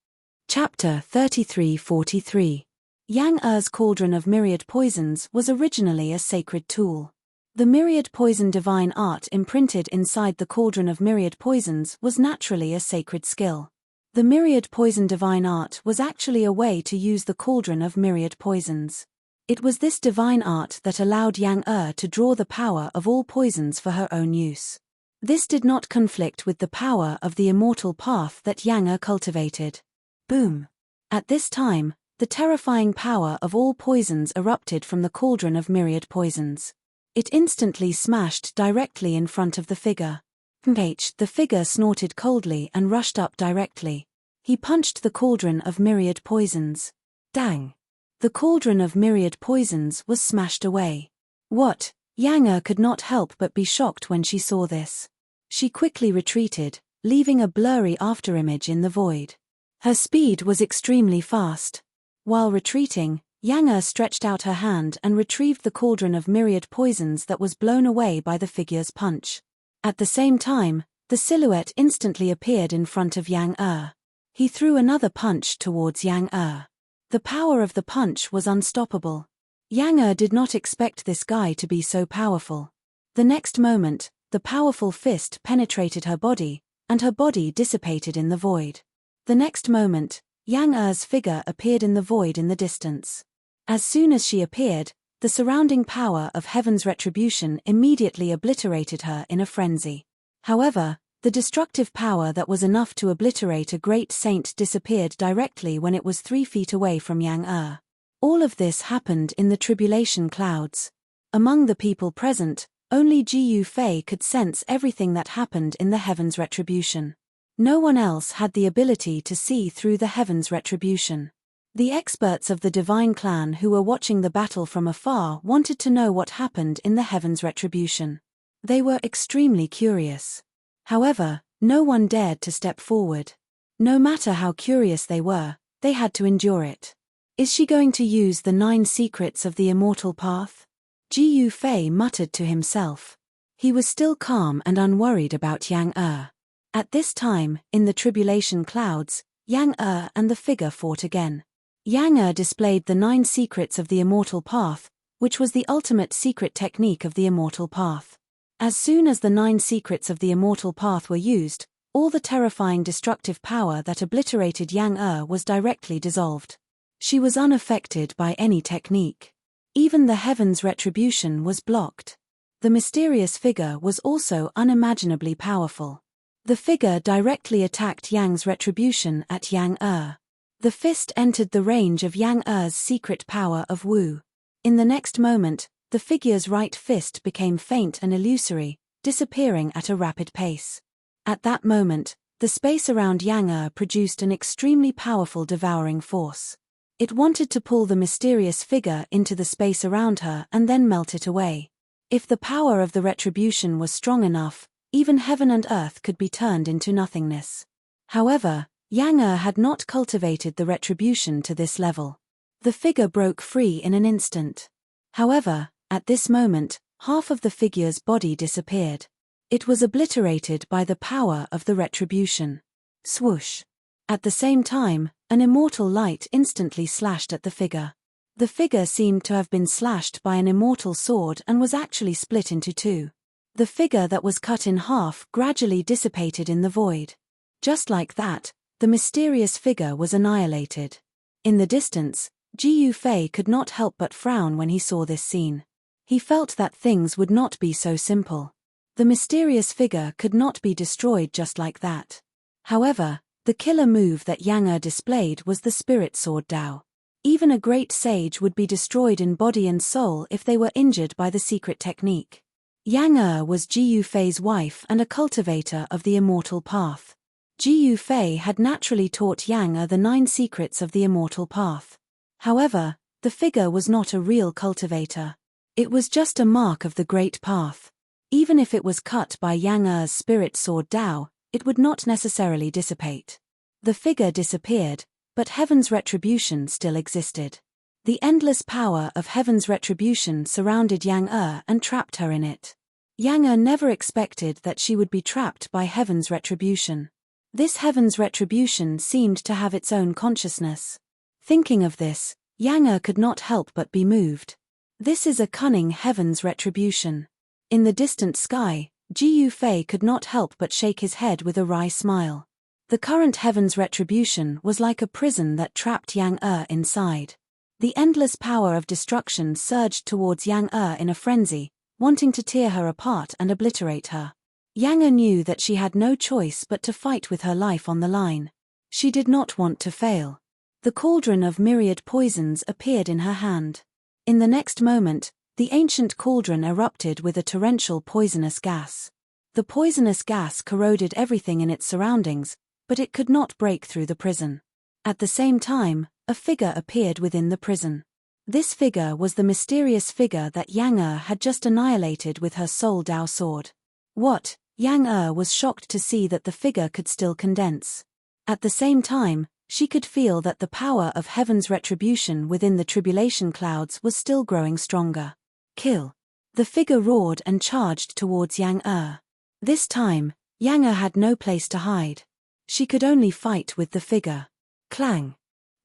Chapter 33-43. Yang Er's cauldron of myriad poisons was originally a sacred tool. The myriad poison divine art imprinted inside the cauldron of myriad poisons was naturally a sacred skill. The myriad poison divine art was actually a way to use the cauldron of myriad poisons. It was this divine art that allowed Yang Er to draw the power of all poisons for her own use. This did not conflict with the power of the immortal path that Yang Er cultivated. Boom! At this time, the terrifying power of all poisons erupted from the cauldron of myriad poisons. It instantly smashed directly in front of the figure. The figure snorted coldly and rushed up directly. He punched the cauldron of myriad poisons. Dang! The cauldron of myriad poisons was smashed away. What? Yang Er could not help but be shocked when she saw this. She quickly retreated, leaving a blurry afterimage in the void. Her speed was extremely fast. While retreating, Yang Er stretched out her hand and retrieved the cauldron of myriad poisons that was blown away by the figure's punch. At the same time, the silhouette instantly appeared in front of Yang Er. He threw another punch towards Yang Er. The power of the punch was unstoppable. Yang Er did not expect this guy to be so powerful. The next moment, the powerful fist penetrated her body, and her body dissipated in the void. The next moment, Yang Er's figure appeared in the void in the distance. As soon as she appeared, the surrounding power of heaven's retribution immediately obliterated her in a frenzy. However, the destructive power that was enough to obliterate a great saint disappeared directly when it was 3 feet away from Yang Er. All of this happened in the tribulation clouds. Among the people present, only Ji Yu Fei could sense everything that happened in the heaven's retribution. No one else had the ability to see through the heaven's retribution. The experts of the divine clan who were watching the battle from afar wanted to know what happened in the heaven's retribution. They were extremely curious. However, no one dared to step forward. No matter how curious they were, they had to endure it. Is she going to use the 9 secrets of the immortal path? Ji Yu Fei muttered to himself. He was still calm and unworried about Yang Er. At this time, in the tribulation clouds, Yang Er and the figure fought again. Yang Er displayed the 9 secrets of the immortal path, which was the ultimate secret technique of the immortal path. As soon as the 9 secrets of the immortal path were used, all the terrifying destructive power that obliterated Yang Er was directly dissolved. She was unaffected by any technique. Even the heaven's retribution was blocked. The mysterious figure was also unimaginably powerful. The figure directly attacked Yang's retribution at Yang Er. The fist entered the range of Yang Er's secret power of Wu. In the next moment, the figure's right fist became faint and illusory, disappearing at a rapid pace. At that moment, the space around Yang Er produced an extremely powerful devouring force. It wanted to pull the mysterious figure into the space around her and then melt it away. If the power of the retribution was strong enough, even heaven and earth could be turned into nothingness. However, Yang Er had not cultivated the retribution to this level. The figure broke free in an instant. However, at this moment, half of the figure's body disappeared. It was obliterated by the power of the retribution. Swoosh! At the same time, an immortal light instantly slashed at the figure. The figure seemed to have been slashed by an immortal sword and was actually split into two. The figure that was cut in half gradually dissipated in the void. Just like that, the mysterious figure was annihilated. In the distance, Ji Yufei could not help but frown when he saw this scene. He felt that things would not be so simple. The mysterious figure could not be destroyed just like that. However, the killer move that Yang Er displayed was the spirit sword Dao. Even a great sage would be destroyed in body and soul if they were injured by the secret technique. Yang Er was Ji Yufei's wife and a cultivator of the immortal path. Ji Yufei had naturally taught Yang Er the 9 secrets of the immortal path. However, the figure was not a real cultivator. It was just a mark of the great path. Even if it was cut by Yang Er's spirit sword Dao, it would not necessarily dissipate. The figure disappeared, but heaven's retribution still existed. The endless power of heaven's retribution surrounded Yang Er and trapped her in it. Yang Er never expected that she would be trapped by heaven's retribution. This heaven's retribution seemed to have its own consciousness. Thinking of this, Yang Er could not help but be moved. This is a cunning heaven's retribution. In the distant sky, Ji Yufei could not help but shake his head with a wry smile. The current heaven's retribution was like a prison that trapped Yang Er inside. The endless power of destruction surged towards Yang Er in a frenzy, wanting to tear her apart and obliterate her. Yang Er knew that she had no choice but to fight with her life on the line. She did not want to fail. The cauldron of myriad poisons appeared in her hand. In the next moment, the ancient cauldron erupted with a torrential poisonous gas. The poisonous gas corroded everything in its surroundings, but it could not break through the prison. At the same time, a figure appeared within the prison. This figure was the mysterious figure that Yang Er had just annihilated with her soul Dao sword. What? Yang Er was shocked to see that the figure could still condense. At the same time, she could feel that the power of heaven's retribution within the tribulation clouds was still growing stronger. Kill! The figure roared and charged towards Yang Er. This time, Yang Er had no place to hide. She could only fight with the figure. Clang!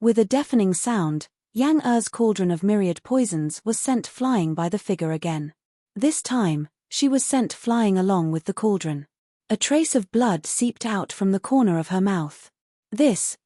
With a deafening sound, Yang Er's cauldron of myriad poisons was sent flying by the figure again. This time, she was sent flying along with the cauldron. A trace of blood seeped out from the corner of her mouth.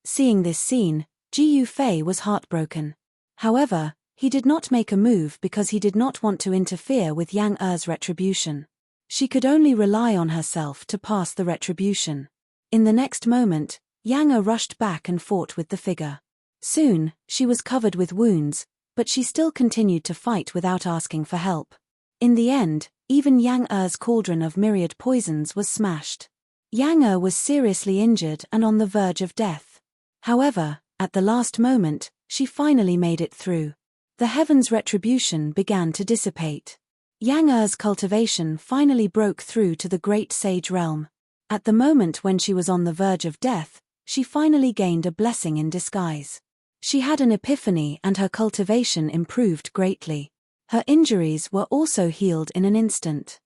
Seeing this scene, Ji Yufei was heartbroken. However, he did not make a move because he did not want to interfere with Yang Er's retribution. She could only rely on herself to pass the retribution. In the next moment, Yang Er rushed back and fought with the figure. Soon, she was covered with wounds, but she still continued to fight without asking for help. In the end, even Yang Er's cauldron of myriad poisons was smashed. Yang Er was seriously injured and on the verge of death. However, at the last moment, she finally made it through. The heaven's retribution began to dissipate. Yang Er's cultivation finally broke through to the great sage realm. At the moment when she was on the verge of death, she finally gained a blessing in disguise. She had an epiphany and her cultivation improved greatly. Her injuries were also healed in an instant.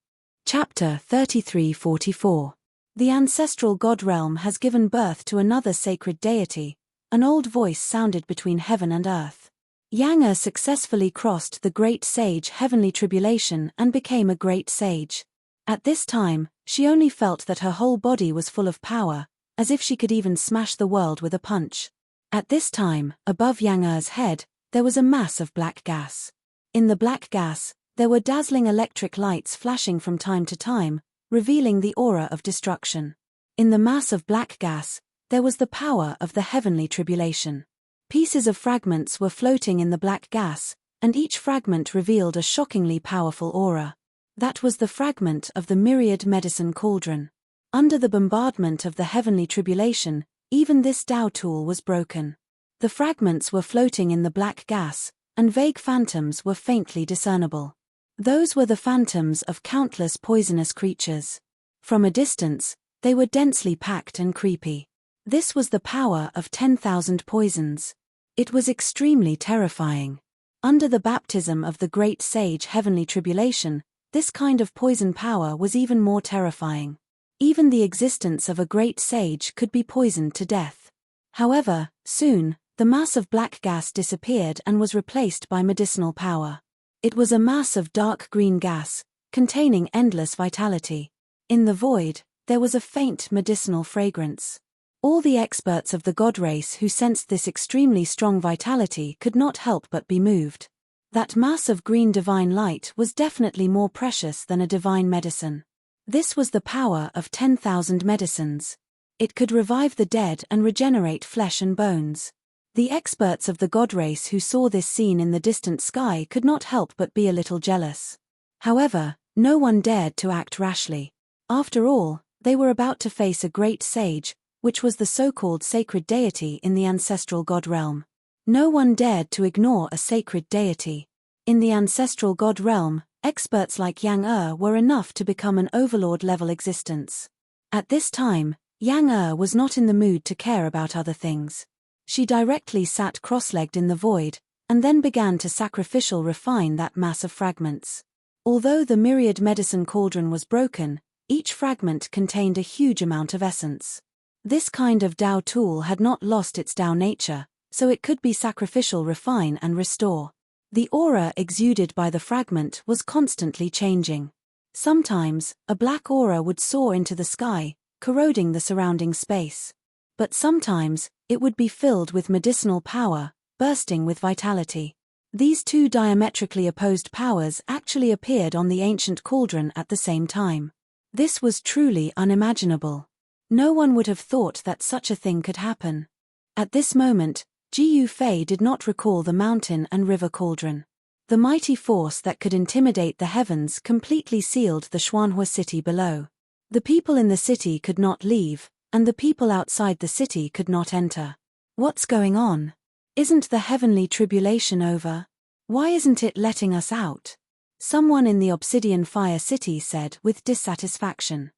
Chapter 33-44. The ancestral god realm has given birth to another sacred deity. An old voice sounded between heaven and earth. Yang Er successfully crossed the great sage heavenly tribulation and became a great sage. At this time, she only felt that her whole body was full of power, as if she could even smash the world with a punch. At this time, above Yang Er's head, there was a mass of black gas. In the black gas, there were dazzling electric lights flashing from time to time, revealing the aura of destruction. In the mass of black gas, there was the power of the heavenly tribulation. Pieces of fragments were floating in the black gas, and each fragment revealed a shockingly powerful aura. That was the fragment of the myriad medicine cauldron. Under the bombardment of the heavenly tribulation, even this Tao tool was broken. The fragments were floating in the black gas, and vague phantoms were faintly discernible. Those were the phantoms of countless poisonous creatures. From a distance, they were densely packed and creepy. This was the power of 10,000 poisons. It was extremely terrifying. Under the baptism of the great sage heavenly tribulation, this kind of poison power was even more terrifying. Even the existence of a great sage could be poisoned to death. However, soon, the mass of black gas disappeared and was replaced by medicinal power. It was a mass of dark green gas, containing endless vitality. In the void, there was a faint medicinal fragrance. All the experts of the god race who sensed this extremely strong vitality could not help but be moved. That mass of green divine light was definitely more precious than a divine medicine. This was the power of 10,000 medicines. It could revive the dead and regenerate flesh and bones. The experts of the god race who saw this scene in the distant sky could not help but be a little jealous. However, no one dared to act rashly. After all, they were about to face a great sage, which was the so-called sacred deity in the ancestral god realm. No one dared to ignore a sacred deity. In the ancestral god realm, experts like Yang Er were enough to become an overlord-level existence. At this time, Yang Er was not in the mood to care about other things. She directly sat cross-legged in the void, and then began to sacrificial refine that mass of fragments. Although the myriad medicine cauldron was broken, each fragment contained a huge amount of essence. This kind of Tao tool had not lost its Tao nature, so it could be sacrificial refine and restore. The aura exuded by the fragment was constantly changing. Sometimes, a black aura would soar into the sky, corroding the surrounding space. But sometimes, it would be filled with medicinal power, bursting with vitality. These two diametrically opposed powers actually appeared on the ancient cauldron at the same time. This was truly unimaginable. No one would have thought that such a thing could happen. At this moment, Ji Yufei did not recall the mountain and river cauldron. The mighty force that could intimidate the heavens completely sealed the Xuanhua city below. The people in the city could not leave, and the people outside the city could not enter. What's going on? Isn't the heavenly tribulation over? Why isn't it letting us out? Someone in the Obsidian Fire City said with dissatisfaction.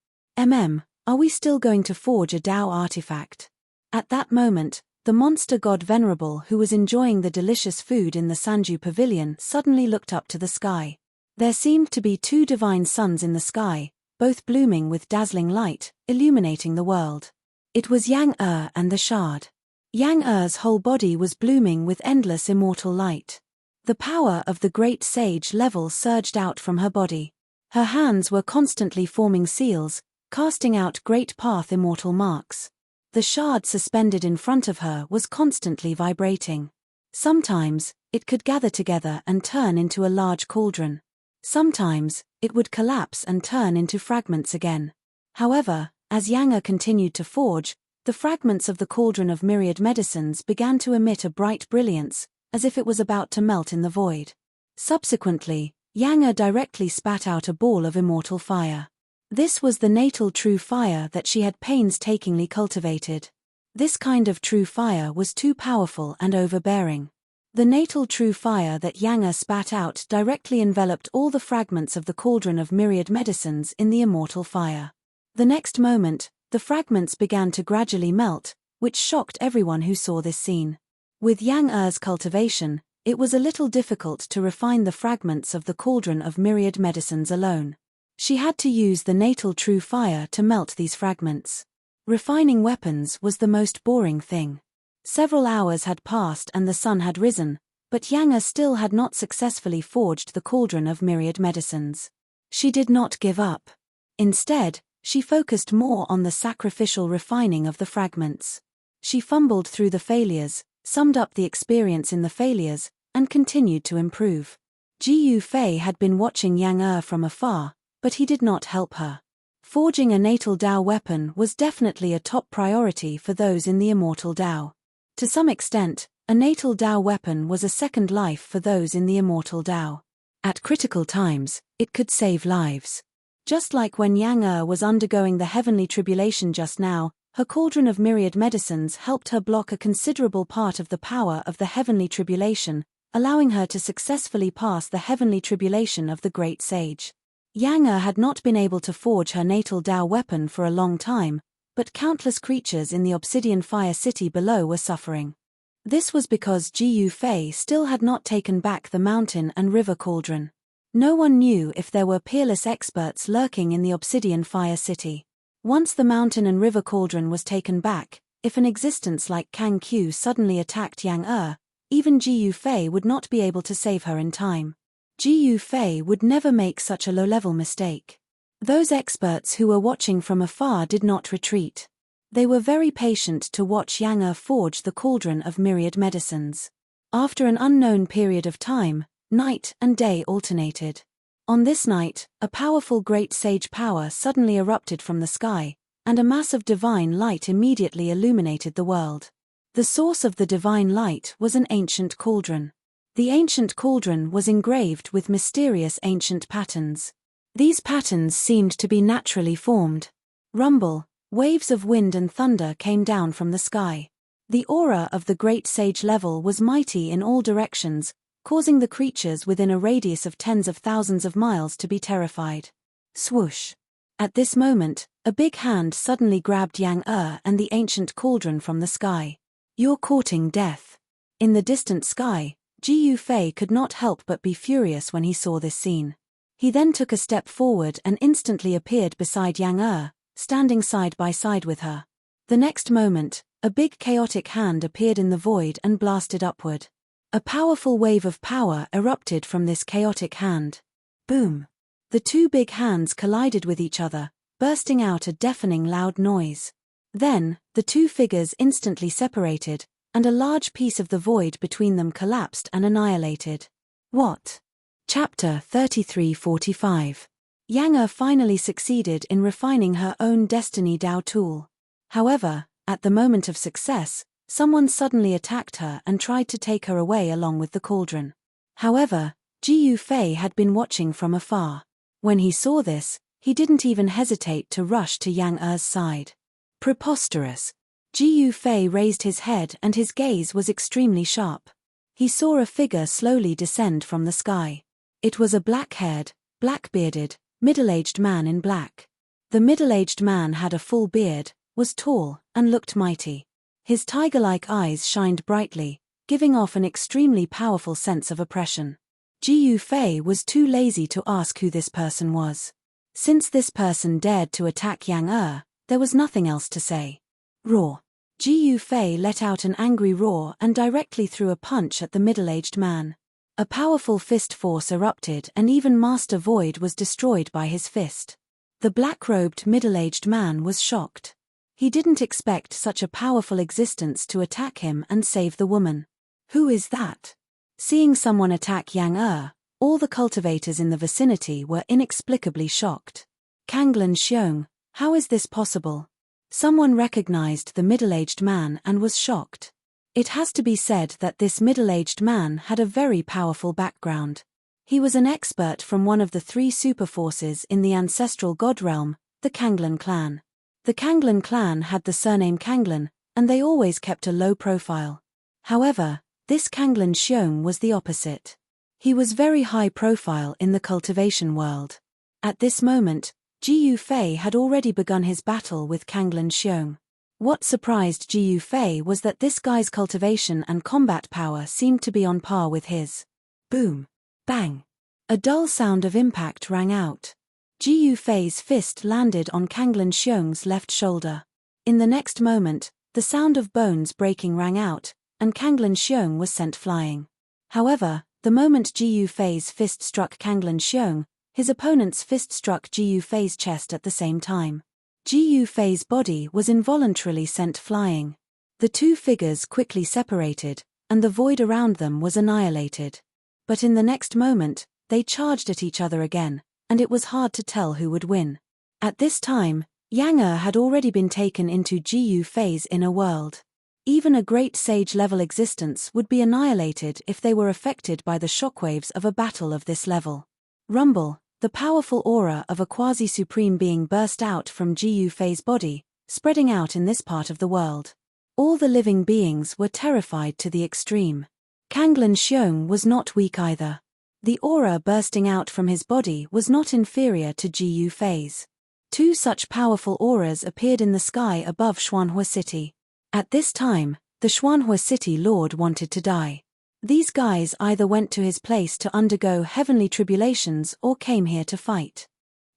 Are we still going to forge a Tao artifact? At that moment, the monster god Venerable who was enjoying the delicious food in the Sanju pavilion suddenly looked up to the sky. There seemed to be two divine suns in the sky, both blooming with dazzling light, illuminating the world. It was Yang Er and the shard. Yang Er's whole body was blooming with endless immortal light. The power of the great sage level surged out from her body. Her hands were constantly forming seals, casting out great path immortal marks. The shard suspended in front of her was constantly vibrating. Sometimes, it could gather together and turn into a large cauldron. Sometimes, it would collapse and turn into fragments again. However, as Yang Er continued to forge, the fragments of the cauldron of myriad medicines began to emit a bright brilliance, as if it was about to melt in the void. Subsequently, Yang Er directly spat out a ball of immortal fire. This was the natal true fire that she had painstakingly cultivated. This kind of true fire was too powerful and overbearing. The natal true fire that Yang Er spat out directly enveloped all the fragments of the cauldron of myriad medicines in the immortal fire. The next moment, the fragments began to gradually melt, which shocked everyone who saw this scene. With Yang Er's cultivation, it was a little difficult to refine the fragments of the cauldron of myriad medicines alone. She had to use the natal true fire to melt these fragments. Refining weapons was the most boring thing. Several hours had passed and the sun had risen, but Yang Er still had not successfully forged the cauldron of myriad medicines. She did not give up. Instead, she focused more on the sacrificial refining of the fragments. She fumbled through the failures, summed up the experience in the failures, and continued to improve. Ji Yufei had been watching Yang Er from afar, but he did not help her. Forging a natal Dao weapon was definitely a top priority for those in the immortal Dao. To some extent, a natal Dao weapon was a second life for those in the immortal Dao. At critical times, it could save lives. Just like when Yang Er was undergoing the heavenly tribulation just now, her cauldron of myriad medicines helped her block a considerable part of the power of the heavenly tribulation, allowing her to successfully pass the heavenly tribulation of the great sage. Yang Er had not been able to forge her natal Dao weapon for a long time, but countless creatures in the obsidian fire city below were suffering. This was because Ji Yufei still had not taken back the mountain and river cauldron. No one knew if there were peerless experts lurking in the obsidian fire city. Once the mountain and river cauldron was taken back, if an existence like Kang Q suddenly attacked Yang Er, even Ji Yufei would not be able to save her in time. Ji Yufei would never make such a low-level mistake. Those experts who were watching from afar did not retreat. They were very patient to watch Yang Er forge the cauldron of myriad medicines. After an unknown period of time, night and day alternated. On this night, a powerful great sage power suddenly erupted from the sky, and a mass of divine light immediately illuminated the world. The source of the divine light was an ancient cauldron. The ancient cauldron was engraved with mysterious ancient patterns. These patterns seemed to be naturally formed. Rumble, waves of wind and thunder came down from the sky. The aura of the great sage level was mighty in all directions, causing the creatures within a radius of tens of thousands of miles to be terrified. Swoosh! At this moment, a big hand suddenly grabbed Yang Er and the ancient cauldron from the sky. "You're courting death." In the distant sky, Ji Yufei could not help but be furious when he saw this scene. He then took a step forward and instantly appeared beside Yang Er, standing side by side with her. The next moment, a big chaotic hand appeared in the void and blasted upward. A powerful wave of power erupted from this chaotic hand. Boom! The two big hands collided with each other, bursting out a deafening loud noise. Then, the two figures instantly separated, and a large piece of the void between them collapsed and annihilated. What? Chapter 3345. Yang Er finally succeeded in refining her own Destiny Dao tool. However, at the moment of success, someone suddenly attacked her and tried to take her away along with the cauldron. However, Ji Yufei had been watching from afar. When he saw this, he didn't even hesitate to rush to Yang Er's side. Preposterous! Ji Yufei raised his head and his gaze was extremely sharp. He saw a figure slowly descend from the sky. It was a black-haired, black-bearded, middle-aged man in black. The middle-aged man had a full beard, was tall, and looked mighty. His tiger-like eyes shined brightly, giving off an extremely powerful sense of oppression. Ji Yufei was too lazy to ask who this person was. Since this person dared to attack Yang Er, there was nothing else to say. Roar! Ji Yufei let out an angry roar and directly threw a punch at the middle-aged man. A powerful fist force erupted and even Master Void was destroyed by his fist. The black-robed middle-aged man was shocked. He didn't expect such a powerful existence to attack him and save the woman. Who is that? Seeing someone attack Yang Er, all the cultivators in the vicinity were inexplicably shocked. Kanglan Xiong, how is this possible? Someone recognized the middle-aged man and was shocked. It has to be said that this middle-aged man had a very powerful background. He was an expert from one of the three superforces in the ancestral god realm, the Kanglan clan. The Kanglan clan had the surname Kanglan, and they always kept a low profile. However, this Kanglan Xiong was the opposite. He was very high profile in the cultivation world. At this moment, Ji Yufei had already begun his battle with Kanglan Xiong. What surprised Ji Yufei was that this guy's cultivation and combat power seemed to be on par with his. Boom! Bang! A dull sound of impact rang out. Ji Yufei's fist landed on Kanglan Xiong's left shoulder. In the next moment, the sound of bones breaking rang out, and Kanglan Xiong was sent flying. However, the moment Ji Yufei's fist struck Kanglan Xiong, his opponent's fist struck Ji Yufei's chest at the same time. Ji Yufei's body was involuntarily sent flying. The two figures quickly separated, and the void around them was annihilated. But in the next moment, they charged at each other again, and it was hard to tell who would win. At this time, Yang had already been taken into Jiyu Fei's inner world. Even a great sage-level existence would be annihilated if they were affected by the shockwaves of a battle of this level. Rumble, the powerful aura of a quasi-supreme being burst out from Jiyu Fei's body, spreading out in this part of the world. All the living beings were terrified to the extreme. Kanglan Xiong was not weak either. The aura bursting out from his body was not inferior to Jiyu Fei's. Two such powerful auras appeared in the sky above Xuanhua City. At this time, the Xuanhua City Lord wanted to die. These guys either went to his place to undergo heavenly tribulations or came here to fight.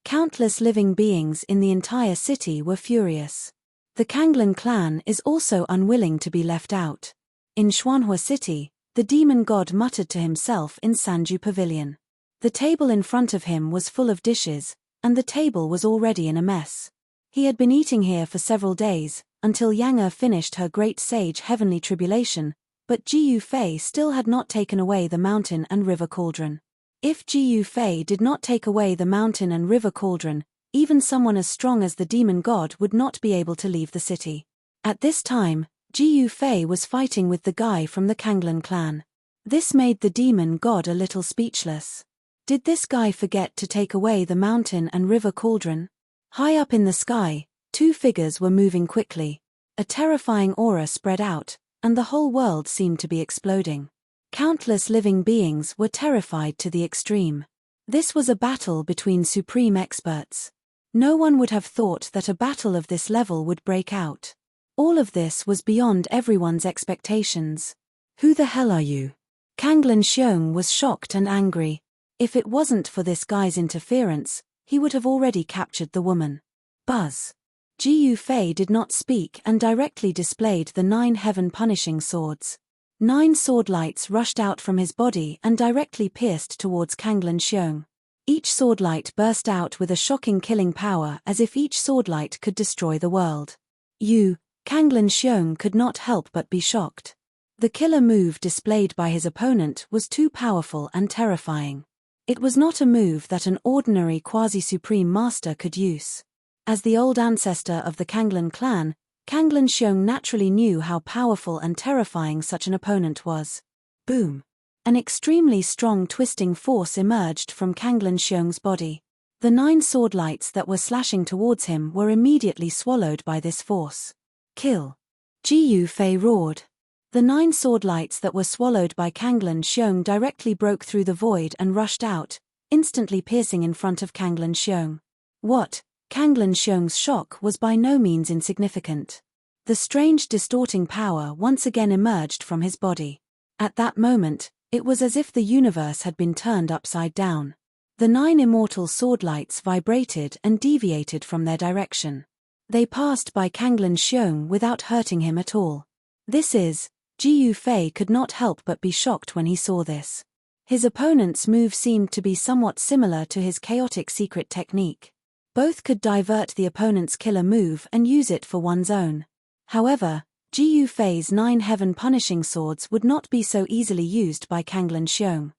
Countless living beings in the entire city were furious. The Kanglan clan is also unwilling to be left out. In Xuanhua City, the demon god muttered to himself in Sanju Pavilion. The table in front of him was full of dishes, and the table was already in a mess. He had been eating here for several days, until Yang finished her great sage heavenly tribulation, but Jiyu Fei still had not taken away the mountain and river cauldron. If Jiyu Fei did not take away the mountain and river cauldron, even someone as strong as the demon god would not be able to leave the city. At this time, Jiyu Fei was fighting with the guy from the Kanglan clan. This made the demon god a little speechless. Did this guy forget to take away the mountain and river cauldron? High up in the sky, two figures were moving quickly. A terrifying aura spread out, and the whole world seemed to be exploding. Countless living beings were terrified to the extreme. This was a battle between supreme experts. No one would have thought that a battle of this level would break out. All of this was beyond everyone's expectations. Who the hell are you? Kanglan Xiong was shocked and angry. If it wasn't for this guy's interference, he would have already captured the woman. Buzz. Jiyu Fei did not speak and directly displayed the 9 heaven punishing swords. 9 sword lights rushed out from his body and directly pierced towards Kanglan Xiong. Each sword light burst out with a shocking killing power as if each sword light could destroy the world. Kanglan Xiong could not help but be shocked. The killer move displayed by his opponent was too powerful and terrifying. It was not a move that an ordinary quasi-supreme master could use. As the old ancestor of the Kanglan clan, Kanglan Xiong naturally knew how powerful and terrifying such an opponent was. Boom! An extremely strong twisting force emerged from Kanglan Xiong's body. The 9 sword lights that were slashing towards him were immediately swallowed by this force. Kill! Jiyu Fei roared. The 9 sword lights that were swallowed by Kanglan Xiong directly broke through the void and rushed out, instantly piercing in front of Kanglan Xiong. What? Kanglan Xiong's shock was by no means insignificant. The strange distorting power once again emerged from his body. At that moment, it was as if the universe had been turned upside down. The 9 immortal sword lights vibrated and deviated from their direction. They passed by Kanglan Xiong without hurting him at all. Jiyu Fei could not help but be shocked when he saw this. His opponent's move seemed to be somewhat similar to his chaotic secret technique. Both could divert the opponent's killer move and use it for one's own. However, Jiyu Fei's 9 heaven punishing swords would not be so easily used by Kanglan Xiong.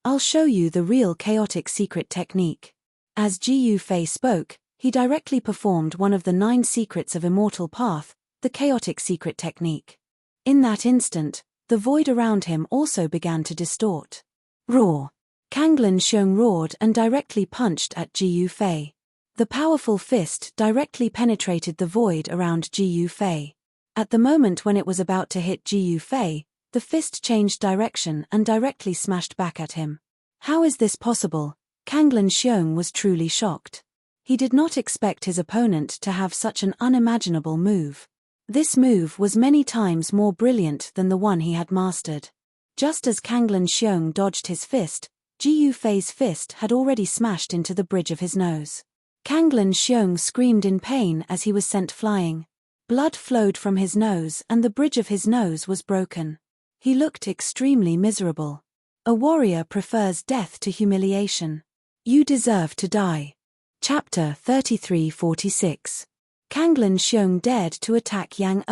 I'll show you the real chaotic secret technique. As Jiyu Fei spoke, he directly performed one of the 9 secrets of Immortal Path, the chaotic secret technique. In that instant, the void around him also began to distort. Roar! Kanglan Xiong roared and directly punched at Jiyu Fei. The powerful fist directly penetrated the void around Jiyu Fei. At the moment when it was about to hit Jiyu Fei, the fist changed direction and directly smashed back at him. How is this possible? Kanglan Xiong was truly shocked. He did not expect his opponent to have such an unimaginable move. This move was many times more brilliant than the one he had mastered. Just as Kanglan Xiong dodged his fist, Jiyu Fei's fist had already smashed into the bridge of his nose. Kanglan Xiong screamed in pain as he was sent flying. Blood flowed from his nose and the bridge of his nose was broken. He looked extremely miserable. A warrior prefers death to humiliation. You deserve to die. Chapter 3346. Kanglan Xiong dared to attack Yang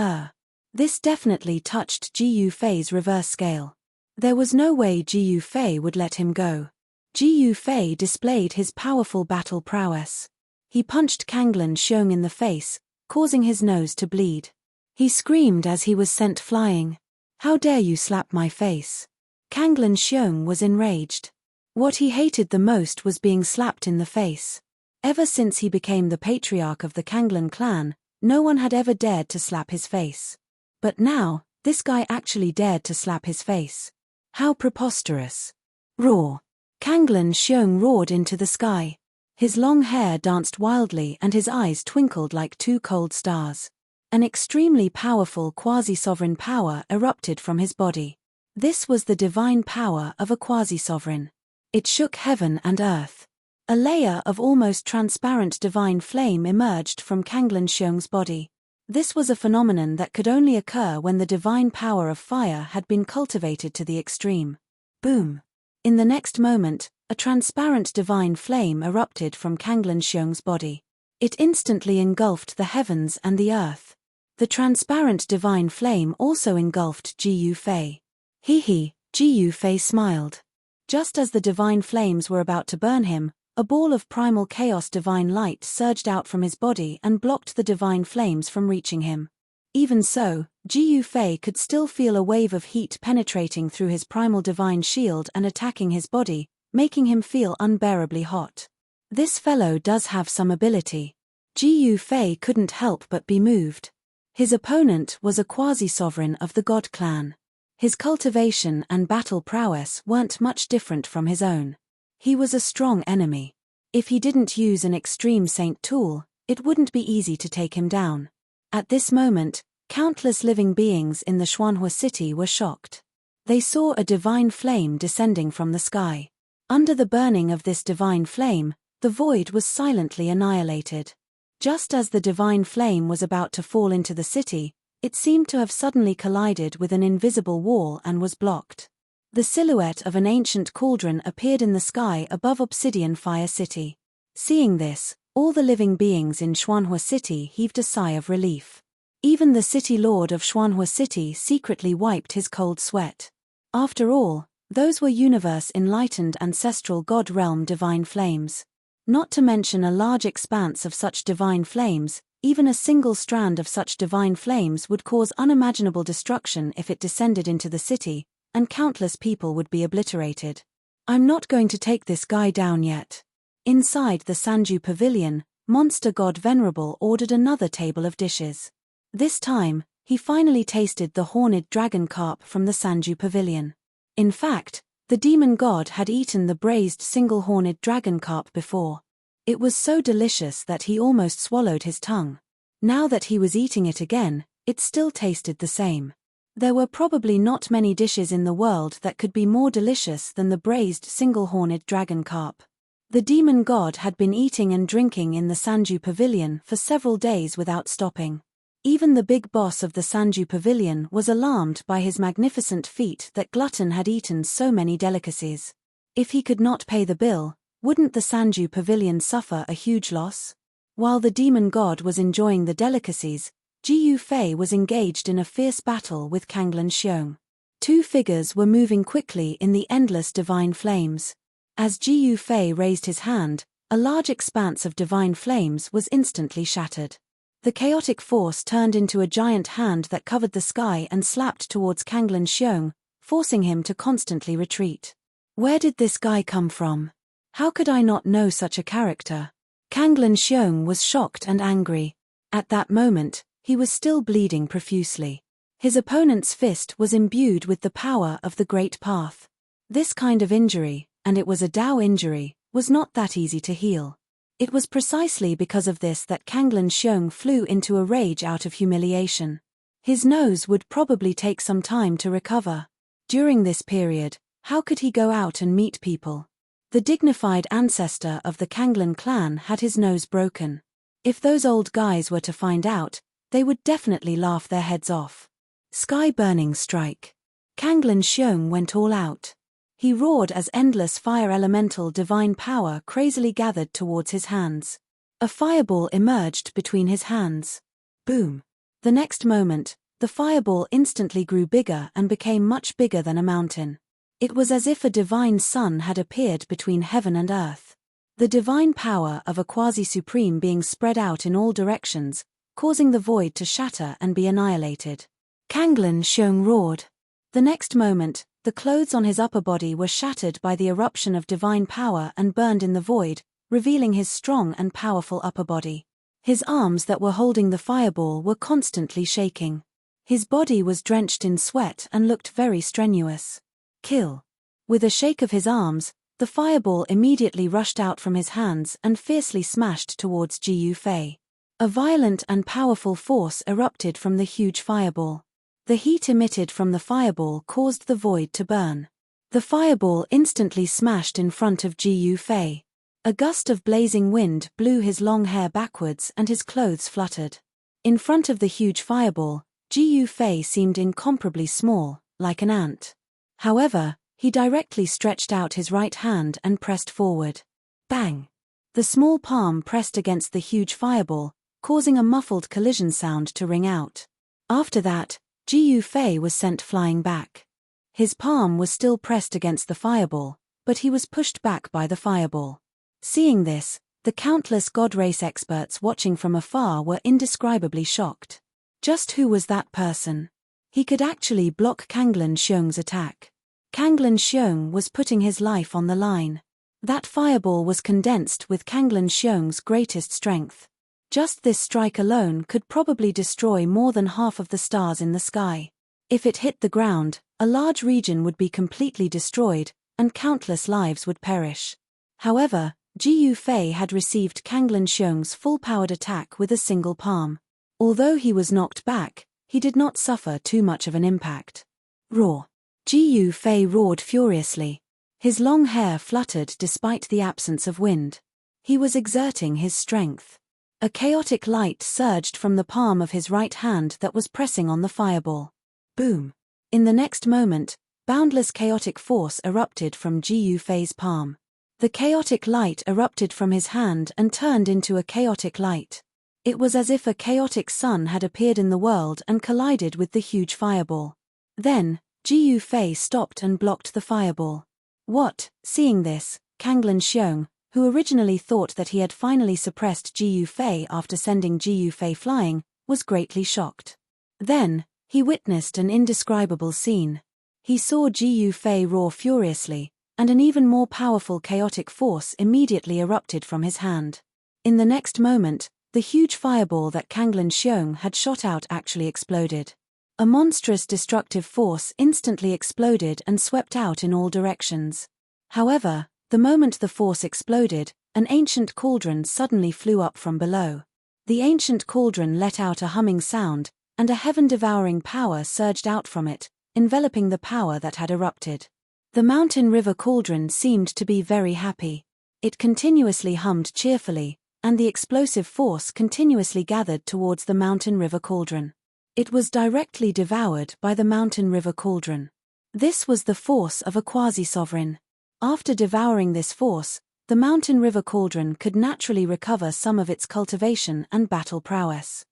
This definitely touched Ji Yufei's reverse scale. There was no way Ji Yufei would let him go. Ji Yufei displayed his powerful battle prowess. He punched Kanglan Xiong in the face, causing his nose to bleed. He screamed as he was sent flying. "How dare you slap my face?" Kanglan Xiong was enraged. What he hated the most was being slapped in the face. Ever since he became the patriarch of the Kanglan clan, no one had ever dared to slap his face. But now, this guy actually dared to slap his face. How preposterous. Roar. Kanglan Xiong roared into the sky. His long hair danced wildly and his eyes twinkled like two cold stars. An extremely powerful quasi-sovereign power erupted from his body. This was the divine power of a quasi-sovereign. It shook heaven and earth. A layer of almost transparent divine flame emerged from Kanglan Xiong's body. This was a phenomenon that could only occur when the divine power of fire had been cultivated to the extreme. Boom! In the next moment, a transparent divine flame erupted from Kanglan Xiong's body. It instantly engulfed the heavens and the earth. The transparent divine flame also engulfed Ji Yufei. Ji Yufei smiled. Just as the divine flames were about to burn him, a ball of primal chaos divine light surged out from his body and blocked the divine flames from reaching him. Even so, Ji Yufei could still feel a wave of heat penetrating through his primal divine shield and attacking his body, making him feel unbearably hot. This fellow does have some ability. Ji Yufei couldn't help but be moved. His opponent was a quasi-sovereign of the God clan. His cultivation and battle prowess weren't much different from his own. He was a strong enemy. If he didn't use an extreme saint tool, it wouldn't be easy to take him down. At this moment, countless living beings in the Xuanhua city were shocked. They saw a divine flame descending from the sky. Under the burning of this divine flame, the void was silently annihilated. Just as the divine flame was about to fall into the city, it seemed to have suddenly collided with an invisible wall and was blocked. The silhouette of an ancient cauldron appeared in the sky above Obsidian Fire City. Seeing this, all the living beings in Xuanhua City heaved a sigh of relief. Even the city lord of Xuanhua City secretly wiped his cold sweat. After all, those were universe-enlightened ancestral god realm divine flames. Not to mention a large expanse of such divine flames, even a single strand of such divine flames would cause unimaginable destruction if it descended into the city, and countless people would be obliterated. "I'm not going to take this guy down yet." Inside the Sanju Pavilion, Monster God Venerable ordered another table of dishes. This time, he finally tasted the horned dragon carp from the Sanju Pavilion. In fact, the demon god had eaten the braised single-horned dragon carp before. It was so delicious that he almost swallowed his tongue. Now that he was eating it again, it still tasted the same. There were probably not many dishes in the world that could be more delicious than the braised single-horned dragon carp. The demon god had been eating and drinking in the Sanju Pavilion for several days without stopping. Even the big boss of the Sanju Pavilion was alarmed by his magnificent feat that Glutton had eaten so many delicacies. If he could not pay the bill, wouldn't the Sanju Pavilion suffer a huge loss? While the demon god was enjoying the delicacies, Ji Yufei was engaged in a fierce battle with Kanglan Xiong. Two figures were moving quickly in the endless divine flames. As Ji Yufei raised his hand, a large expanse of divine flames was instantly shattered. The chaotic force turned into a giant hand that covered the sky and slapped towards Kanglan Xiong, forcing him to constantly retreat. Where did this guy come from? How could I not know such a character? Kanglan Xiong was shocked and angry. At that moment, he was still bleeding profusely. His opponent's fist was imbued with the power of the Great Path. This kind of injury, and it was a Dao injury, was not that easy to heal. It was precisely because of this that Kanglan Xiong flew into a rage out of humiliation. His nose would probably take some time to recover. During this period, how could he go out and meet people? The dignified ancestor of the Kanglan clan had his nose broken. If those old guys were to find out, they would definitely laugh their heads off. Sky-burning strike. Kanglan Xiong went all out. He roared as endless fire elemental divine power crazily gathered towards his hands. A fireball emerged between his hands. Boom! The next moment, the fireball instantly grew bigger and became much bigger than a mountain. It was as if a divine sun had appeared between heaven and earth. The divine power of a quasi-supreme being spread out in all directions, causing the void to shatter and be annihilated. Kanglan Xiong roared. The next moment, the clothes on his upper body were shattered by the eruption of divine power and burned in the void, revealing his strong and powerful upper body. His arms that were holding the fireball were constantly shaking. His body was drenched in sweat and looked very strenuous. Kill. With a shake of his arms, the fireball immediately rushed out from his hands and fiercely smashed towards Ji Yufei. A violent and powerful force erupted from the huge fireball. The heat emitted from the fireball caused the void to burn. The fireball instantly smashed in front of Ji Yufei. A gust of blazing wind blew his long hair backwards and his clothes fluttered. In front of the huge fireball, Ji Yufei seemed incomparably small, like an ant. However, he directly stretched out his right hand and pressed forward. Bang! The small palm pressed against the huge fireball, causing a muffled collision sound to ring out. After that, Ji Yufei was sent flying back. His palm was still pressed against the fireball, but he was pushed back by the fireball. Seeing this, the countless God race experts watching from afar were indescribably shocked. Just who was that person? He could actually block Kanglan Xiong's attack. Kanglan Xiong was putting his life on the line. That fireball was condensed with Kanglan Xiong's greatest strength. Just this strike alone could probably destroy more than half of the stars in the sky. If it hit the ground, a large region would be completely destroyed, and countless lives would perish. However, Ji Yufei had received Kanglan Xiong's full-powered attack with a single palm. Although he was knocked back, he did not suffer too much of an impact. Roar! Ji Yufei roared furiously. His long hair fluttered despite the absence of wind. He was exerting his strength. A chaotic light surged from the palm of his right hand that was pressing on the fireball. Boom! In the next moment, boundless chaotic force erupted from Ji Yufei's palm. The chaotic light erupted from his hand and turned into a chaotic light. It was as if a chaotic sun had appeared in the world and collided with the huge fireball. Then, Ji Yufei stopped and blocked the fireball. What? Seeing this, Kanglan Xiong, who originally thought that he had finally suppressed Ji Yufei after sending Ji Yufei flying, was greatly shocked. Then, he witnessed an indescribable scene. He saw Ji Yufei roar furiously, and an even more powerful chaotic force immediately erupted from his hand. In the next moment, the huge fireball that Kanglan Xiong had shot out actually exploded. A monstrous destructive force instantly exploded and swept out in all directions. However, the moment the force exploded, an ancient cauldron suddenly flew up from below. The ancient cauldron let out a humming sound, and a heaven-devouring power surged out from it, enveloping the power that had erupted. The mountain river cauldron seemed to be very happy. It continuously hummed cheerfully, and the explosive force continuously gathered towards the mountain river cauldron. It was directly devoured by the mountain river cauldron. This was the force of a quasi-sovereign. After devouring this force, the mountain river cauldron could naturally recover some of its cultivation and battle prowess.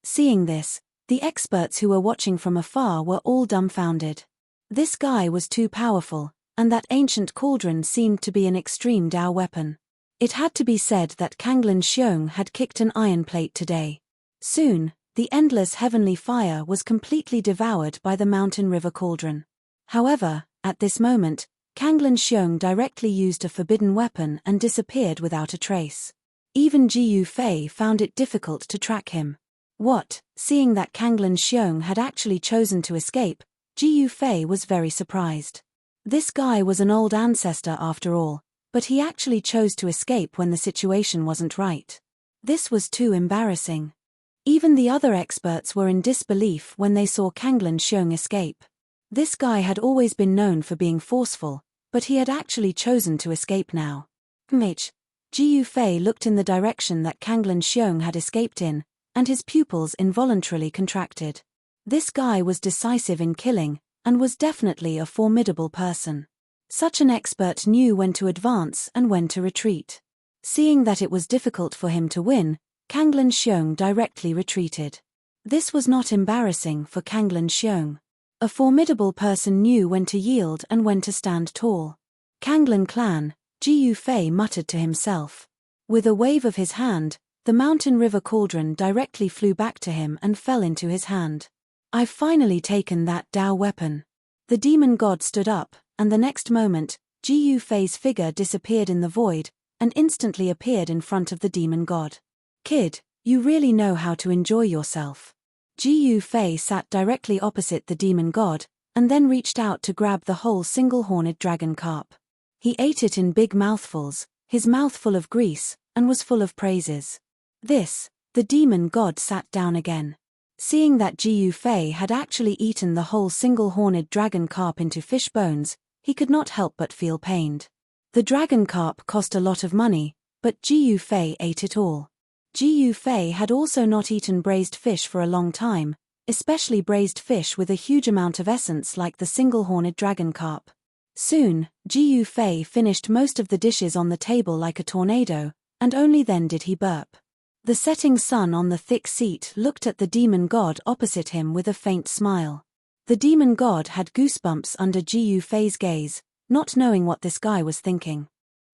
Seeing this, the experts who were watching from afar were all dumbfounded. This guy was too powerful, and that ancient cauldron seemed to be an extreme Dao weapon. It had to be said that Kanglan Xiong had kicked an iron plate today. Soon, the endless heavenly fire was completely devoured by the mountain river cauldron. However, at this moment, Kanglan Xiong directly used a forbidden weapon and disappeared without a trace. Even Ji Yufei found it difficult to track him. Seeing that Kanglan Xiong had actually chosen to escape, Ji Yufei was very surprised. This guy was an old ancestor after all, but he actually chose to escape when the situation wasn't right. This was too embarrassing. Even the other experts were in disbelief when they saw Kanglan Xiong escape. This guy had always been known for being forceful, but he had actually chosen to escape now. Ji Yufei looked in the direction that Kanglan Xiong had escaped in, and his pupils involuntarily contracted. This guy was decisive in killing, and was definitely a formidable person. Such an expert knew when to advance and when to retreat. Seeing that it was difficult for him to win, Kanglan Xiong directly retreated. This was not embarrassing for Kanglan Xiong. A formidable person knew when to yield and when to stand tall. Kanglan clan, Ji Yufei muttered to himself. With a wave of his hand, the mountain river cauldron directly flew back to him and fell into his hand. I've finally taken that Dao weapon. The demon god stood up, and the next moment, Ji Yufei's figure disappeared in the void, and instantly appeared in front of the demon god. Kid, you really know how to enjoy yourself. Ji Yufei sat directly opposite the demon god, and then reached out to grab the whole single-horned dragon carp. He ate it in big mouthfuls, his mouth full of grease, and was full of praises. The demon god sat down again. Seeing that Ji Yufei had actually eaten the whole single-horned dragon carp into fish bones, he could not help but feel pained. The dragon carp cost a lot of money, but Ji Yufei ate it all. Ji Yufei had also not eaten braised fish for a long time, especially braised fish with a huge amount of essence like the single-horned dragon carp. Soon, Ji Yufei finished most of the dishes on the table like a tornado, and only then did he burp. The setting sun on the thick seat looked at the demon god opposite him with a faint smile. The demon god had goosebumps under Ji Yufei's gaze, not knowing what this guy was thinking.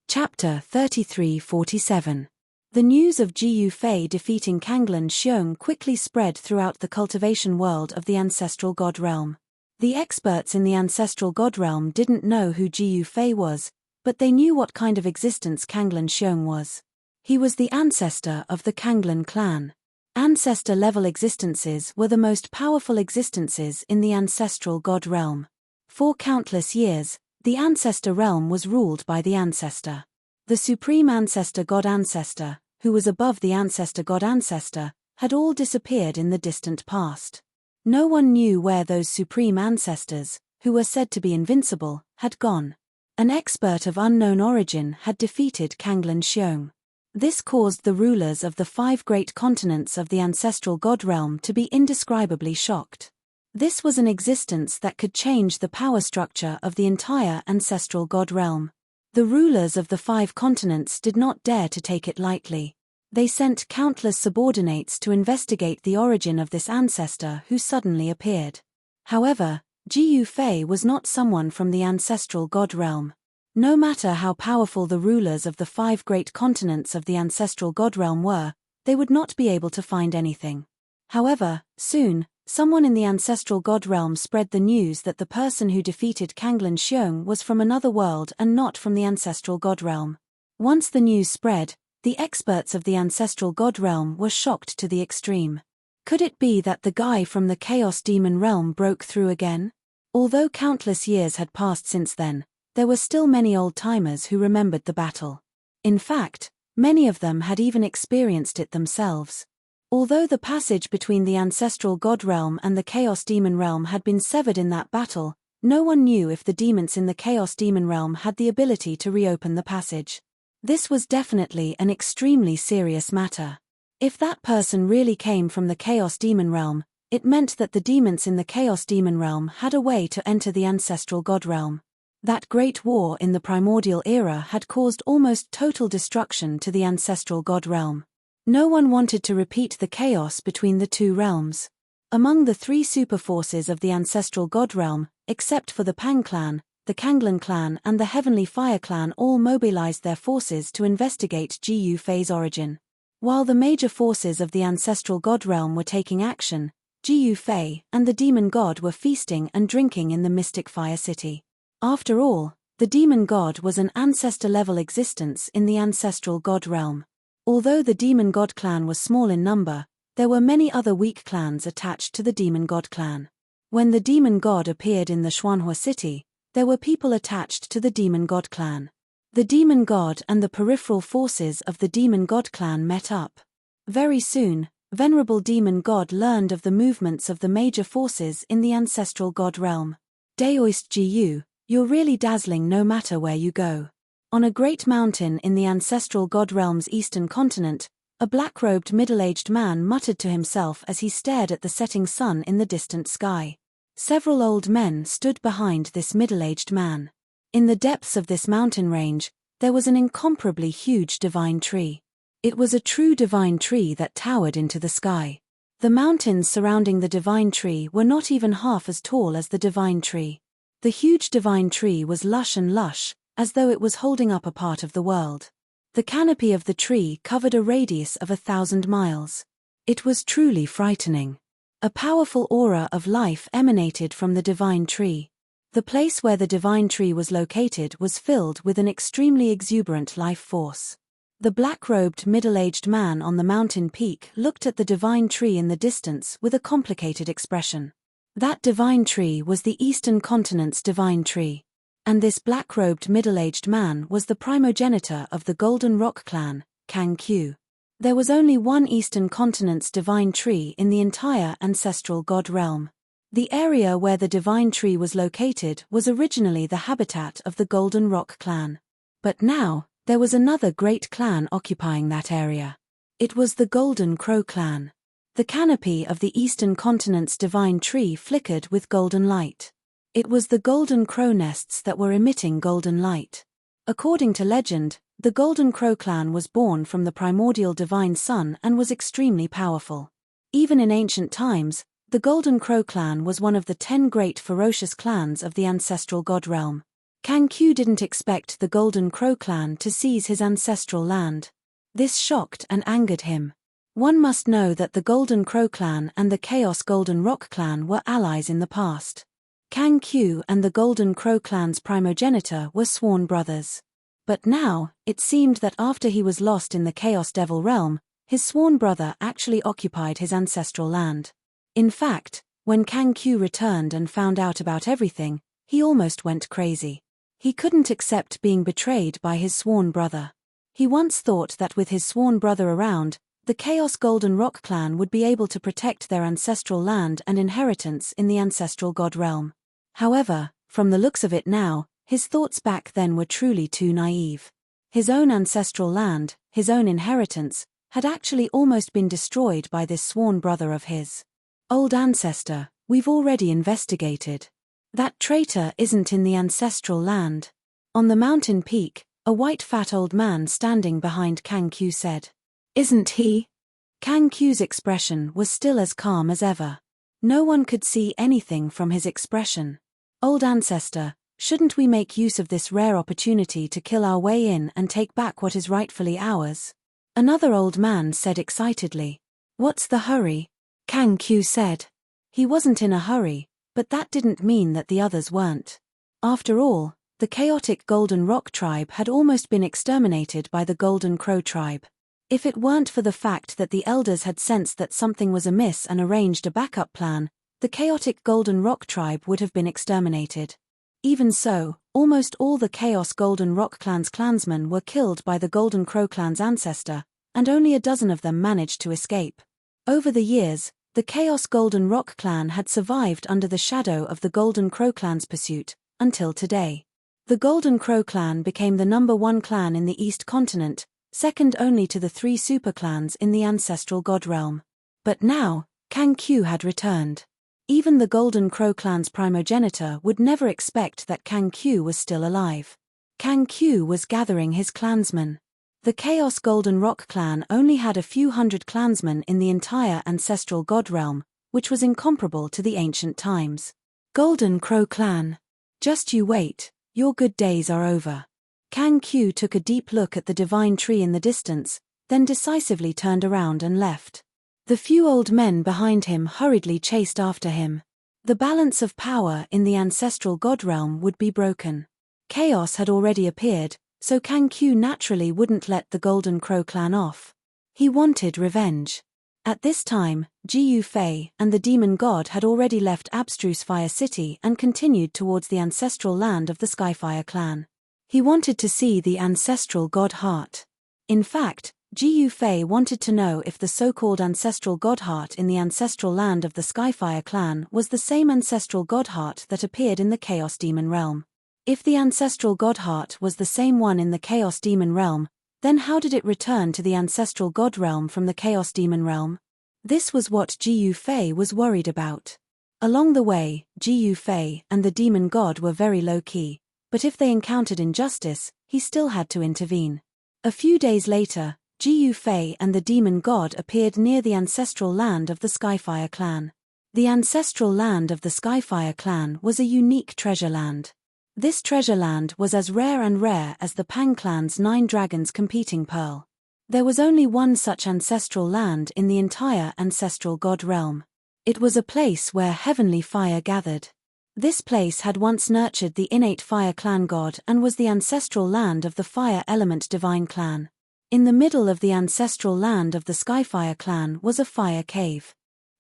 Chapter 3347. The news of Ji Yufei defeating Kanglan Xiong quickly spread throughout the cultivation world of the ancestral god realm. The experts in the ancestral god realm didn't know who Ji Yufei was, but they knew what kind of existence Kanglan Xiong was. He was the ancestor of the Kanglan clan. Ancestor-level existences were the most powerful existences in the ancestral god realm. For countless years, the ancestor realm was ruled by the ancestor. The supreme ancestor god ancestor, who was above the ancestor god ancestor, had all disappeared in the distant past. No one knew where those supreme ancestors, who were said to be invincible, had gone. An expert of unknown origin had defeated Kanglan Xiong. This caused the rulers of the 5 great continents of the ancestral god realm to be indescribably shocked. This was an existence that could change the power structure of the entire ancestral god realm. The rulers of the 5 continents did not dare to take it lightly. They sent countless subordinates to investigate the origin of this ancestor who suddenly appeared. However, Ji Yufei was not someone from the ancestral god realm. No matter how powerful the rulers of the 5 great continents of the ancestral god realm were, they would not be able to find anything. However, soon, someone in the ancestral god realm spread the news that the person who defeated Kanglan Xiong was from another world and not from the ancestral god realm. Once the news spread, the experts of the ancestral god realm were shocked to the extreme. Could it be that the guy from the chaos demon realm broke through again? Although countless years had passed since then, there were still many old-timers who remembered the battle. In fact, many of them had even experienced it themselves. Although the passage between the ancestral god realm and the chaos demon realm had been severed in that battle, no one knew if the demons in the chaos demon realm had the ability to reopen the passage. This was definitely an extremely serious matter. If that person really came from the chaos demon realm, it meant that the demons in the chaos demon realm had a way to enter the ancestral god realm. That great war in the primordial era had caused almost total destruction to the ancestral god realm. No one wanted to repeat the chaos between the 2 realms. Among the 3 superforces of the ancestral god realm, except for the Pang clan, the Kanglan clan and the Heavenly Fire clan all mobilized their forces to investigate Ji Yufei's origin. While the major forces of the ancestral god realm were taking action, Ji Yufei and the demon god were feasting and drinking in the mystic fire city. After all, the demon god was an ancestor-level existence in the ancestral god realm. Although the demon god clan was small in number, there were many other weak clans attached to the demon god clan. When the demon god appeared in the Xuanhua city, there were people attached to the demon god clan. The demon god and the peripheral forces of the demon god clan met up. Very soon, venerable demon god learned of the movements of the major forces in the ancestral god realm. Daoist Jiyu, you're really dazzling no matter where you go. On a great mountain in the ancestral god realm's eastern continent, a black-robed middle-aged man muttered to himself as he stared at the setting sun in the distant sky. Several old men stood behind this middle-aged man. In the depths of this mountain range, there was an incomparably huge divine tree. It was a true divine tree that towered into the sky. The mountains surrounding the divine tree were not even half as tall as the divine tree. The huge divine tree was lush and lush, as though it was holding up a part of the world. The canopy of the tree covered a radius of 1,000 miles. It was truly frightening. A powerful aura of life emanated from the divine tree. The place where the divine tree was located was filled with an extremely exuberant life force. The black-robed middle-aged man on the mountain peak looked at the divine tree in the distance with a complicated expression. That divine tree was the Eastern Continent's divine tree. And this black-robed middle-aged man was the primogenitor of the Golden Rock clan, Kang-Q. There was only one Eastern Continent's divine tree in the entire ancestral god realm. The area where the divine tree was located was originally the habitat of the Golden Rock clan. But now, there was another great clan occupying that area. It was the Golden Crow clan. The canopy of the Eastern Continent's divine tree flickered with golden light. It was the golden crow nests that were emitting golden light. According to legend, the Golden Crow clan was born from the primordial divine sun and was extremely powerful. Even in ancient times, the Golden Crow clan was one of the 10 great ferocious clans of the ancestral god realm. Kang-Q didn't expect the Golden Crow clan to seize his ancestral land. This shocked and angered him. One must know that the Golden Crow clan and the Chaos Golden Rock clan were allies in the past. Kang-Q and the Golden Crow clan's primogenitor were sworn brothers. But now, it seemed that after he was lost in the Chaos Devil realm, his sworn brother actually occupied his ancestral land. In fact, when Kang-Q returned and found out about everything, he almost went crazy. He couldn't accept being betrayed by his sworn brother. He once thought that with his sworn brother around, the Chaos Golden Rock clan would be able to protect their ancestral land and inheritance in the ancestral god realm. However, from the looks of it now, his thoughts back then were truly too naive. His own ancestral land, his own inheritance, had actually almost been destroyed by this sworn brother of his. Old ancestor, we've already investigated. That traitor isn't in the ancestral land. On the mountain peak, a white fat old man standing behind Kang-Q said. Isn't he? Kang-Q's expression was still as calm as ever. No one could see anything from his expression. Old ancestor, shouldn't we make use of this rare opportunity to kill our way in and take back what is rightfully ours? Another old man said excitedly. What's the hurry? Kang-Q said. He wasn't in a hurry, but that didn't mean that the others weren't. After all, the chaotic Golden Rock tribe had almost been exterminated by the Golden Crow tribe. If it weren't for the fact that the elders had sensed that something was amiss and arranged a backup plan, the chaotic Golden Rock tribe would have been exterminated. Even so, almost all the Chaos Golden Rock clan's clansmen were killed by the Golden Crow clan's ancestor, and only a dozen of them managed to escape. Over the years, the Chaos Golden Rock clan had survived under the shadow of the Golden Crow clan's pursuit, until today. The Golden Crow clan became the #1 clan in the East Continent, second only to the 3 superclans in the ancestral god realm. But now, Kang-Q had returned. Even the Golden Crow clan's primogenitor would never expect that Kang-Q was still alive. Kang-Q was gathering his clansmen. The Chaos Golden Rock clan only had a few hundred clansmen in the entire ancestral god realm, which was incomparable to the ancient times. Golden Crow clan. Just you wait, your good days are over. Kang-Q took a deep look at the divine tree in the distance, then decisively turned around and left. The few old men behind him hurriedly chased after him. The balance of power in the ancestral god realm would be broken. Chaos had already appeared, so Kang-Q naturally wouldn't let the Golden Crow clan off. He wanted revenge. At this time, Jiu Fei and the demon god had already left Abstruse Fire City and continued towards the ancestral land of the Skyfire clan. He wanted to see the ancestral god heart. In fact, Jiu Fei wanted to know if the so-called ancestral god heart in the ancestral land of the Skyfire clan was the same ancestral god heart that appeared in the Chaos Demon realm. If the ancestral god heart was the same one in the Chaos Demon realm, then how did it return to the ancestral god realm from the Chaos Demon realm? This was what Jiu Fei was worried about. Along the way, Jiu Fei and the demon god were very low-key. but if they encountered injustice, he still had to intervene. A few days later, Jiu Fei and the demon god appeared near the ancestral land of the Skyfire clan. The ancestral land of the Skyfire clan was a unique treasure land. This treasure land was as rare as the Pang clan's 9 dragons competing pearl. There was only one such ancestral land in the entire ancestral god realm. It was a place where heavenly fire gathered. This place had once nurtured the innate fire clan god and was the ancestral land of the fire element divine clan. In the middle of the ancestral land of the Skyfire clan was a fire cave.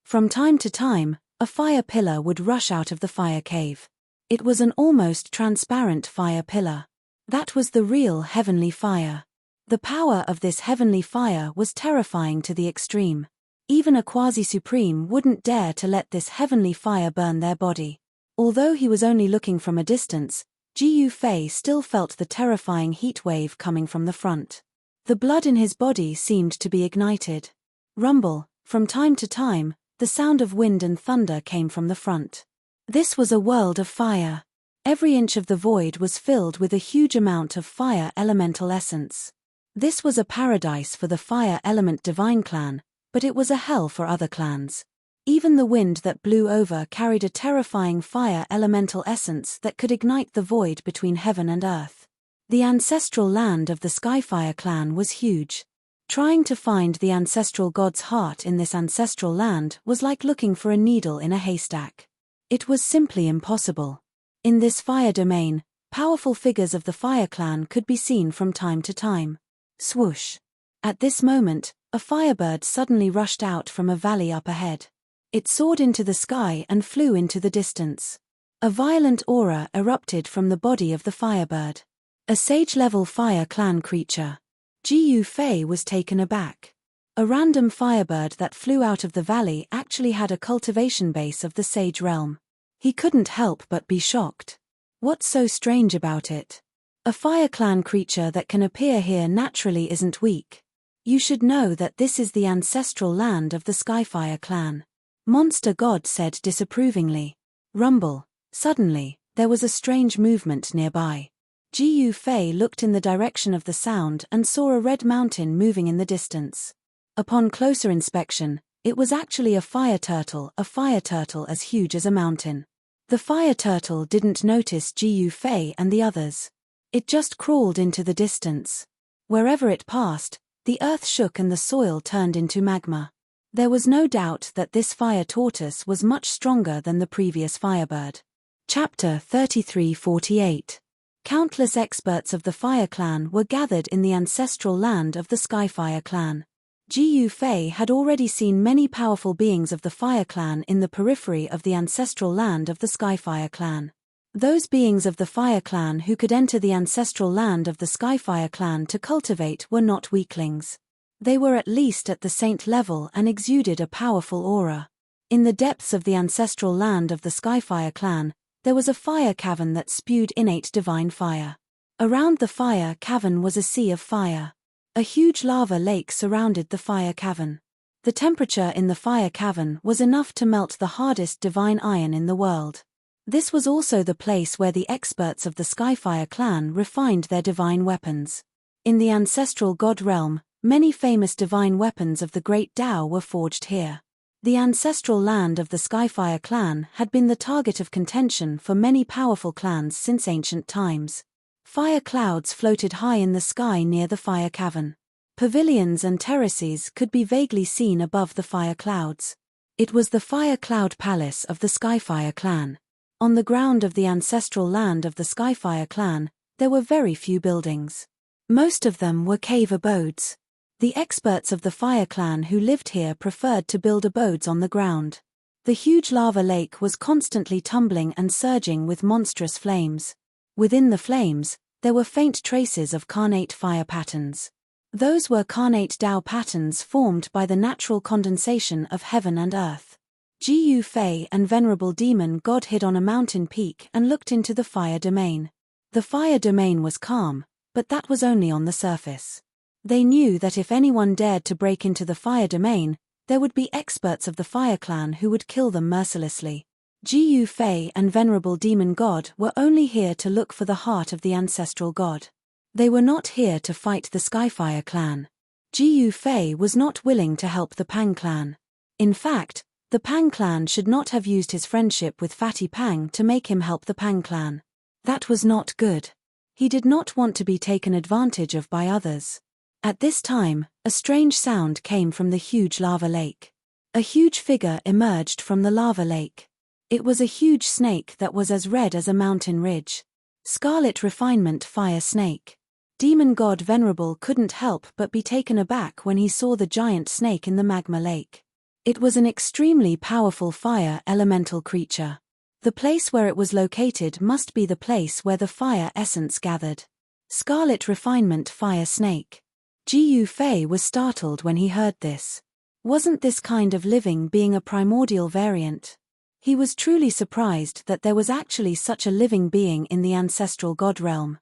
From time to time, a fire pillar would rush out of the fire cave. It was an almost transparent fire pillar. That was the real heavenly fire. The power of this heavenly fire was terrifying to the extreme. Even a quasi-supreme wouldn't dare to let this heavenly fire burn their body. Although he was only looking from a distance, Jiu Fei still felt the terrifying heat wave coming from the front. The blood in his body seemed to be ignited. Rumble, from time to time, the sound of wind and thunder came from the front. This was a world of fire. Every inch of the void was filled with a huge amount of fire elemental essence. This was a paradise for the fire element divine clan, but it was a hell for other clans. Even the wind that blew over carried a terrifying fire elemental essence that could ignite the void between heaven and earth. The ancestral land of the Skyfire clan was huge. Trying to find the ancestral god's heart in this ancestral land was like looking for a needle in a haystack. It was simply impossible. In this fire domain, powerful figures of the fire clan could be seen from time to time. Swoosh! At this moment, a firebird suddenly rushed out from a valley up ahead. It soared into the sky and flew into the distance. A violent aura erupted from the body of the firebird. A sage-level fire clan creature. Jiu Fei was taken aback. A random firebird that flew out of the valley actually had a cultivation base of the sage realm. He couldn't help but be shocked. What's so strange about it? A fire clan creature that can appear here naturally isn't weak. You should know that this is the ancestral land of the Skyfire clan. Monster God said disapprovingly. Rumble. Suddenly, there was a strange movement nearby. Jiu Fei looked in the direction of the sound and saw a red mountain moving in the distance. Upon closer inspection, it was actually a fire turtle as huge as a mountain. The fire turtle didn't notice Jiu Fei and the others. It just crawled into the distance. Wherever it passed, the earth shook and the soil turned into magma. There was no doubt that this fire tortoise was much stronger than the previous firebird. Chapter 33-48. Countless experts of the Fire clan were gathered in the ancestral land of the Skyfire clan. Jiu Fei had already seen many powerful beings of the Fire clan in the periphery of the ancestral land of the Skyfire clan. Those beings of the Fire clan who could enter the ancestral land of the Skyfire clan to cultivate were not weaklings. They were at least at the saint level and exuded a powerful aura. In the depths of the ancestral land of the Skyfire clan, there was a fire cavern that spewed innate divine fire. Around the fire cavern was a sea of fire. A huge lava lake surrounded the fire cavern. The temperature in the fire cavern was enough to melt the hardest divine iron in the world. This was also the place where the experts of the Skyfire clan refined their divine weapons. In the ancestral god realm, many famous divine weapons of the Great Tao were forged here. The ancestral land of the Skyfire clan had been the target of contention for many powerful clans since ancient times. Fire clouds floated high in the sky near the fire cavern. Pavilions and terraces could be vaguely seen above the fire clouds. It was the Fire Cloud Palace of the Skyfire clan. On the ground of the ancestral land of the Skyfire clan, there were very few buildings. Most of them were cave abodes. The experts of the Fire clan who lived here preferred to build abodes on the ground. The huge lava lake was constantly tumbling and surging with monstrous flames. Within the flames, there were faint traces of carnate fire patterns. Those were carnate Tao patterns formed by the natural condensation of heaven and earth. Jiu Fei and Venerable Demon God hid on a mountain peak and looked into the fire domain. The fire domain was calm, but that was only on the surface. They knew that if anyone dared to break into the fire domain, there would be experts of the Fire clan who would kill them mercilessly. Ji Fei and Venerable Demon God were only here to look for the heart of the ancestral god. They were not here to fight the Skyfire clan. Ji Fei was not willing to help the Pang clan. In fact, the Pang clan should not have used his friendship with Fatty Pang to make him help the Pang clan. That was not good. He did not want to be taken advantage of by others. At this time, a strange sound came from the huge lava lake. A huge figure emerged from the lava lake. It was a huge snake that was as red as a mountain ridge. Scarlet Refinement Fire Snake. Demon God Venerable couldn't help but be taken aback when he saw the giant snake in the magma lake. It was an extremely powerful fire elemental creature. The place where it was located must be the place where the fire essence gathered. Scarlet Refinement Fire Snake. Ji Fei was startled when he heard this. Wasn't this kind of living being a primordial variant? He was truly surprised that there was actually such a living being in the ancestral god realm.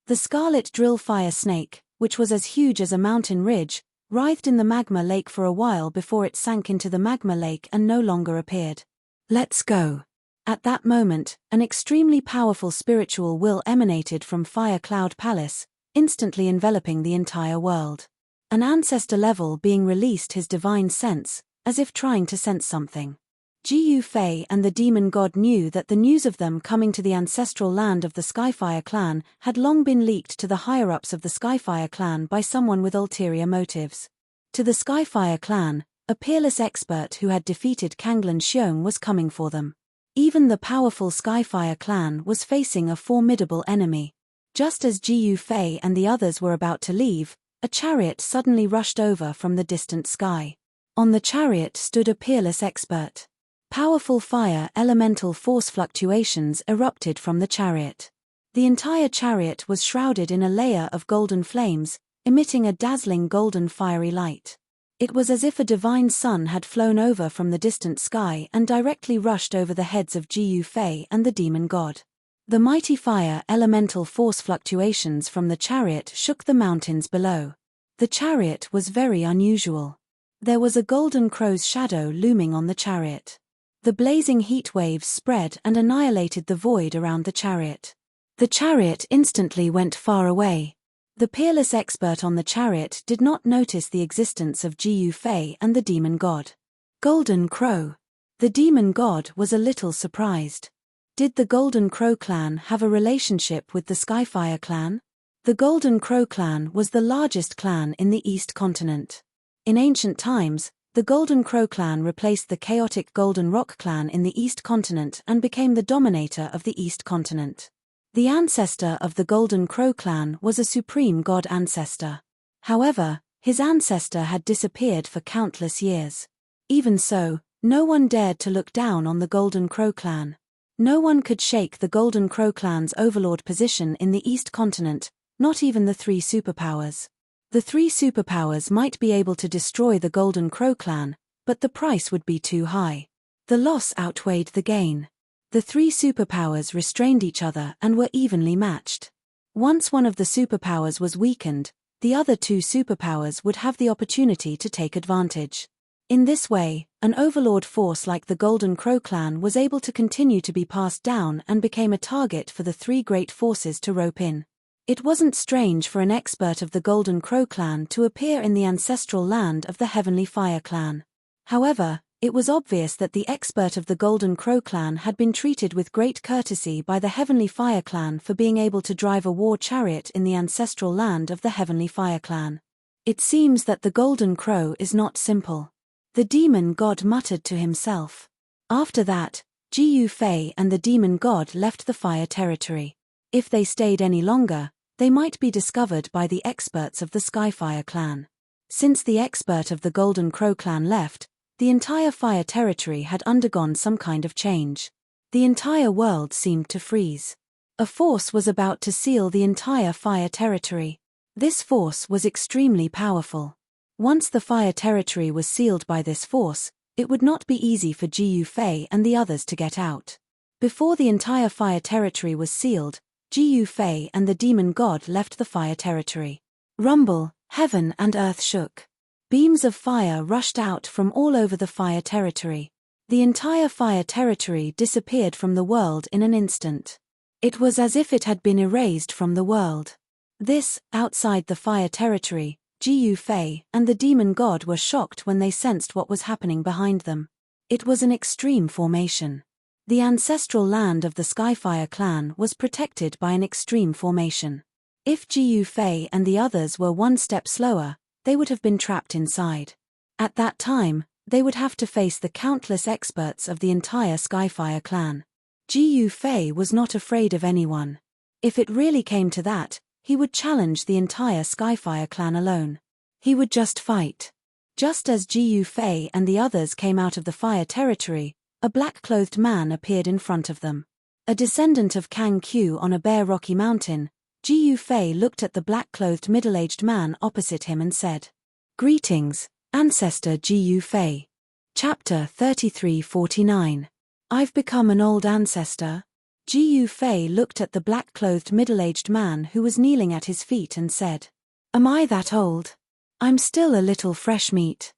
The Scarlet Drill Fire Snake, which was as huge as a mountain ridge, writhed in the magma lake for a while before it sank into the magma lake and no longer appeared. Let's go. At that moment, an extremely powerful spiritual will emanated from Fire Cloud Palace, instantly enveloping the entire world. An ancestor level being released his divine sense, as if trying to sense something. Ji Fei and the demon god knew that the news of them coming to the ancestral land of the Skyfire clan had long been leaked to the higher-ups of the Skyfire clan by someone with ulterior motives. To the Skyfire clan, a peerless expert who had defeated Kanglan Xiong was coming for them. Even the powerful Skyfire clan was facing a formidable enemy. Just as Ji Fei and the others were about to leave, a chariot suddenly rushed over from the distant sky. On the chariot stood a peerless expert. Powerful fire elemental force fluctuations erupted from the chariot. The entire chariot was shrouded in a layer of golden flames, emitting a dazzling golden fiery light. It was as if a divine sun had flown over from the distant sky and directly rushed over the heads of Ji Fei and the demon god. The mighty fire elemental force fluctuations from the chariot shook the mountains below. The chariot was very unusual. There was a golden crow's shadow looming on the chariot. The blazing heat waves spread and annihilated the void around the chariot. The chariot instantly went far away. The peerless expert on the chariot did not notice the existence of Ji Fei and the demon god. Golden Crow. The demon god was a little surprised. Did the Golden Crow clan have a relationship with the Skyfire clan? The Golden Crow clan was the largest clan in the East Continent. In ancient times, the Golden Crow clan replaced the chaotic Golden Rock clan in the East Continent and became the dominator of the East Continent. The ancestor of the Golden Crow clan was a supreme god ancestor. However, his ancestor had disappeared for countless years. Even so, no one dared to look down on the Golden Crow clan. No one could shake the Golden Crow clan's overlord position in the East Continent, not even the three superpowers. The three superpowers might be able to destroy the Golden Crow clan, but the price would be too high. The loss outweighed the gain. The three superpowers restrained each other and were evenly matched. Once one of the superpowers was weakened, the other two superpowers would have the opportunity to take advantage. In this way, an overlord force like the Golden Crow clan was able to continue to be passed down and became a target for the three great forces to rope in. It wasn't strange for an expert of the Golden Crow clan to appear in the ancestral land of the Heavenly Fire clan. However, it was obvious that the expert of the Golden Crow clan had been treated with great courtesy by the Heavenly Fire clan for being able to drive a war chariot in the ancestral land of the Heavenly Fire clan. It seems that the Golden Crow is not simple. The demon god muttered to himself. After that, Ji Fei and the demon god left the fire territory. If they stayed any longer, they might be discovered by the experts of the Skyfire clan. Since the expert of the Golden Crow clan left, the entire fire territory had undergone some kind of change. The entire world seemed to freeze. A force was about to seal the entire fire territory. This force was extremely powerful. Once the fire territory was sealed by this force, it would not be easy for Ji Fei and the others to get out. Before the entire fire territory was sealed, Ji Fei and the demon god left the fire territory. Rumble, heaven and earth shook. Beams of fire rushed out from all over the fire territory. The entire fire territory disappeared from the world in an instant. It was as if it had been erased from the world. This, outside the fire territory, Jiu Fei and the demon god were shocked when they sensed what was happening behind them. It was an extreme formation. The ancestral land of the Skyfire clan was protected by an extreme formation. If Jiu Fei and the others were one step slower, they would have been trapped inside. At that time, they would have to face the countless experts of the entire Skyfire clan. Jiu Fei was not afraid of anyone. If it really came to that, he would challenge the entire Skyfire clan alone. He would just fight. Just as Jiu Fei and the others came out of the fire territory, a black-clothed man appeared in front of them. A descendant of Kang Q on a bare rocky mountain, Jiu Fei looked at the black-clothed middle-aged man opposite him and said, "Greetings, Ancestor Jiu Fei." Chapter 33:49. I've become an old ancestor. Jiu Fei looked at the black-clothed middle-aged man who was kneeling at his feet and said, "Am I that old? I'm still a little fresh meat."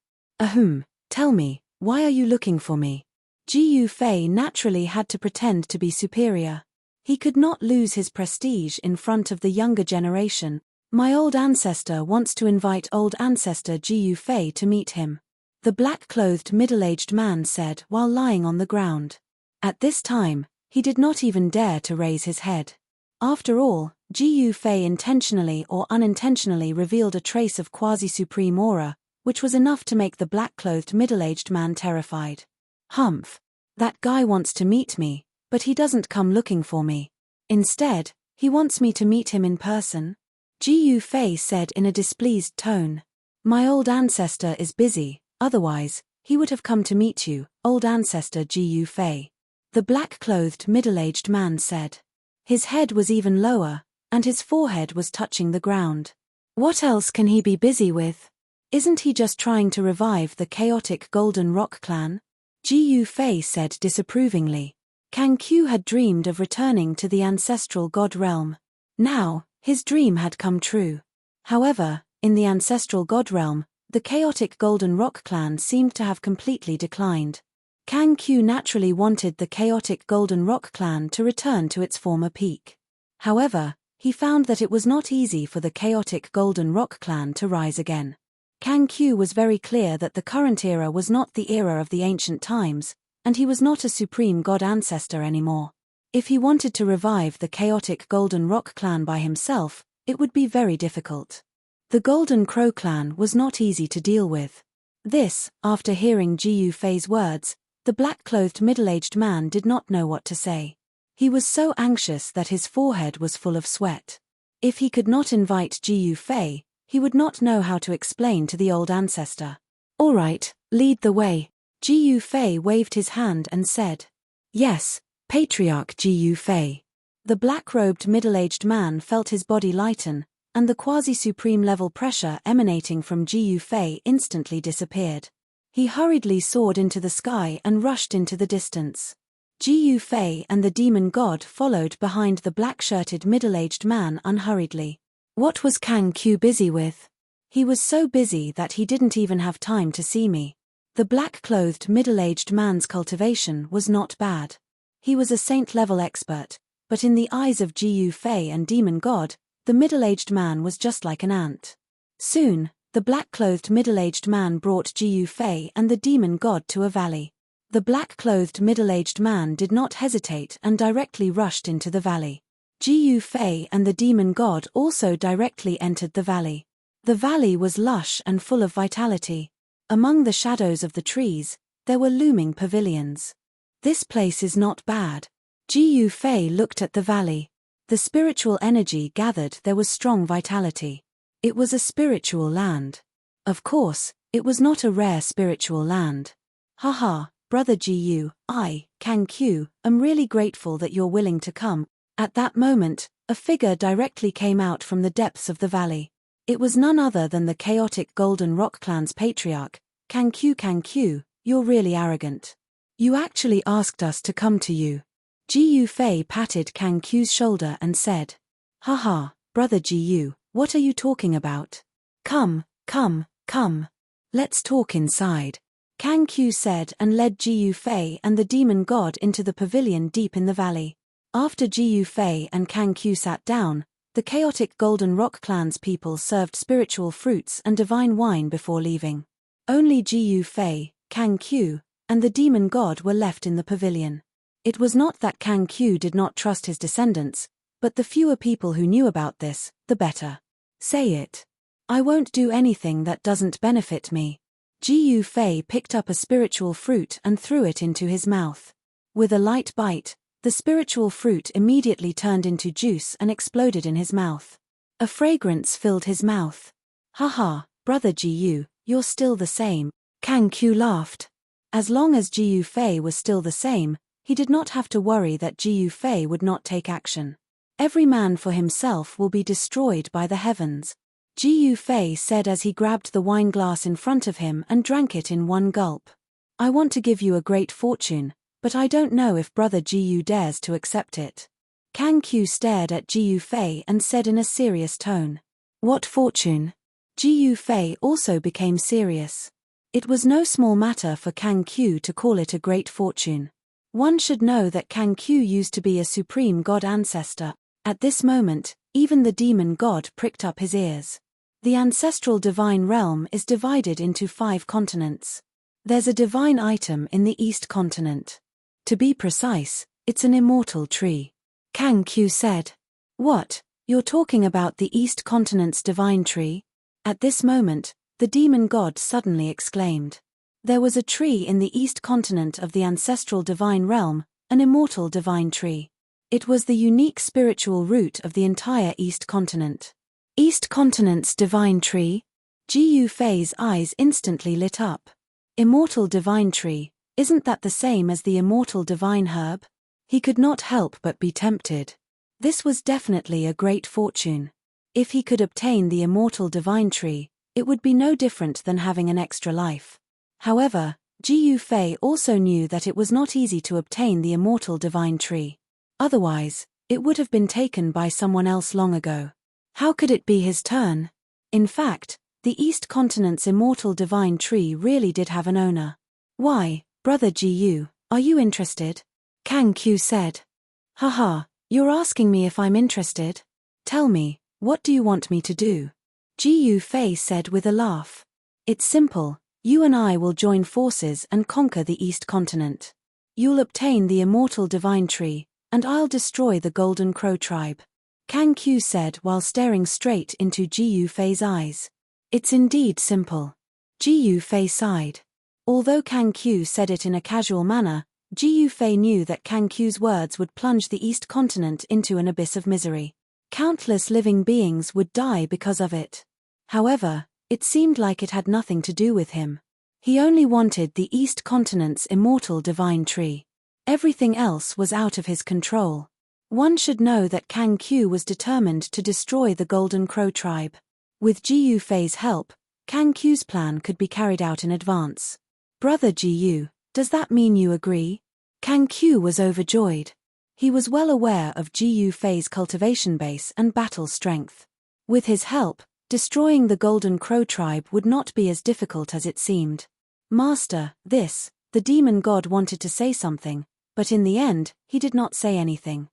Tell me, why are you looking for me?" Jiu Fei naturally had to pretend to be superior. He could not lose his prestige in front of the younger generation. "My old ancestor wants to invite old ancestor Jiu Fei to meet him," the black-clothed middle-aged man said while lying on the ground. At this time, he did not even dare to raise his head. After all, Jiu Fei intentionally or unintentionally revealed a trace of quasi-supreme aura, which was enough to make the black-clothed middle-aged man terrified. "Humph. That guy wants to meet me, but he doesn't come looking for me. Instead, he wants me to meet him in person," Jiu Fei said in a displeased tone. "My old ancestor is busy, otherwise, he would have come to meet you, old ancestor Jiu Fei," the black-clothed middle-aged man said. His head was even lower, and his forehead was touching the ground. "What else can he be busy with? Isn't he just trying to revive the chaotic Golden Rock clan?" Jiu Fei said disapprovingly. Kang Q had dreamed of returning to the ancestral god realm. Now, his dream had come true. However, in the ancestral god realm, the chaotic Golden Rock clan seemed to have completely declined. Kang Q naturally wanted the chaotic Golden Rock clan to return to its former peak. However, he found that it was not easy for the chaotic Golden Rock clan to rise again. Kang Q was very clear that the current era was not the era of the ancient times, and he was not a supreme god ancestor anymore. If he wanted to revive the chaotic Golden Rock clan by himself, it would be very difficult. The Golden Crow clan was not easy to deal with. This, after hearing Jiu Fei's words, the black-clothed middle-aged man did not know what to say. He was so anxious that his forehead was full of sweat. If he could not invite Jiu Fei, he would not know how to explain to the old ancestor. "All right, lead the way." Jiu Fei waved his hand and said, "Yes, Patriarch Jiu Fei." The black-robed middle-aged man felt his body lighten, and the quasi-supreme level pressure emanating from Jiu Fei instantly disappeared. He hurriedly soared into the sky and rushed into the distance. Jiu Fei and the demon god followed behind the black-shirted middle-aged man unhurriedly. What was Kang Q busy with? He was so busy that he didn't even have time to see me. The black-clothed middle-aged man's cultivation was not bad. He was a saint-level expert, but in the eyes of Jiu Fei and demon god, the middle-aged man was just like an ant. Soon, the black-clothed middle-aged man brought Jiu Fei and the demon god to a valley. The black-clothed middle-aged man did not hesitate and directly rushed into the valley. Jiu Fei and the demon god also directly entered the valley. The valley was lush and full of vitality. Among the shadows of the trees, there were looming pavilions. "This place is not bad." Jiu Fei looked at the valley. The spiritual energy gathered there was strong vitality. It was a spiritual land. Of course, it was not a rare spiritual land. "Haha, brother Jiu, I, Kang Q, am really grateful that you're willing to come." At that moment, a figure directly came out from the depths of the valley. It was none other than the chaotic Golden Rock clan's patriarch. Kang Q, you're really arrogant. You actually asked us to come to you." Jiu Fei patted Kang Q's shoulder and said, "Haha, brother Jiu, what are you talking about? Come. Let's talk inside." Kang Q said, and led Jiu Fei and the demon god into the pavilion deep in the valley. After Jiu Fei and Kang Q sat down, the chaotic Golden Rock clan's people served spiritual fruits and divine wine before leaving. Only Jiu Fei, Kang Q, and the demon god were left in the pavilion. It was not that Kang Q did not trust his descendants, but the fewer people who knew about this, the better. Say it. I won't do anything that doesn't benefit me. Jiu Fei picked up a spiritual fruit and threw it into his mouth. With a light bite, the spiritual fruit immediately turned into juice and exploded in his mouth. A fragrance filled his mouth. Haha, brother Jiu, you're still the same. Kang Q laughed. As long as Jiu Fei was still the same, he did not have to worry that Jiu Fei would not take action. Every man for himself will be destroyed by the heavens. Jiu Fei said as he grabbed the wine glass in front of him and drank it in one gulp. I want to give you a great fortune, but I don't know if brother Jiu dares to accept it. Kang Q stared at Jiu Fei and said in a serious tone. What fortune? Jiu Fei also became serious. It was no small matter for Kang Q to call it a great fortune. One should know that Kang Q used to be a supreme god ancestor. At this moment, even the demon god pricked up his ears. The ancestral divine realm is divided into 5 continents. There's a divine item in the East continent. To be precise, it's an immortal tree. Kang Q said. What? You're talking about the East continent's divine tree? At this moment, the demon god suddenly exclaimed. There was a tree in the East continent of the ancestral divine realm, an immortal divine tree. It was the unique spiritual root of the entire East continent. East continent's divine tree? Jiu Fei's eyes instantly lit up. Immortal divine tree, isn't that the same as the immortal divine herb? He could not help but be tempted. This was definitely a great fortune. If he could obtain the immortal divine tree, it would be no different than having an extra life. However, Jiu Fei also knew that it was not easy to obtain the immortal divine tree. Otherwise, it would have been taken by someone else long ago. How could it be his turn? In fact, the East continent's immortal divine tree really did have an owner. Why, brother Jiu, are you interested? Kang Q said. Haha, you're asking me if I'm interested? Tell me, what do you want me to do? Jiu Fei said with a laugh. It's simple, you and I will join forces and conquer the East continent. You'll obtain the immortal divine tree, and I'll destroy the Golden Crow tribe. Kang Q said while staring straight into Jiu Fei's eyes. It's indeed simple. Jiu Fei sighed. Although Kang Q said it in a casual manner, Jiu Fei knew that Kang Q's words would plunge the East continent into an abyss of misery. Countless living beings would die because of it. However, it seemed like it had nothing to do with him. He only wanted the East continent's immortal divine tree. Everything else was out of his control. One should know that Kang Q was determined to destroy the Golden Crow tribe. With Jiu Fei's help, Kang Q's plan could be carried out in advance. Brother Jiu, does that mean you agree? Kang Q was overjoyed. He was well aware of Jiu Fei's cultivation base and battle strength. With his help, destroying the Golden Crow tribe would not be as difficult as it seemed. Master, the demon god wanted to say something, but in the end, he did not say anything.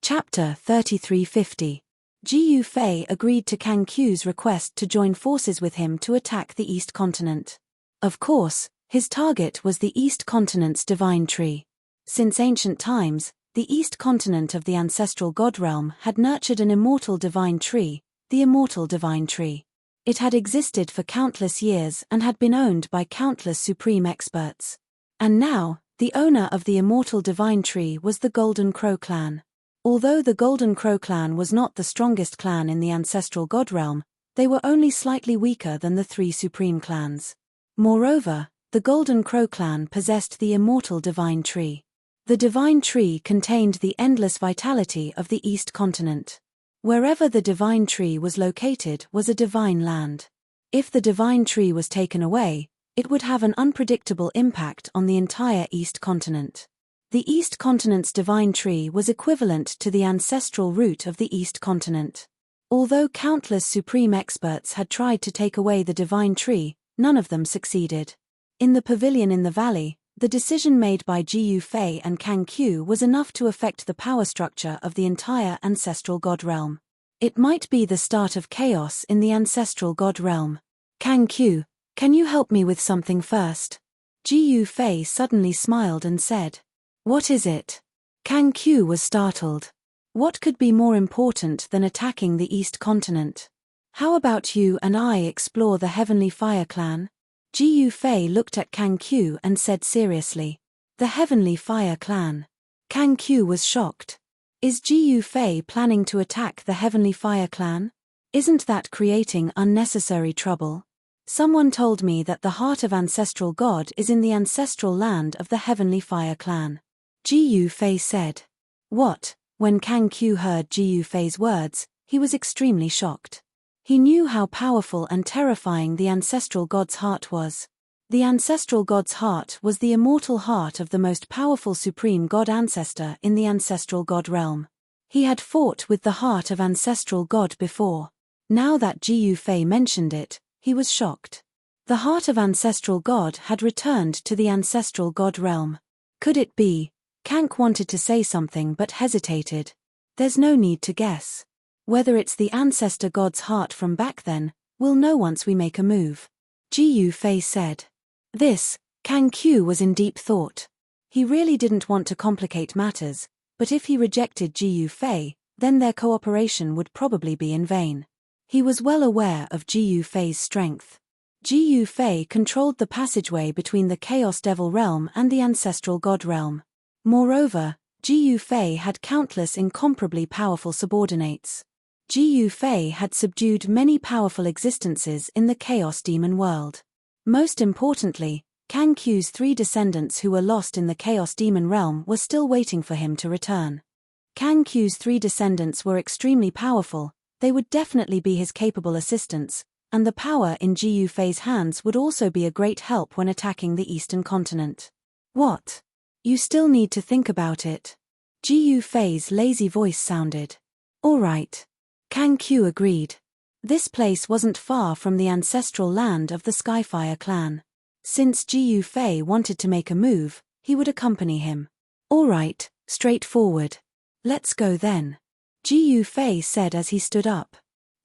Chapter 3350. Jiu Fei agreed to Kang Q's request to join forces with him to attack the East continent. Of course, his target was the East continent's divine tree. Since ancient times, the East continent of the ancestral god realm had nurtured an immortal divine tree, the immortal divine tree. It had existed for countless years and had been owned by countless supreme experts. And now, the owner of the immortal divine tree was the Golden Crow clan. Although the Golden Crow clan was not the strongest clan in the ancestral god realm, they were only slightly weaker than the 3 supreme clans. Moreover, the Golden Crow clan possessed the immortal divine tree. The divine tree contained the endless vitality of the East continent. Wherever the divine tree was located was a divine land. If the divine tree was taken away, it would have an unpredictable impact on the entire East continent. The East continent's divine tree was equivalent to the ancestral root of the East continent. Although countless supreme experts had tried to take away the divine tree, none of them succeeded. In the pavilion in the valley, the decision made by Jiyu Fei and Kang Qiu was enough to affect the power structure of the entire ancestral god realm. It might be the start of chaos in the ancestral god realm. Kang Qiu, can you help me with something first? Jiyu Fei suddenly smiled and said. What is it? Kang Qiu was startled. What could be more important than attacking the East Continent? How about you and I explore the Heavenly Fire Clan? Jiyu Fei looked at Kang Qiu and said seriously. The Heavenly Fire Clan. Kang Qiu was shocked. Is Jiyu Fei planning to attack the Heavenly Fire Clan? Isn't that creating unnecessary trouble? Someone told me that the heart of ancestral god is in the ancestral land of the Heavenly Fire Clan. Jiyu Fei said. What? When Kang Qiu heard Jiyu Fei's words, he was extremely shocked. He knew how powerful and terrifying the ancestral god's heart was. The ancestral god's heart was the immortal heart of the most powerful supreme god ancestor in the ancestral god realm. He had fought with the heart of ancestral god before. Now that Jiyu Fei mentioned it, he was shocked. The heart of ancestral god had returned to the ancestral god realm. Could it be? Kang wanted to say something but hesitated. There's no need to guess. Whether it's the ancestor god's heart from back then, we'll know once we make a move. Jiyu Fei said. Kang Qiu was in deep thought. He really didn't want to complicate matters, but if he rejected Jiyu Fei, then their cooperation would probably be in vain. He was well aware of Jiyu Fei's strength. Jiyu Fei controlled the passageway between the Chaos Devil realm and the ancestral god realm. Moreover, Jiyu Fei had countless incomparably powerful subordinates. Jiyu Fei had subdued many powerful existences in the Chaos Demon world. Most importantly, Kang Qiu's 3 descendants who were lost in the Chaos Demon realm were still waiting for him to return. Kang Qiu's 3 descendants were extremely powerful, they would definitely be his capable assistants, and the power in Jiyu Fei's hands would also be a great help when attacking the Eastern continent. What? You still need to think about it. Jiyu Fei's lazy voice sounded. All right. Kang Qiu agreed. This place wasn't far from the ancestral land of the Skyfire clan. Since Jiyu Fei wanted to make a move, he would accompany him. All right, straightforward. Let's go then. Jiyu Fei said as he stood up.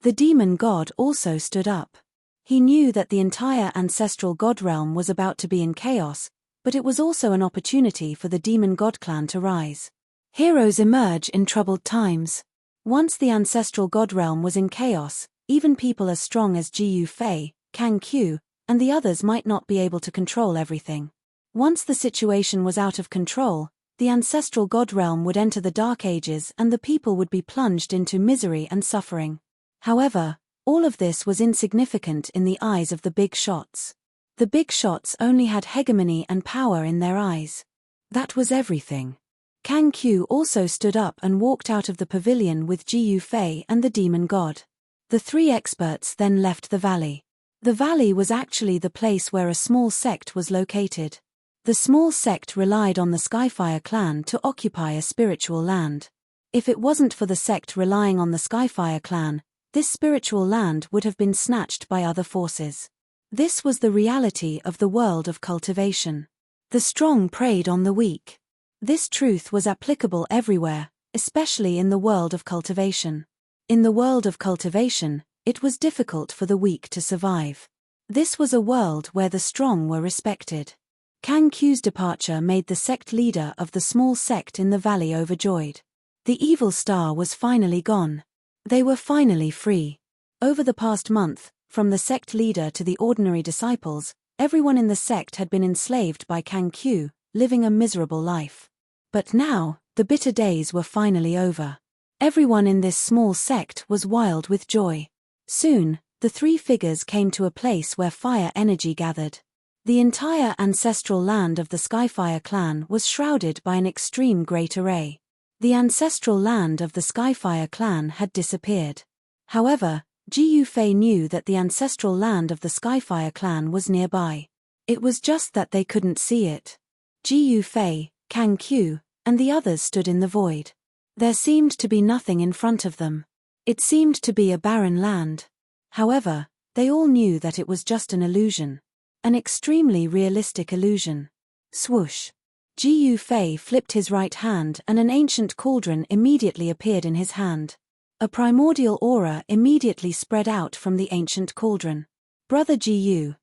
The demon god also stood up. He knew that the entire ancestral god realm was about to be in chaos, but it was also an opportunity for the demon god clan to rise. Heroes emerge in troubled times. Once the ancestral god realm was in chaos, even people as strong as Jiyu Fei, Kang Qiu, and the others might not be able to control everything. Once the situation was out of control, the ancestral god realm would enter the Dark Ages and the people would be plunged into misery and suffering. However, all of this was insignificant in the eyes of the big shots. The big shots only had hegemony and power in their eyes. That was everything. Kang Qiu also stood up and walked out of the pavilion with Jiyu Fei and the demon god. The 3 experts then left the valley. The valley was actually the place where a small sect was located. The small sect relied on the Skyfire clan to occupy a spiritual land. If it wasn't for the sect relying on the Skyfire clan, this spiritual land would have been snatched by other forces. This was the reality of the world of cultivation. The strong preyed on the weak. This truth was applicable everywhere, especially in the world of cultivation. In the world of cultivation, it was difficult for the weak to survive. This was a world where the strong were respected. Kang Qiu's departure made the sect leader of the small sect in the valley overjoyed. The evil star was finally gone. They were finally free. Over the past month, from the sect leader to the ordinary disciples, everyone in the sect had been enslaved by Kang Qiu, living a miserable life. But now, the bitter days were finally over. Everyone in this small sect was wild with joy. Soon, the 3 figures came to a place where fire energy gathered. The entire ancestral land of the Skyfire clan was shrouded by an extreme great array. The ancestral land of the Skyfire clan had disappeared. However, Jiyu Fei knew that the ancestral land of the Skyfire clan was nearby. It was just that they couldn't see it. Jiyu Fei, Kang Qiu, and the others stood in the void. There seemed to be nothing in front of them. It seemed to be a barren land. However, they all knew that it was just an illusion. An extremely realistic illusion. Swoosh. Jiu Fei flipped his right hand and an ancient cauldron immediately appeared in his hand. A primordial aura immediately spread out from the ancient cauldron. Brother Jiu,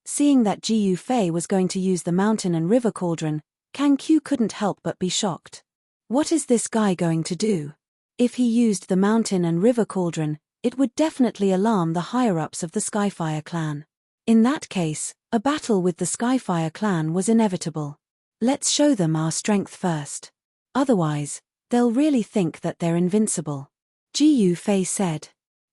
seeing that Jiu Fei was going to use the mountain and river cauldron, Kang Qiu couldn't help but be shocked. What is this guy going to do? If he used the mountain and river cauldron, it would definitely alarm the higher-ups of the Skyfire clan. In that case, a battle with the Skyfire clan was inevitable. Let's show them our strength first. Otherwise, they'll really think that they're invincible. Jiu Fei said.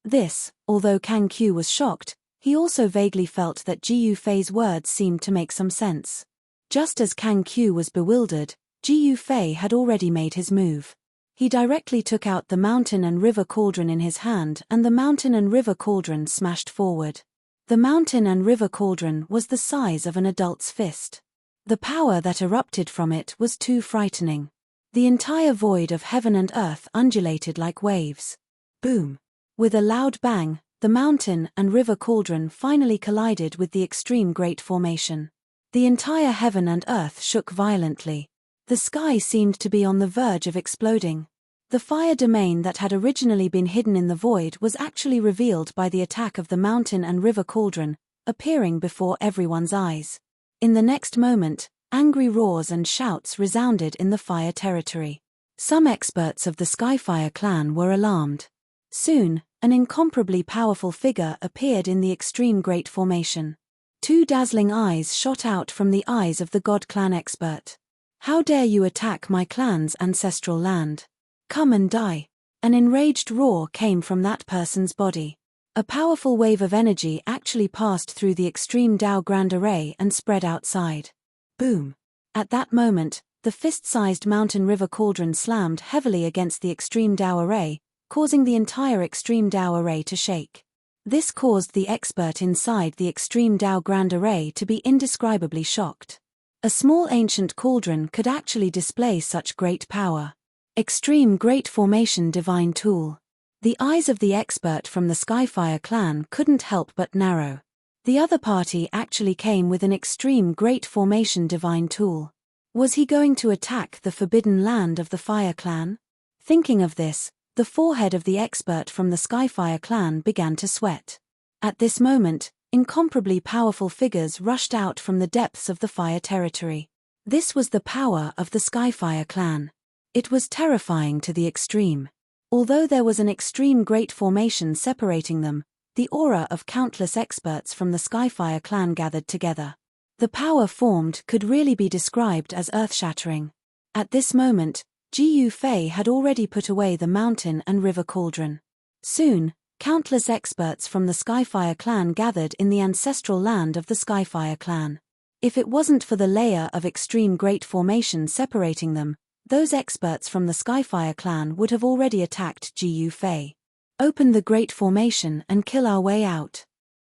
This, although Kang Qiu was shocked, he also vaguely felt that Jiu Fei's words seemed to make some sense. Just as Kang Qiu was bewildered, Jiu Fei had already made his move. He directly took out the mountain and river cauldron in his hand and the mountain and river cauldron smashed forward. The mountain and river cauldron was the size of an adult's fist. The power that erupted from it was too frightening. The entire void of heaven and earth undulated like waves. Boom! With a loud bang, the mountain and river cauldron finally collided with the extreme Great Formation. The entire heaven and earth shook violently. The sky seemed to be on the verge of exploding. The fire domain that had originally been hidden in the void was actually revealed by the attack of the mountain and river cauldron, appearing before everyone's eyes. In the next moment, angry roars and shouts resounded in the fire territory. Some experts of the Skyfire clan were alarmed. Soon, an incomparably powerful figure appeared in the extreme Great Formation. Two dazzling eyes shot out from the eyes of the God Clan expert. How dare you attack my clan's ancestral land? Come and die. An enraged roar came from that person's body. A powerful wave of energy actually passed through the extreme Dao Grand Array and spread outside. Boom! At that moment, the fist-sized mountain river cauldron slammed heavily against the extreme Dao Array, causing the entire extreme Dao Array to shake. This caused the expert inside the extreme Dao Grand Array to be indescribably shocked. A small ancient cauldron could actually display such great power. Extreme Great Formation Divine Tool. The eyes of the expert from the Skyfire clan couldn't help but narrow. The other party actually came with an Extreme Great Formation Divine Tool. Was he going to attack the forbidden land of the Fire clan? Thinking of this, the forehead of the expert from the Skyfire clan began to sweat. At this moment, incomparably powerful figures rushed out from the depths of the fire territory. This was the power of the Skyfire clan. It was terrifying to the extreme. Although there was an extreme Great Formation separating them, the aura of countless experts from the Skyfire clan gathered together. The power formed could really be described as earth-shattering. At this moment, Jiu Fei had already put away the mountain and river cauldron. Soon, countless experts from the Skyfire clan gathered in the ancestral land of the Skyfire clan. If it wasn't for the layer of extreme Great Formation separating them, those experts from the Skyfire clan would have already attacked Jiu Fei. Open the Great Formation and kill our way out.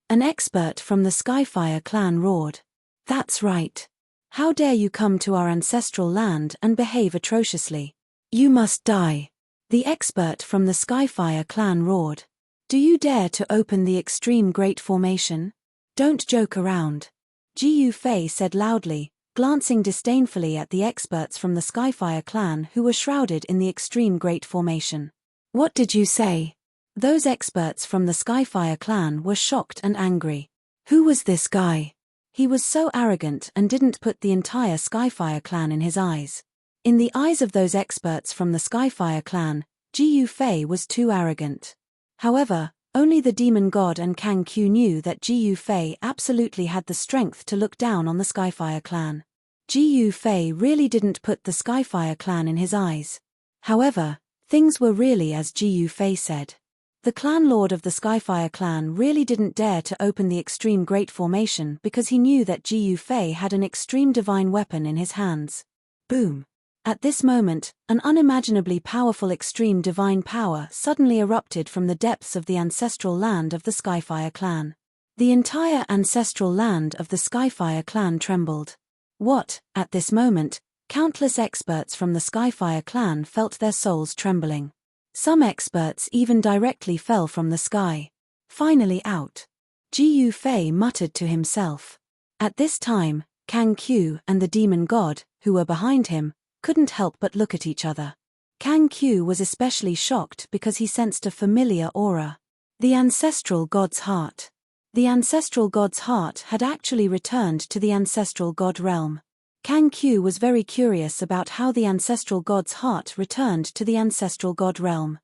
An expert from the Skyfire clan roared. That's right. How dare you come to our ancestral land and behave atrociously? You must die. The expert from the Skyfire clan roared. Do you dare to open the Extreme Great Formation? Don't joke around. Jiu Fei said loudly, glancing disdainfully at the experts from the Skyfire clan who were shrouded in the Extreme Great Formation. What did you say? Those experts from the Skyfire clan were shocked and angry. Who was this guy? He was so arrogant and didn't put the entire Skyfire clan in his eyes. In the eyes of those experts from the Skyfire clan, Jiu Fei was too arrogant. However, only the demon god and Kang Qiu knew that Jiu Fei absolutely had the strength to look down on the Skyfire clan. Jiu Fei really didn't put the Skyfire clan in his eyes. However, things were really as Jiu Fei said. The clan lord of the Skyfire clan really didn't dare to open the Extreme Great Formation because he knew that Jiu Fei had an extreme divine weapon in his hands. Boom! At this moment, an unimaginably powerful extreme divine power suddenly erupted from the depths of the ancestral land of the Skyfire clan. The entire ancestral land of the Skyfire clan trembled. At this moment, countless experts from the Skyfire clan felt their souls trembling. Some experts even directly fell from the sky. Finally out. Jiu Fei muttered to himself. At this time, Kang Q and the demon god, who were behind him, couldn't help but look at each other. Kang Q was especially shocked because he sensed a familiar aura. The ancestral god's heart. The ancestral god's heart had actually returned to the ancestral god realm. Kang Q was very curious about how the ancestral god's heart returned to the ancestral god realm.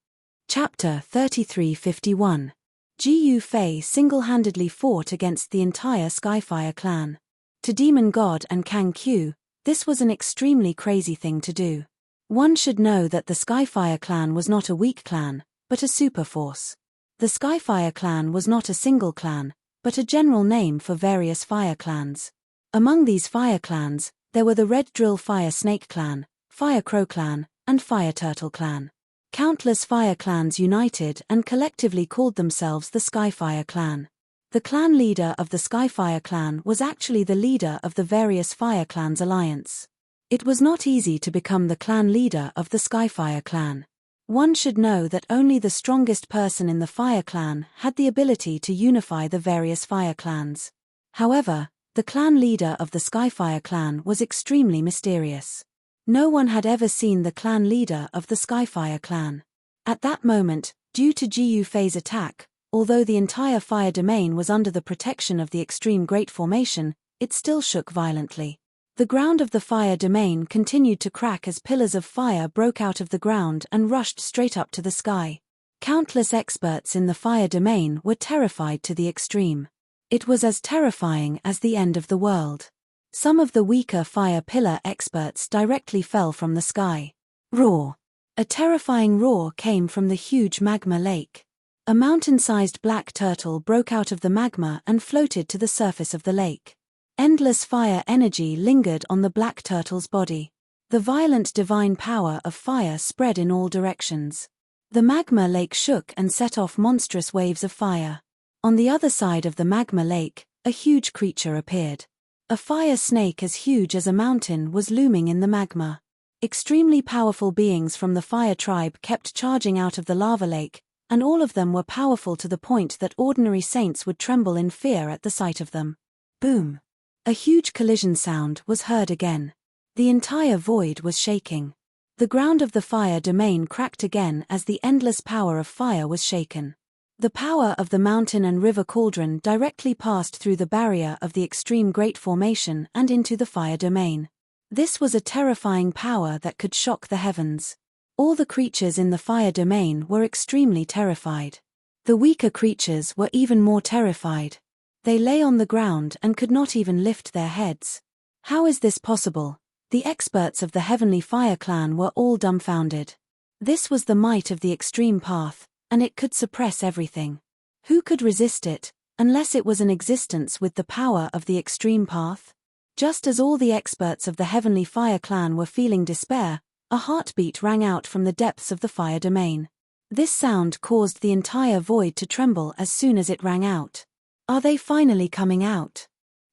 Chapter 3351. Ji Fei single-handedly fought against the entire Skyfire clan. To Demon God and Kang Q, this was an extremely crazy thing to do. One should know that the Skyfire clan was not a weak clan, but a super force. The Skyfire clan was not a single clan, but a general name for various fire clans. Among these fire clans, there were the Red Drill Fire Snake clan, Fire Crow clan, and Fire Turtle clan. Countless fire clans united and collectively called themselves the Skyfire clan. The clan leader of the Skyfire clan was actually the leader of the various fire clans alliance. It was not easy to become the clan leader of the Skyfire clan. One should know that only the strongest person in the fire clan had the ability to unify the various fire clans. However, the clan leader of the Skyfire clan was extremely mysterious. No one had ever seen the clan leader of the Skyfire clan. At that moment, due to Ji Fei's attack, although the entire fire domain was under the protection of the extreme Great Formation, it still shook violently. The ground of the fire domain continued to crack as pillars of fire broke out of the ground and rushed straight up to the sky. Countless experts in the fire domain were terrified to the extreme. It was as terrifying as the end of the world. Some of the weaker fire pillar experts directly fell from the sky. Roar! A terrifying roar came from the huge magma lake. A mountain-sized black turtle broke out of the magma and floated to the surface of the lake. Endless fire energy lingered on the black turtle's body. The violent divine power of fire spread in all directions. The magma lake shook and set off monstrous waves of fire. On the other side of the magma lake, a huge creature appeared. A fire snake as huge as a mountain was looming in the magma. Extremely powerful beings from the fire tribe kept charging out of the lava lake, and all of them were powerful to the point that ordinary saints would tremble in fear at the sight of them. Boom! A huge collision sound was heard again. The entire void was shaking. The ground of the fire domain cracked again as the endless power of fire was shaken. The power of the mountain and river cauldron directly passed through the barrier of the extreme Great Formation and into the fire domain. This was a terrifying power that could shock the heavens. All the creatures in the fire domain were extremely terrified. The weaker creatures were even more terrified. They lay on the ground and could not even lift their heads. How is this possible? The experts of the Heavenly Fire Clan were all dumbfounded. This was the might of the extreme path, and it could suppress everything. Who could resist it, unless it was an existence with the power of the extreme path? Just as all the experts of the Heavenly Fire Clan were feeling despair, a heartbeat rang out from the depths of the fire domain. This sound caused the entire void to tremble as soon as it rang out. Are they finally coming out?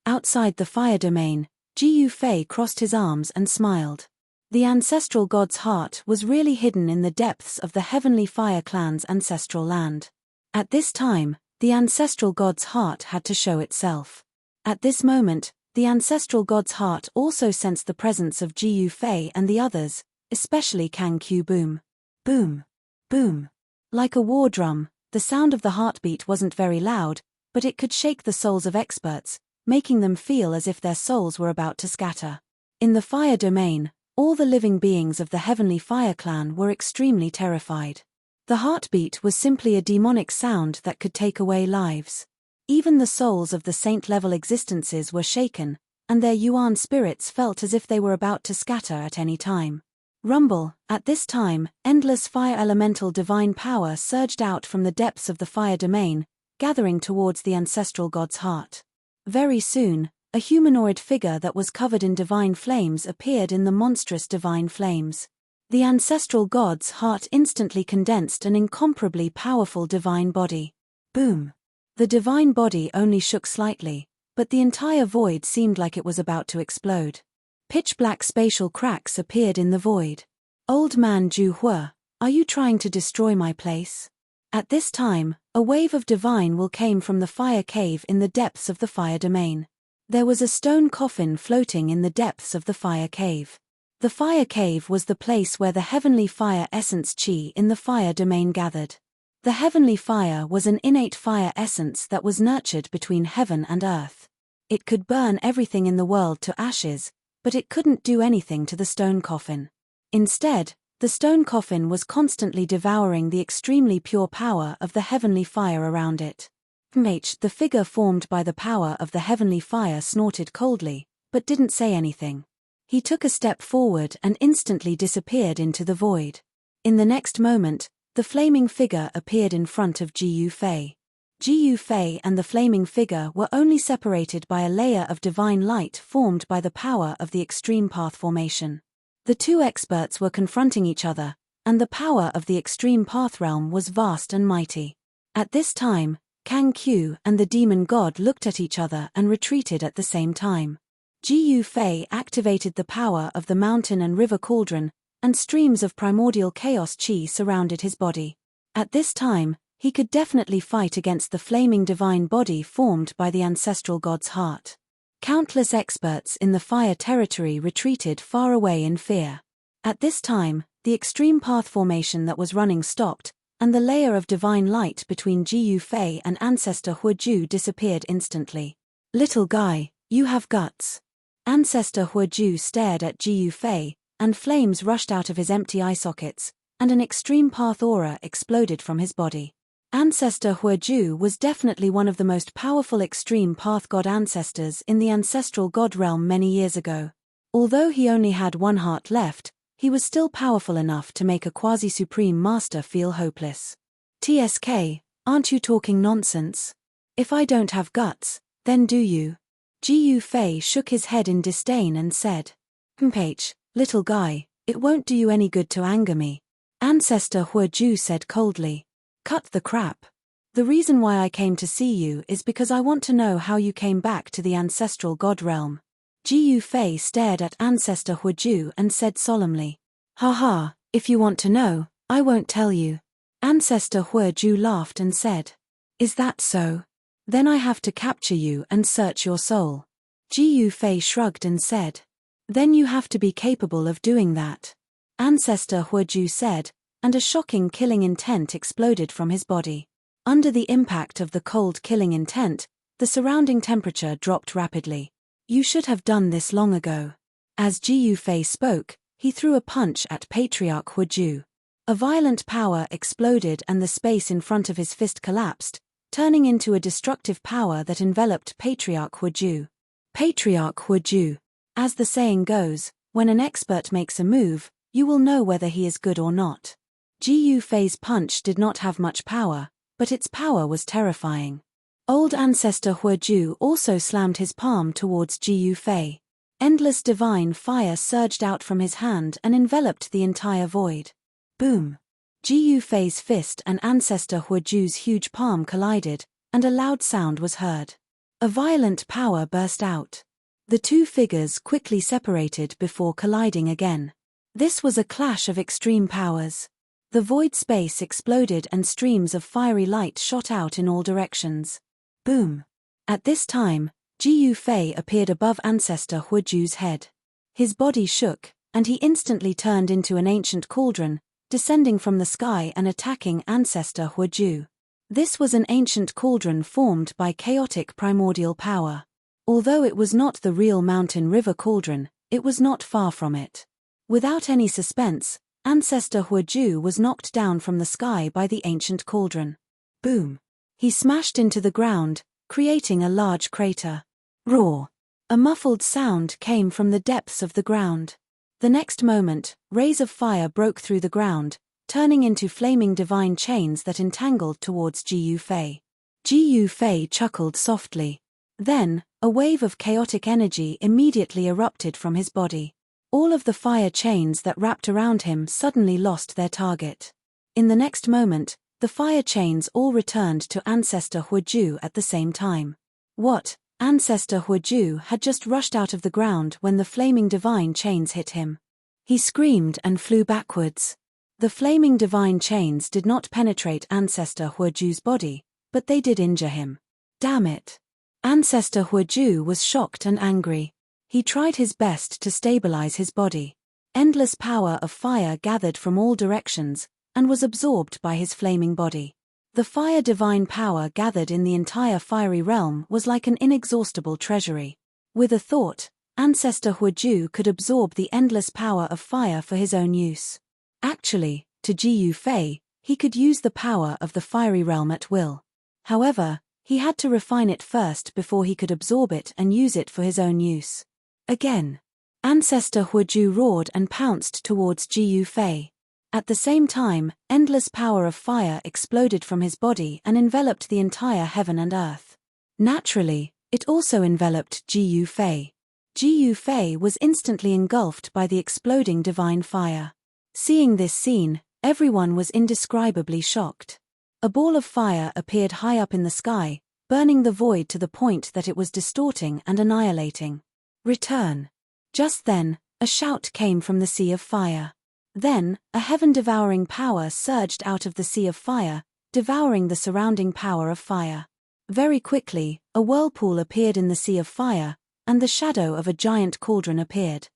Outside the fire domain, Ji Fei crossed his arms and smiled. The ancestral god's heart was really hidden in the depths of the Heavenly Fire Clan's ancestral land. At this time, the ancestral god's heart had to show itself. At this moment, the ancestral god's heart also sensed the presence of Ji Fei and the others, especially Kang Q. Boom. Boom. Boom. Like a war drum, the sound of the heartbeat wasn't very loud, but it could shake the souls of experts, making them feel as if their souls were about to scatter. In the fire domain, all the living beings of the Heavenly Fire Clan were extremely terrified. The heartbeat was simply a demonic sound that could take away lives. Even the souls of the saint-level existences were shaken, and their Yuan spirits felt as if they were about to scatter at any time. Rumble! At this time, endless fire elemental divine power surged out from the depths of the fire domain, gathering towards the ancestral god's heart. Very soon, a humanoid figure that was covered in divine flames appeared in the monstrous divine flames. The ancestral god's heart instantly condensed an incomparably powerful divine body. Boom! The divine body only shook slightly, but the entire void seemed like it was about to explode. Pitch-black spatial cracks appeared in the void. Old man Zhu Hua, are you trying to destroy my place? At this time, a wave of divine will came from the fire cave in the depths of the fire domain. There was a stone coffin floating in the depths of the fire cave. The fire cave was the place where the heavenly fire essence chi in the fire domain gathered. The heavenly fire was an innate fire essence that was nurtured between heaven and earth. It could burn everything in the world to ashes, but it couldn't do anything to the stone coffin. Instead, the stone coffin was constantly devouring the extremely pure power of the heavenly fire around it. The figure formed by the power of the heavenly fire snorted coldly, but didn't say anything. He took a step forward and instantly disappeared into the void. In the next moment, the flaming figure appeared in front of Jiu Fei. Jiu Fei and the flaming figure were only separated by a layer of divine light formed by the power of the extreme path formation. The two experts were confronting each other, and the power of the extreme path realm was vast and mighty. At this time, Kang Q and the demon god looked at each other and retreated at the same time. Jiu Fei activated the power of the mountain and river cauldron, and streams of primordial chaos chi surrounded his body. At this time, he could definitely fight against the flaming divine body formed by the ancestral god's heart. Countless experts in the fire territory retreated far away in fear. At this time, the extreme path formation that was running stopped, and the layer of divine light between Jiu Fei and Ancestor Huoju disappeared instantly. "Little guy, you have guts." Ancestor Huoju stared at Jiu Fei, and flames rushed out of his empty eye sockets, and an extreme path aura exploded from his body. Ancestor Huoju was definitely one of the most powerful extreme path god ancestors in the ancestral god realm many years ago. Although he only had one heart left, he was still powerful enough to make a quasi-supreme master feel hopeless. "TSK, aren't you talking nonsense? If I don't have guts, then do you?" Jiu Fei shook his head in disdain and said, "Mph, little guy, it won't do you any good to anger me." Ancestor Huoju said coldly, "Cut the crap. The reason why I came to see you is because I want to know how you came back to the ancestral god realm." Jiu Fei stared at Ancestor Huoju and said solemnly, "Haha, if you want to know, I won't tell you." Ancestor Huoju laughed and said, "Is that so? Then I have to capture you and search your soul." Jiu Fei shrugged and said, "Then you have to be capable of doing that." Ancestor Huoju said, and a shocking killing intent exploded from his body. Under the impact of the cold killing intent, the surrounding temperature dropped rapidly. "You should have done this long ago." As Jiu Fei spoke, he threw a punch at Patriarch Huoju. A violent power exploded and the space in front of his fist collapsed, turning into a destructive power that enveloped Patriarch Huoju. Patriarch Huoju. As the saying goes, when an expert makes a move, you will know whether he is good or not. Jiu Fei's punch did not have much power, but its power was terrifying. Old Ancestor Huoju also slammed his palm towards Jiu Fei. Endless divine fire surged out from his hand and enveloped the entire void. Boom! Jiu Fei's fist and Ancestor Huoju's huge palm collided, and a loud sound was heard. A violent power burst out. The two figures quickly separated before colliding again. This was a clash of extreme powers. The void space exploded and streams of fiery light shot out in all directions. Boom! At this time, Jiu Fei appeared above Ancestor Huoju's head. His body shook, and he instantly turned into an ancient cauldron, descending from the sky and attacking Ancestor Huoju. This was an ancient cauldron formed by chaotic primordial power. Although it was not the real mountain river cauldron, it was not far from it. Without any suspense, Ancestor Huoju was knocked down from the sky by the ancient cauldron. Boom! He smashed into the ground, creating a large crater. Roar! A muffled sound came from the depths of the ground. The next moment, rays of fire broke through the ground, turning into flaming divine chains that entangled towards Jiu Fei. Jiu Fei chuckled softly. Then, a wave of chaotic energy immediately erupted from his body. All of the fire chains that wrapped around him suddenly lost their target. In the next moment, the fire chains all returned to Ancestor Huoju at the same time. What? Ancestor Huoju had just rushed out of the ground when the flaming divine chains hit him. He screamed and flew backwards. The flaming divine chains did not penetrate Ancestor Huoju's body, but they did injure him. Damn it! Ancestor Huoju was shocked and angry. He tried his best to stabilize his body. Endless power of fire gathered from all directions, and was absorbed by his flaming body. The fire divine power gathered in the entire fiery realm was like an inexhaustible treasury. With a thought, Ancestor Huoju could absorb the endless power of fire for his own use. Actually, to Jiyu Fei, he could use the power of the fiery realm at will. However, he had to refine it first before he could absorb it and use it for his own use. Again, Ancestor Huoju roared and pounced towards Jiyu Fei. At the same time, endless power of fire exploded from his body and enveloped the entire heaven and earth. Naturally, it also enveloped Jiyu Fei. Jiyu Fei was instantly engulfed by the exploding divine fire. Seeing this scene, everyone was indescribably shocked. A ball of fire appeared high up in the sky, burning the void to the point that it was distorting and annihilating. Return. Just then, a shout came from the sea of fire. Then, a heaven-devouring power surged out of the sea of fire, devouring the surrounding power of fire. Very quickly, a whirlpool appeared in the sea of fire, and the shadow of a giant cauldron appeared.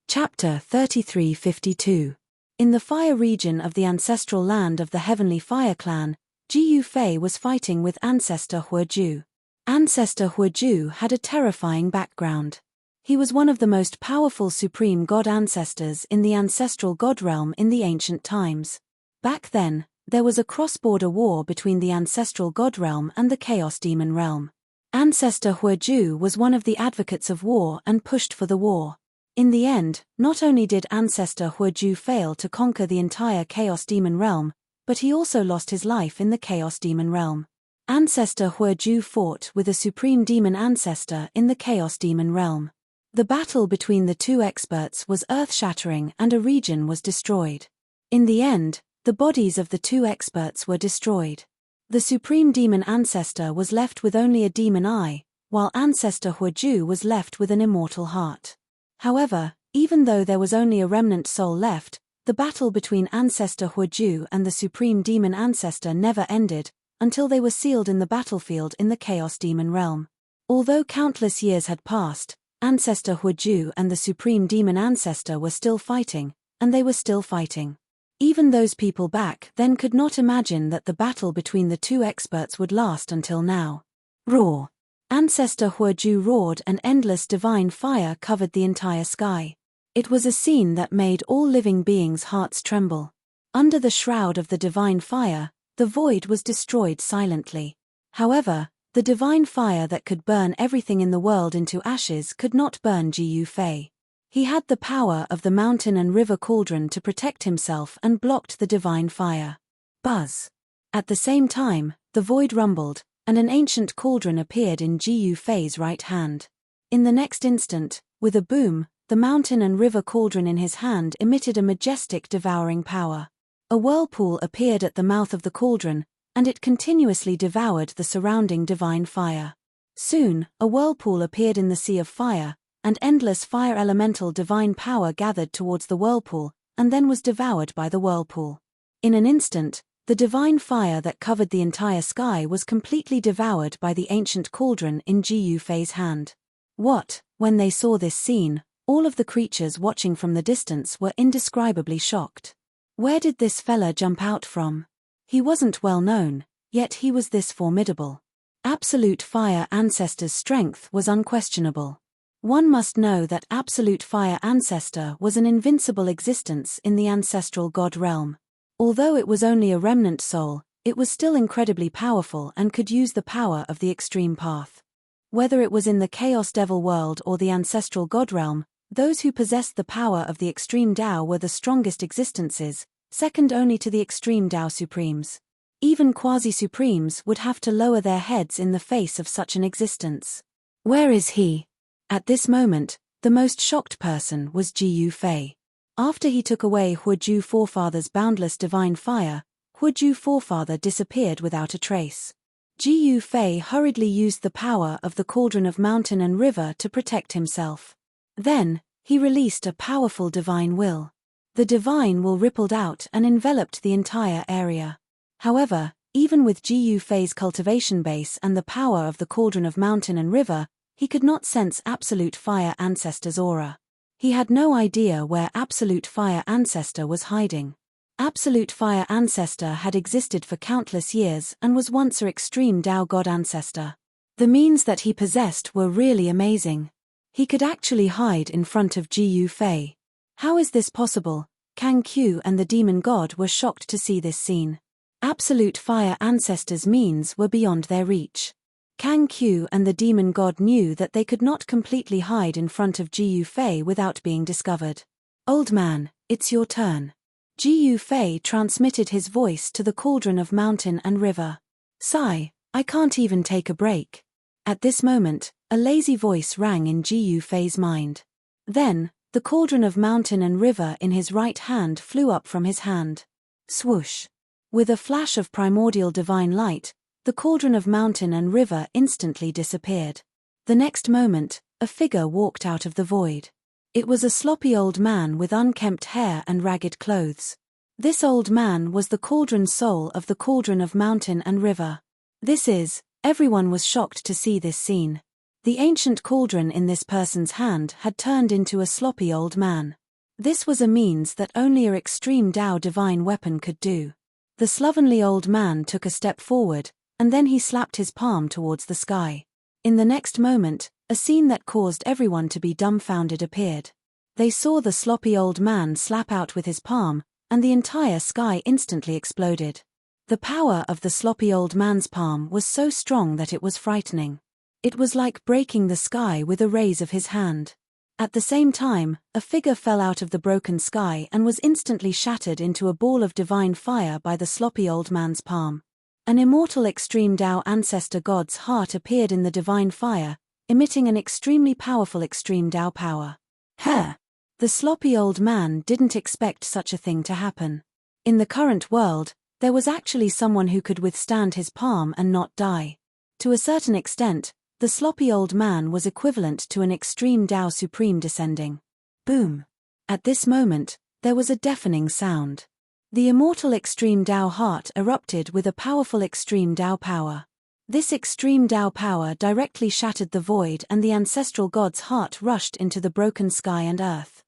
Chapter 33:52. In the fire region of the ancestral land of the Heavenly Fire Clan, Jiyu Fei was fighting with Ancestor Huoju. Ancestor Huoju had a terrifying background. He was one of the most powerful supreme god ancestors in the ancestral god realm in the ancient times. Back then, there was a cross-border war between the ancestral god realm and the chaos demon realm. Ancestor Huoju was one of the advocates of war and pushed for the war. In the end, not only did Ancestor Huoju fail to conquer the entire chaos demon realm, but he also lost his life in the chaos demon realm. Ancestor Huoju fought with a supreme demon ancestor in the chaos demon realm. The battle between the two experts was earth-shattering and a region was destroyed. In the end, the bodies of the two experts were destroyed. The supreme demon ancestor was left with only a demon eye, while Ancestor Huoju was left with an immortal heart. However, even though there was only a remnant soul left, the battle between Ancestor Huoju and the supreme demon ancestor never ended, until they were sealed in the battlefield in the chaos demon realm. Although countless years had passed, Ancestor Huoju and the supreme demon ancestor were still fighting, and they were still fighting. Even those people back then could not imagine that the battle between the two experts would last until now. Roar! Ancestor Huoju roared and endless divine fire covered the entire sky. It was a scene that made all living beings' hearts tremble. Under the shroud of the divine fire, the void was destroyed silently. However, the divine fire that could burn everything in the world into ashes could not burn Jiyu Fei. He had the power of the mountain and river cauldron to protect himself and blocked the divine fire. Buzz! At the same time, the void rumbled, and an ancient cauldron appeared in Jiyu Fei's right hand. In the next instant, with a boom, the mountain and river cauldron in his hand emitted a majestic devouring power. A whirlpool appeared at the mouth of the cauldron, and it continuously devoured the surrounding divine fire. Soon, a whirlpool appeared in the sea of fire, and endless fire elemental divine power gathered towards the whirlpool, and then was devoured by the whirlpool. In an instant, the divine fire that covered the entire sky was completely devoured by the ancient cauldron in Jiyu Fei's hand. When they saw this scene, all of the creatures watching from the distance were indescribably shocked. Where did this fella jump out from? He wasn't well known, yet he was this formidable. Absolute Fire Ancestor's strength was unquestionable. One must know that Absolute Fire Ancestor was an invincible existence in the ancestral god realm. Although it was only a remnant soul, it was still incredibly powerful and could use the power of the extreme path. Whether it was in the Chaos Devil world or the ancestral god realm, those who possessed the power of the extreme Tao were the strongest existences, second only to the extreme Tao Supremes. Even quasi-supremes would have to lower their heads in the face of such an existence. Where is he? At this moment, the most shocked person was Jiyu Fei. After he took away Huoju Forefather's boundless divine fire, Huoju Forefather disappeared without a trace. Jiyu Fei hurriedly used the power of the cauldron of mountain and river to protect himself. Then, he released a powerful divine will. The divine will rippled out and enveloped the entire area. However, Even with Jiyu Fei's cultivation base and the power of the cauldron of mountain and river, he could not sense Absolute Fire Ancestor's aura. He had no idea where Absolute Fire Ancestor was hiding. Absolute Fire Ancestor had existed for countless years and was once an extreme Tao God Ancestor. The means that he possessed were really amazing. He could actually hide in front of Jiyu Fei. How is this possible? Kang Qiu and the demon god were shocked to see this scene. Absolute Fire Ancestor's means were beyond their reach. Kang Qiu and the demon god knew that they could not completely hide in front of Jiyu Fei without being discovered. Old man, it's your turn. Jiyu Fei transmitted his voice to the cauldron of mountain and river. Sigh, I can't even take a break. At this moment, a lazy voice rang in Jiyu Fei's mind. Then, the cauldron of mountain and river in his right hand flew up from his hand. Swoosh! With a flash of primordial divine light, the cauldron of mountain and river instantly disappeared. The next moment, a figure walked out of the void. It was a sloppy old man with unkempt hair and ragged clothes. This old man was the cauldron soul of the cauldron of mountain and river. Everyone was shocked to see this scene. The ancient cauldron in this person's hand had turned into a sloppy old man. This was a means that only an extreme Tao divine weapon could do. The slovenly old man took a step forward, and then he slapped his palm towards the sky. In the next moment, a scene that caused everyone to be dumbfounded appeared. They saw the sloppy old man slap out with his palm, and the entire sky instantly exploded. The power of the sloppy old man's palm was so strong that it was frightening. It was like breaking the sky with a raise of his hand. At the same time, a figure fell out of the broken sky and was instantly shattered into a ball of divine fire by the sloppy old man's palm. An immortal extreme Tao ancestor god's heart appeared in the divine fire, emitting an extremely powerful extreme Tao power. The sloppy old man didn't expect such a thing to happen. In the current world, there was actually someone who could withstand his palm and not die. To a certain extent, the sloppy old man was equivalent to an extreme Tao supreme descending. Boom! At this moment, there was a deafening sound. The immortal extreme Tao heart erupted with a powerful extreme Tao power. This extreme Tao power directly shattered the void and the ancestral god's heart rushed into the broken sky and earth.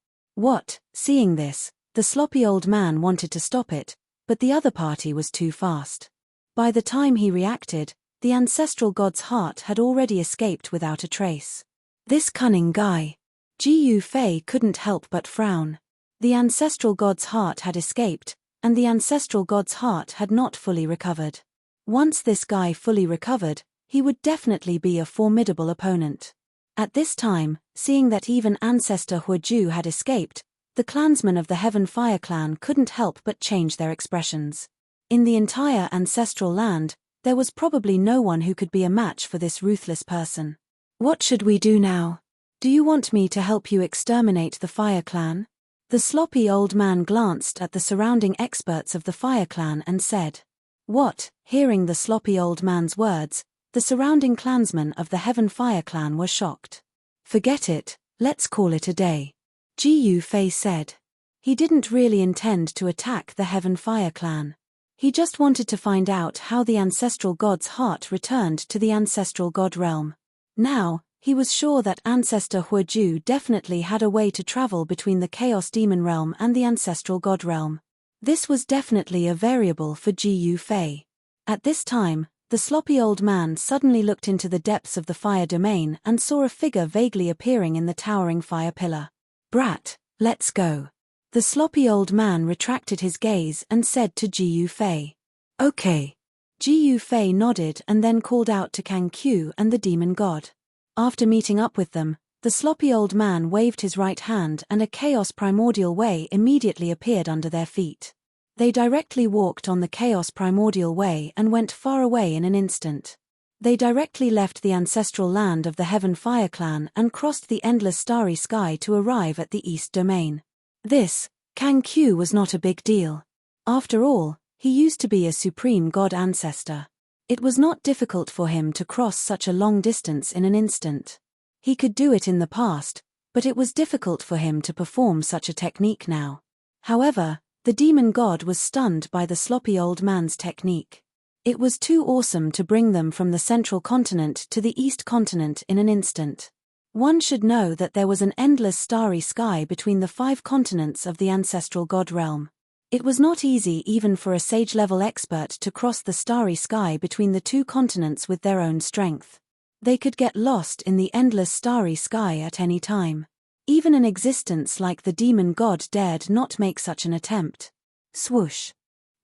Seeing this, the sloppy old man wanted to stop it, but the other party was too fast. By the time he reacted, the ancestral god's heart had already escaped without a trace. This cunning guy. Jiyu Fei couldn't help but frown. The ancestral god's heart had escaped, and the ancestral god's heart had not fully recovered. Once this guy fully recovered, he would definitely be a formidable opponent. At this time, seeing that even Ancestor Huoju had escaped, the clansmen of the Heaven Fire clan couldn't help but change their expressions. In the entire ancestral land, there was probably no one who could be a match for this ruthless person. What should we do now? Do you want me to help you exterminate the Fire clan? The sloppy old man glanced at the surrounding experts of the Fire clan and said. What? Hearing the sloppy old man's words, the surrounding clansmen of the Heaven Fire clan were shocked. Forget it, let's call it a day. Jiyu Fei said. He didn't really intend to attack the Heaven Fire clan. He just wanted to find out how the ancestral god's heart returned to the ancestral god realm. Now, he was sure that Ancestor Huoju definitely had a way to travel between the Chaos Demon realm and the ancestral god realm. This was definitely a variable for Jiyu Fei. At this time, the sloppy old man suddenly looked into the depths of the fire domain and saw a figure vaguely appearing in the towering fire pillar. Brat, let's go. The sloppy old man retracted his gaze and said to Jiyu Fei. Okay. Jiyu Fei nodded and then called out to Kang Qiu and the demon god. After meeting up with them, the sloppy old man waved his right hand and a chaos primordial way immediately appeared under their feet. They directly walked on the chaos primordial way and went far away in an instant. They directly left the ancestral land of the Heaven Fire clan and crossed the endless starry sky to arrive at the East Domain. This, Kang Qiu, was not a big deal. After all, he used to be a supreme god ancestor. It was not difficult for him to cross such a long distance in an instant. He could do it in the past, but it was difficult for him to perform such a technique now. However, the demon god was stunned by the sloppy old man's technique. It was too awesome to bring them from the central continent to the east continent in an instant. One should know that there was an endless starry sky between the 5 continents of the ancestral god realm. It was not easy even for a sage-level expert to cross the starry sky between the 2 continents with their own strength. They could get lost in the endless starry sky at any time. Even an existence like the demon god dared not make such an attempt. Swoosh!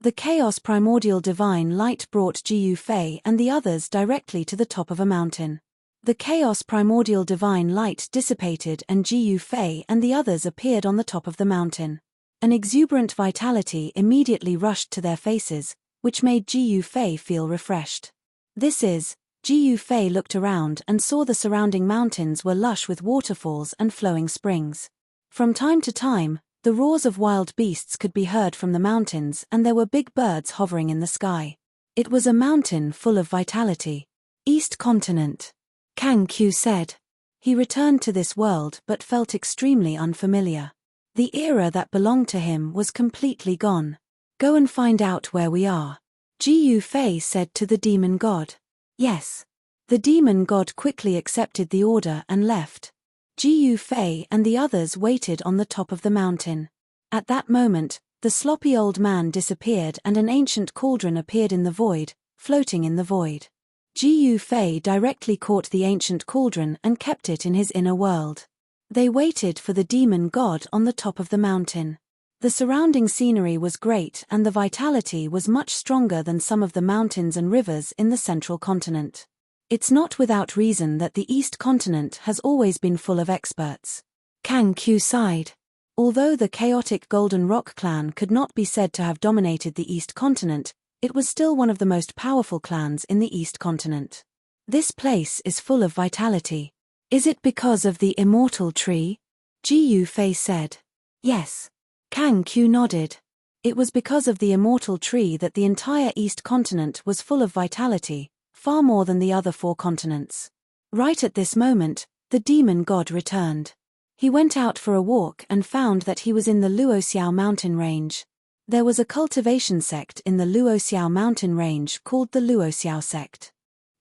The chaos primordial divine light brought Jiyu Fei and the others directly to the top of a mountain. The chaos primordial divine light dissipated and Jiyu Fei and the others appeared on the top of the mountain. An exuberant vitality immediately rushed to their faces, which made Jiyu Fei feel refreshed. Jiyu Fei looked around and saw the surrounding mountains were lush with waterfalls and flowing springs. From time to time, the roars of wild beasts could be heard from the mountains and there were big birds hovering in the sky. It was a mountain full of vitality. East Continent. Kang Q said. He returned to this world but felt extremely unfamiliar. The era that belonged to him was completely gone. Go and find out where we are. Jiyu Fei said to the demon god. Yes. The demon god quickly accepted the order and left. Jiyu Fei and the others waited on the top of the mountain. At that moment, the sloppy old man disappeared and an ancient cauldron appeared in the void, floating in the void. Jiyu Fei directly caught the ancient cauldron and kept it in his inner world. They waited for the demon god on the top of the mountain. The surrounding scenery was great and the vitality was much stronger than some of the mountains and rivers in the central continent. It's not without reason that the East Continent has always been full of experts. Kang Q sighed. Although the chaotic Golden Rock clan could not be said to have dominated the East Continent, it was still one of the most powerful clans in the East Continent. This place is full of vitality. Is it because of the immortal tree? Jiyu Fei said. Yes. Kang Q nodded. It was because of the immortal tree that the entire East Continent was full of vitality, far more than the other 4 continents. Right at this moment, the demon god returned. He went out for a walk and found that he was in the Luoxiao mountain range. There was a cultivation sect in the Luoxiao mountain range called the Luoxiao sect.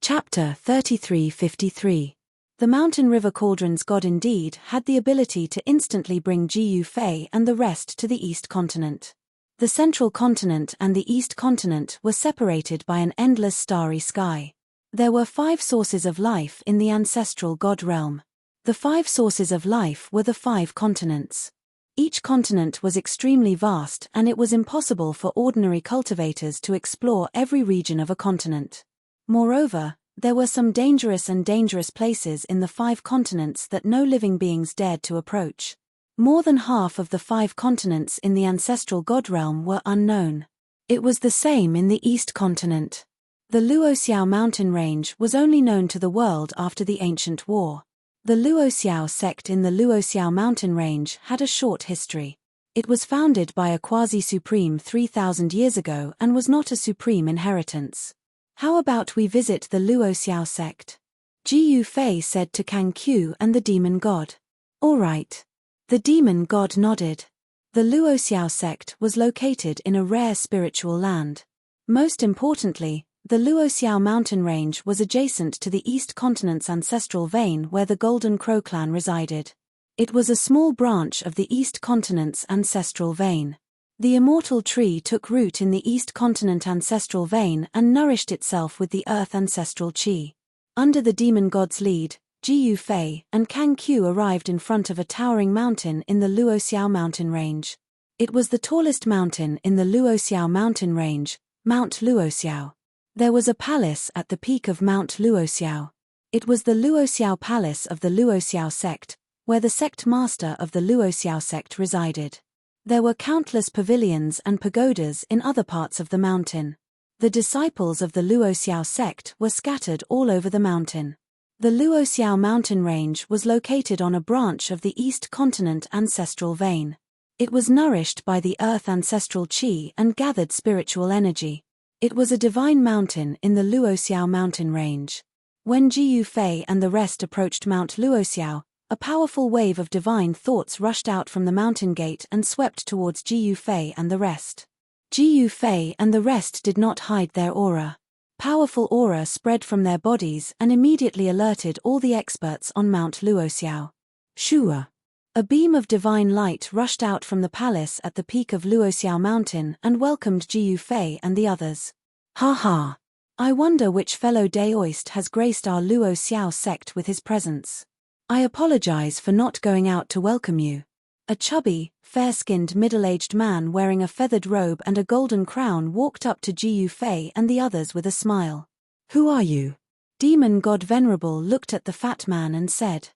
Chapter 3353. The mountain river cauldron's god indeed had the ability to instantly bring Jiyu Fei and the rest to the East Continent. The central continent and the East Continent were separated by an endless starry sky. There were 5 sources of life in the ancestral god realm. The 5 sources of life were the 5 continents. Each continent was extremely vast and it was impossible for ordinary cultivators to explore every region of a continent. Moreover, there were some dangerous places in the 5 continents that no living beings dared to approach. More than half of the 5 continents in the ancestral god realm were unknown. It was the same in the East Continent. The Luoxiao mountain range was only known to the world after the ancient war. The Luoxiao sect in the Luoxiao mountain range had a short history. It was founded by a quasi-supreme 3,000 years ago and was not a supreme inheritance. How about we visit the Luoxiao sect? Jiyu Fei said to Kang Q and the demon god. All right. The demon god nodded. The Luoxiao sect was located in a rare spiritual land. Most importantly, the Luoxiao mountain range was adjacent to the East Continent's ancestral vein where the Golden Crow clan resided. It was a small branch of the East Continent's ancestral vein. The immortal tree took root in the East Continent ancestral vein and nourished itself with the earth ancestral chi. Under the demon god's lead, Jiyu Fei and Kang Q arrived in front of a towering mountain in the Luoxiao mountain range. It was the tallest mountain in the Luoxiao mountain range, Mount Luoxiao. There was a palace at the peak of Mount Luoxiao. It was the Luoxiao Palace of the Luoxiao sect, where the sect master of the Luoxiao sect resided. There were countless pavilions and pagodas in other parts of the mountain. The disciples of the Luoxiao sect were scattered all over the mountain. The Luoxiao mountain range was located on a branch of the East Continent ancestral vein. It was nourished by the earth ancestral chi and gathered spiritual energy. It was a divine mountain in the Luoxiao mountain range. When Jiyu Fei and the rest approached Mount Luoxiao, a powerful wave of divine thoughts rushed out from the mountain gate and swept towards Jiyu Fei and the rest. Jiyu Fei and the rest did not hide their aura. Powerful aura spread from their bodies and immediately alerted all the experts on Mount Luoxiao. Shua. A beam of divine light rushed out from the palace at the peak of Luoxiao Mountain and welcomed Ji Yufei and the others. Ha ha! I wonder which fellow Daoist has graced our Luoxiao sect with his presence. I apologize for not going out to welcome you. A chubby, fair-skinned middle-aged man wearing a feathered robe and a golden crown walked up to Ji Yufei and the others with a smile. Who are you? Demon God Venerable looked at the fat man and said.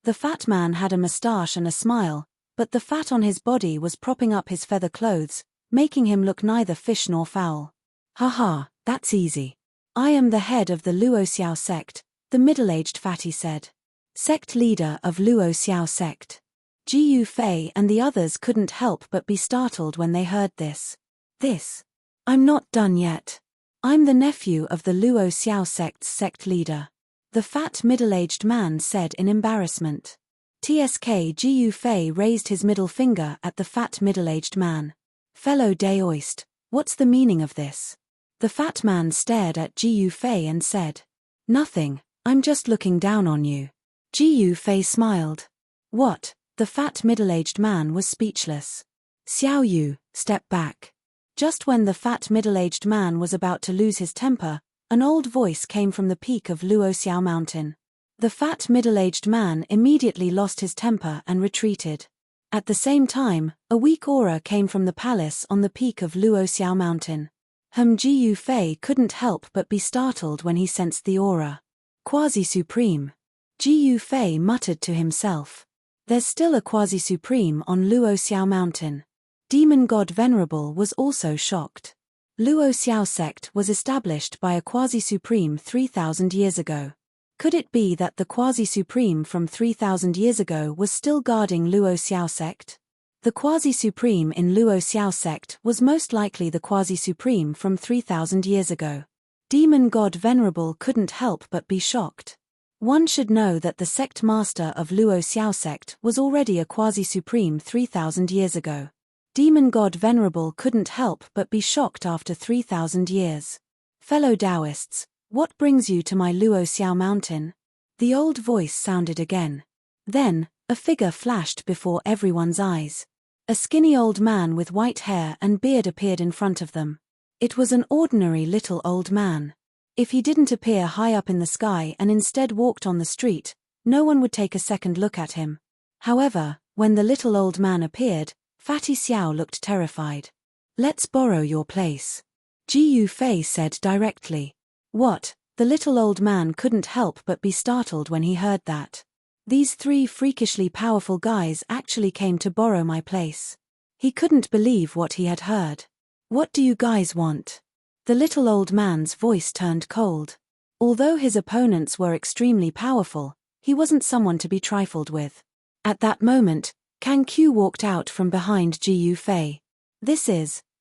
The fat man had a mustache and a smile, but the fat on his body was propping up his feather clothes, making him look neither fish nor fowl. Haha, that's easy. I am the head of the Luoxiao sect, the middle-aged fatty said. Sect leader of Luoxiao sect. Ji Yufei and the others couldn't help but be startled when they heard this. I'm not done yet. I'm the nephew of the Luoxiao sect's sect leader. The fat middle-aged man said in embarrassment. TSK Ji Yufei raised his middle finger at the fat middle-aged man. Fellow Daoist, what's the meaning of this? The fat man stared at Ji Yufei and said. Nothing, I'm just looking down on you. Ji Yufei smiled. What? The fat middle-aged man was speechless. Xiao Yu, step back. Just when the fat middle-aged man was about to lose his temper, an old voice came from the peak of Luoxiao Mountain. The fat middle-aged man immediately lost his temper and retreated. At the same time, a weak aura came from the palace on the peak of Luoxiao Mountain. Ji Yufei couldn't help but be startled when he sensed the aura. Quasi-Supreme. Ji Yufei muttered to himself. There's still a Quasi-Supreme on Luoxiao Mountain. Demon God Venerable was also shocked. Luoxiao sect was established by a Quasi-Supreme 3,000 years ago. Could it be that the Quasi-Supreme from 3,000 years ago was still guarding Luoxiao sect? The Quasi-Supreme in Luoxiao sect was most likely the Quasi-Supreme from 3,000 years ago. Demon God Venerable couldn't help but be shocked. One should know that the sect master of Luoxiao sect was already a Quasi-Supreme 3,000 years ago. Demon God Venerable couldn't help but be shocked after 3,000 years. Fellow Taoists, what brings you to my Luoxiao mountain? The old voice sounded again. Then, a figure flashed before everyone's eyes. A skinny old man with white hair and beard appeared in front of them. It was an ordinary little old man. If he didn't appear high up in the sky and instead walked on the street, no one would take a second look at him. However, when the little old man appeared, Fatty Xiao looked terrified. Let's borrow your place. Ji Yufei said directly. What? The little old man couldn't help but be startled when he heard that. These three freakishly powerful guys actually came to borrow my place. He couldn't believe what he had heard. What do you guys want? The little old man's voice turned cold. Although his opponents were extremely powerful, he wasn't someone to be trifled with. At that moment, Kang Q walked out from behind Ji Yufei.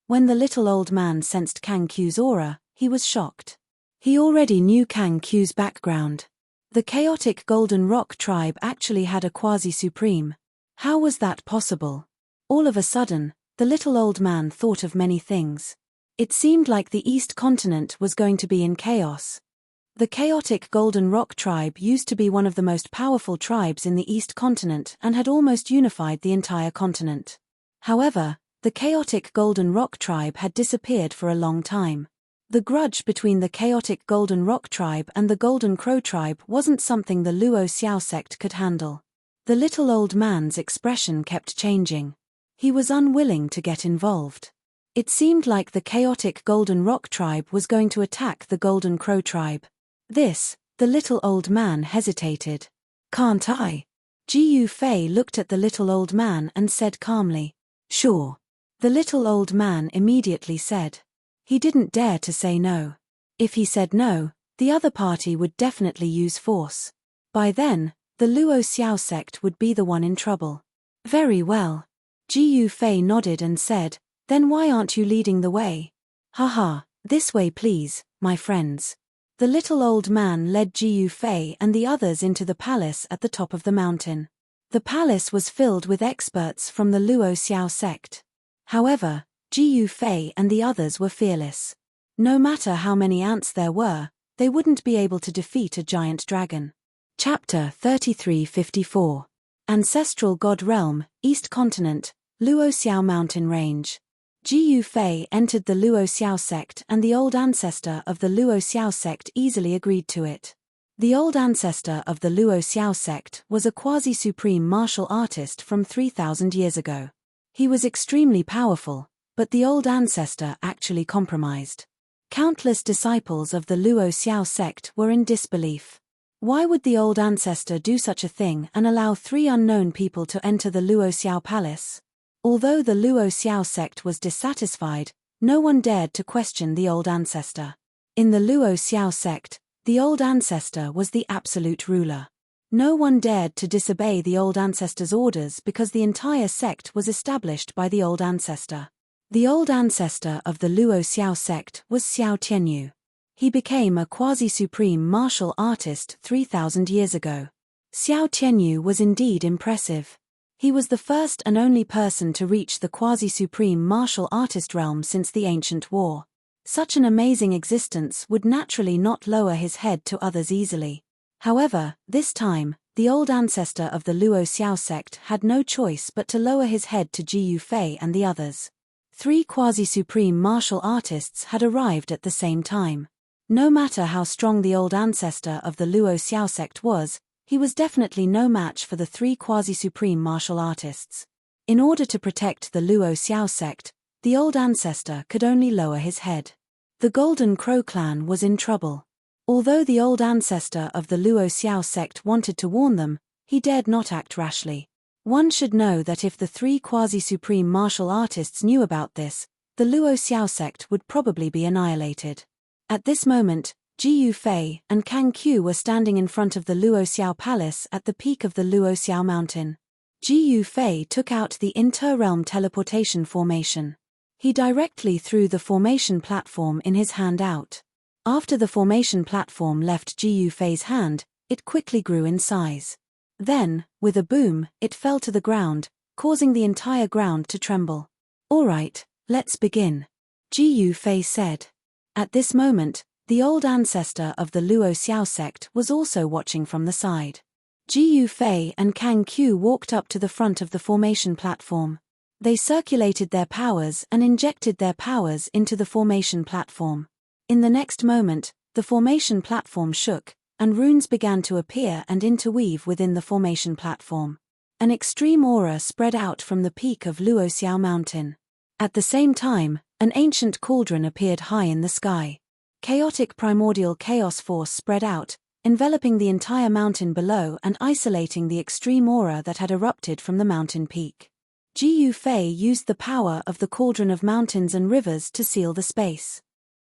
When the little old man sensed Kang Q's aura, he was shocked. He already knew Kang Q's background. The chaotic Golden Rock tribe actually had a Quasi-Supreme. How was that possible? All of a sudden, the little old man thought of many things. It seemed like the East Continent was going to be in chaos. The chaotic Golden Rock tribe used to be one of the most powerful tribes in the East Continent and had almost unified the entire continent. However, the chaotic Golden Rock tribe had disappeared for a long time. The grudge between the chaotic Golden Rock tribe and the Golden Crow tribe wasn't something the Luoxiao sect could handle. The little old man's expression kept changing. He was unwilling to get involved. It seemed like the chaotic Golden Rock tribe was going to attack the Golden Crow tribe. The little old man hesitated. Can't I? Ji Yufei looked at the little old man and said calmly. Sure. The little old man immediately said. He didn't dare to say no. If he said no, the other party would definitely use force. By then, the Luoxiao sect would be the one in trouble. Very well. Ji Yufei nodded and said, then why aren't you leading the way? Haha, this way please, my friends. The little old man led Ji Yufei and the others into the palace at the top of the mountain. The palace was filled with experts from the Luoxiao sect. However, Ji Yufei and the others were fearless. No matter how many ants there were, they wouldn't be able to defeat a giant dragon. Chapter 3354. Ancestral God Realm, East Continent, Luo Xiao Mountain Range. Ji Yufei entered the Luo Xiao sect, and the old ancestor of the Luo Xiao sect easily agreed to it. The old ancestor of the Luo Xiao sect was a quasi-supreme martial artist from 3,000 years ago. He was extremely powerful, but the old ancestor actually compromised. Countless disciples of the Luo Xiao sect were in disbelief. Why would the old ancestor do such a thing and allow 3 unknown people to enter the Luo Xiao palace? Although the Luo Xiao sect was dissatisfied, no one dared to question the old ancestor. In the Luo Xiao sect, the old ancestor was the absolute ruler. No one dared to disobey the old ancestor's orders because the entire sect was established by the old ancestor. The old ancestor of the Luo Xiao sect was Xiao Tianyu. He became a quasi-supreme martial artist 3,000 years ago. Xiao Tianyu was indeed impressive. He was the first and only person to reach the quasi-supreme martial artist realm since the ancient war. Such an amazing existence would naturally not lower his head to others easily. However, this time, the old ancestor of the Luo Xiao sect had no choice but to lower his head to Ji Yufei and the others. 3 quasi-supreme martial artists had arrived at the same time. No matter how strong the old ancestor of the Luo Xiao sect was, he was definitely no match for the 3 quasi-supreme martial artists. In order to protect the Luo Xiao sect, the old ancestor could only lower his head. The Golden Crow clan was in trouble. Although the old ancestor of the Luo Xiao sect wanted to warn them, he dared not act rashly. One should know that if the 3 quasi-supreme martial artists knew about this, the Luo Xiao sect would probably be annihilated. At this moment, Ji Yufei and Kang Qiu were standing in front of the Luo Xiao palace at the peak of the Luo Xiao mountain. Ji Yufei took out the inter-realm teleportation formation. He directly threw the formation platform in his hand out. After the formation platform left Ji Yufei's hand, it quickly grew in size. Then, with a boom, it fell to the ground, causing the entire ground to tremble. "All right, let's begin," Ji Yufei said. At this moment, the old ancestor of the Luo Xiao sect was also watching from the side. Ji Yufei and Kang Qiu walked up to the front of the formation platform. They circulated their powers and injected their powers into the formation platform. In the next moment, the formation platform shook, and runes began to appear and interweave within the formation platform. An extreme aura spread out from the peak of Luo Xiao mountain. At the same time, an ancient cauldron appeared high in the sky. Chaotic primordial chaos force spread out, enveloping the entire mountain below and isolating the extreme aura that had erupted from the mountain peak. Ji Yufei used the power of the cauldron of mountains and rivers to seal the space.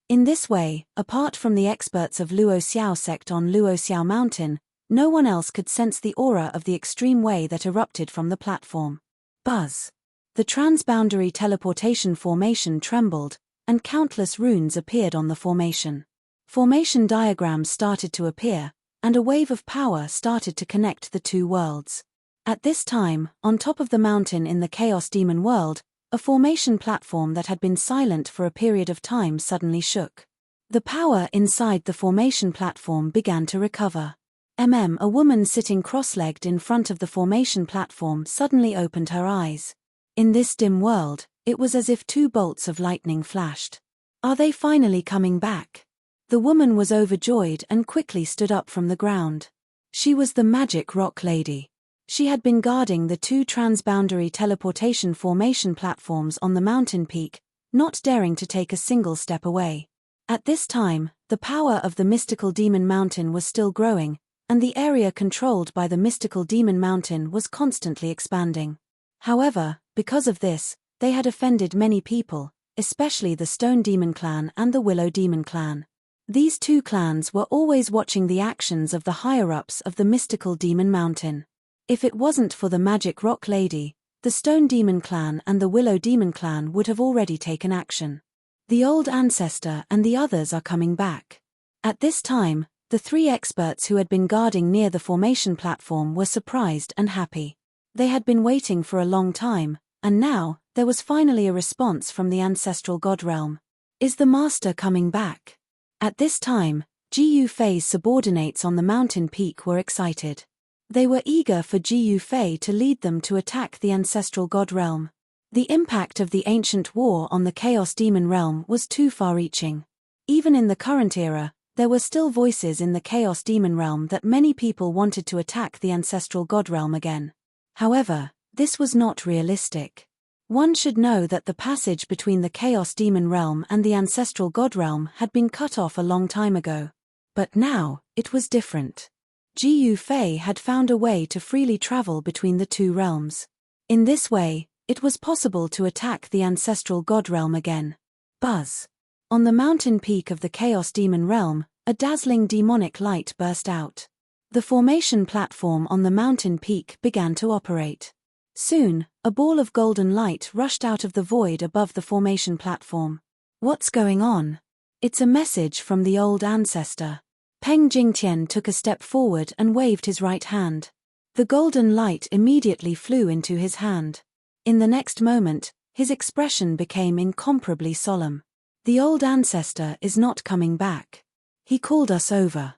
In this way, apart from the experts of Luo Xiao sect on Luo Xiao mountain, no one else could sense the aura of the extreme way that erupted from the platform. Buzz. The transboundary teleportation formation trembled, and countless runes appeared on the formation. Formation diagrams started to appear, and a wave of power started to connect the 2 worlds. At this time, on top of the mountain in the Chaos Demon world, a formation platform that had been silent for a period of time suddenly shook. The power inside the formation platform began to recover. A woman sitting cross-legged in front of the formation platform suddenly opened her eyes. In this dim world, it was as if 2 bolts of lightning flashed. "Are they finally coming back?" The woman was overjoyed and quickly stood up from the ground. She was the Magic Rock Lady. She had been guarding the 2 transboundary teleportation formation platforms on the mountain peak, not daring to take a single step away. At this time, the power of the mystical demon mountain was still growing, and the area controlled by the mystical demon mountain was constantly expanding. However, because of this, they had offended many people, especially the Stone Demon clan and the Willow Demon clan. These 2 clans were always watching the actions of the higher-ups of the mystical demon mountain. If it wasn't for the Magic Rock Lady, the Stone Demon clan and the Willow Demon clan would have already taken action. The old ancestor and the others are coming back. At this time, the 3 experts who had been guarding near the formation platform were surprised and happy. They had been waiting for a long time, and now, there was finally a response from the ancestral god realm. Is the master coming back? At this time, Ji Yufei's subordinates on the mountain peak were excited. They were eager for Ji Yufei to lead them to attack the ancestral god realm. The impact of the ancient war on the Chaos Demon realm was too far-reaching. Even in the current era, there were still voices in the Chaos Demon realm that many people wanted to attack the ancestral god realm again. However, this was not realistic. One should know that the passage between the Chaos Demon realm and the ancestral god realm had been cut off a long time ago. But now, it was different. Ji Yufei had found a way to freely travel between the two realms. In this way, it was possible to attack the ancestral god realm again. Buzz. On the mountain peak of the Chaos Demon realm, a dazzling demonic light burst out. The formation platform on the mountain peak began to operate. Soon, a ball of golden light rushed out of the void above the formation platform. What's going on? It's a message from the old ancestor. Peng Jingtian took a step forward and waved his right hand. The golden light immediately flew into his hand. In the next moment, his expression became incomparably solemn. The old ancestor is not coming back. He called us over.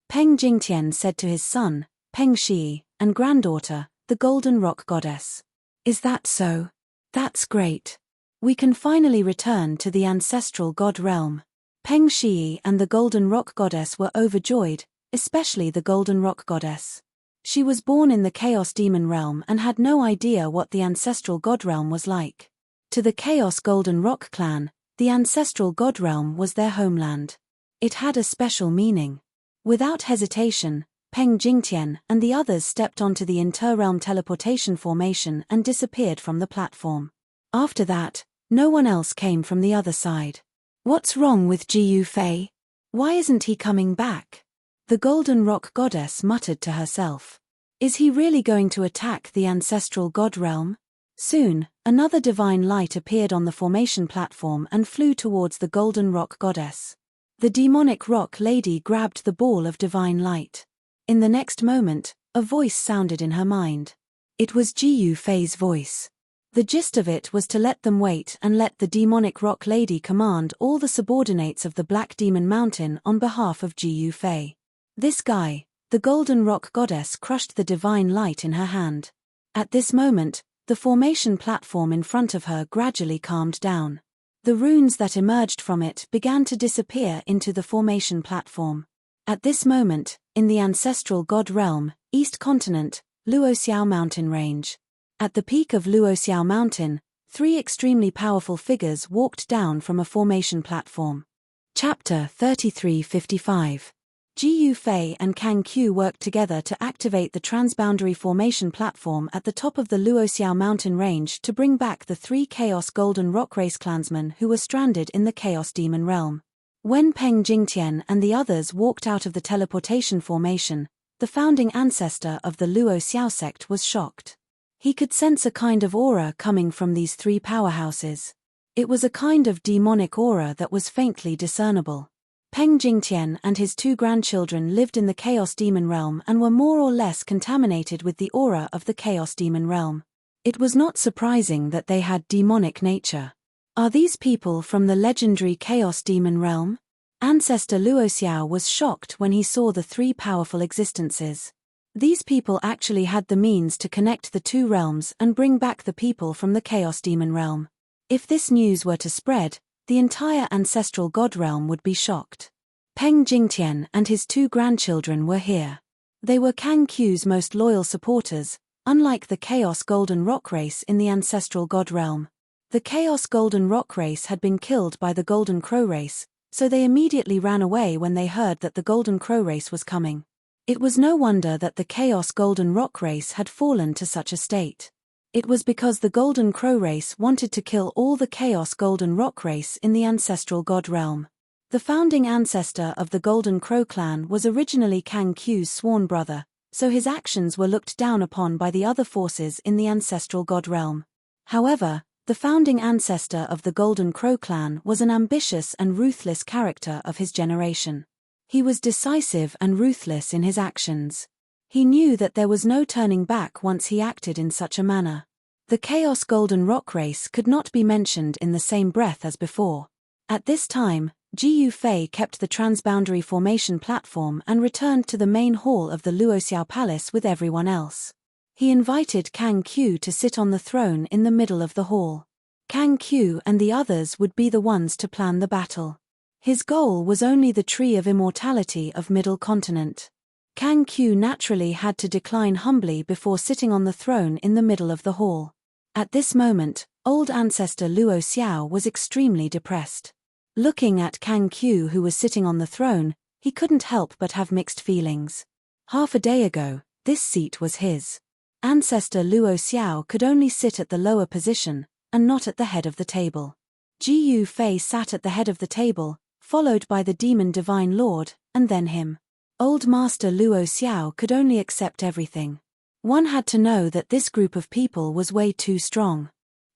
Peng Jingtian said to his son, Peng Shi, and granddaughter, the Golden Rock Goddess. Is that so? That's great. We can finally return to the ancestral god realm. Peng Shi and the Golden Rock Goddess were overjoyed, especially the Golden Rock Goddess. She was born in the Chaos Demon realm and had no idea what the ancestral god realm was like. To the Chaos Golden Rock clan, the ancestral god realm was their homeland. It had a special meaning. Without hesitation, Peng Jingtian and the others stepped onto the inter-realm teleportation formation and disappeared from the platform. After that, no one else came from the other side. What's wrong with Ji Yufei? Why isn't he coming back? The Golden Rock Goddess muttered to herself. Is he really going to attack the ancestral god realm? Soon, another divine light appeared on the formation platform and flew towards the Golden Rock Goddess. The demonic rock lady grabbed the ball of divine light. In the next moment, a voice sounded in her mind. It was Ji Yufei's voice. The gist of it was to let them wait and let the demonic rock lady command all the subordinates of the Black Demon Mountain on behalf of Ji Yufei. This guy, the Golden Rock Goddess, crushed the divine light in her hand. At this moment, the formation platform in front of her gradually calmed down. The runes that emerged from it began to disappear into the formation platform. At this moment, in the ancestral god realm, East Continent, Luoxiao Mountain Range. At the peak of Luoxiao Mountain, three extremely powerful figures walked down from a formation platform. Chapter 3355. Ji Yufei and Kang Qiu worked together to activate the transboundary formation platform at the top of the Luoxiao Mountain Range to bring back the three Chaos Golden Rock Race clansmen who were stranded in the Chaos Demon realm. When Peng Jingtian and the others walked out of the teleportation formation, the founding ancestor of the Luoxiao sect was shocked. He could sense a kind of aura coming from these three powerhouses. It was a kind of demonic aura that was faintly discernible. Peng Jingtian and his two grandchildren lived in the Chaos Demon realm and were more or less contaminated with the aura of the Chaos Demon realm. It was not surprising that they had demonic nature. Are these people from the legendary Chaos Demon realm? Ancestor Luoxiao was shocked when he saw the three powerful existences. These people actually had the means to connect the two realms and bring back the people from the Chaos Demon realm. If this news were to spread, the entire ancestral god realm would be shocked. Peng Jingtian and his two grandchildren were here. They were Kang Qiu's most loyal supporters, unlike the Chaos Golden Rock race in the ancestral god realm. The Chaos Golden Rock race had been killed by the Golden Crow race, so they immediately ran away when they heard that the Golden Crow race was coming. It was no wonder that the Chaos Golden Rock race had fallen to such a state. It was because the Golden Crow race wanted to kill all the Chaos Golden Rock race in the ancestral god realm. The founding ancestor of the Golden Crow clan was originally Kang Qiu's sworn brother, so his actions were looked down upon by the other forces in the ancestral god realm. However, the founding ancestor of the Golden Crow clan was an ambitious and ruthless character of his generation. He was decisive and ruthless in his actions. He knew that there was no turning back once he acted in such a manner. The Chaos Golden Rock race could not be mentioned in the same breath as before. At this time, Ji Yufei kept the transboundary formation platform and returned to the main hall of the Luoxiao Palace with everyone else. He invited Kang Qiu to sit on the throne in the middle of the hall. Kang Qiu and the others would be the ones to plan the battle. His goal was only the Tree of Immortality of Middle Continent. Kang Qiu naturally had to decline humbly before sitting on the throne in the middle of the hall. At this moment, old ancestor Luo Xiao was extremely depressed. Looking at Kang Qiu who was sitting on the throne, he couldn't help but have mixed feelings. Half a day ago, this seat was his. Ancestor Luo Xiao could only sit at the lower position, and not at the head of the table. Ji Yufei sat at the head of the table, followed by the Demon Divine Lord, and then him. Old Master Luo Xiao could only accept everything. One had to know that this group of people was way too strong.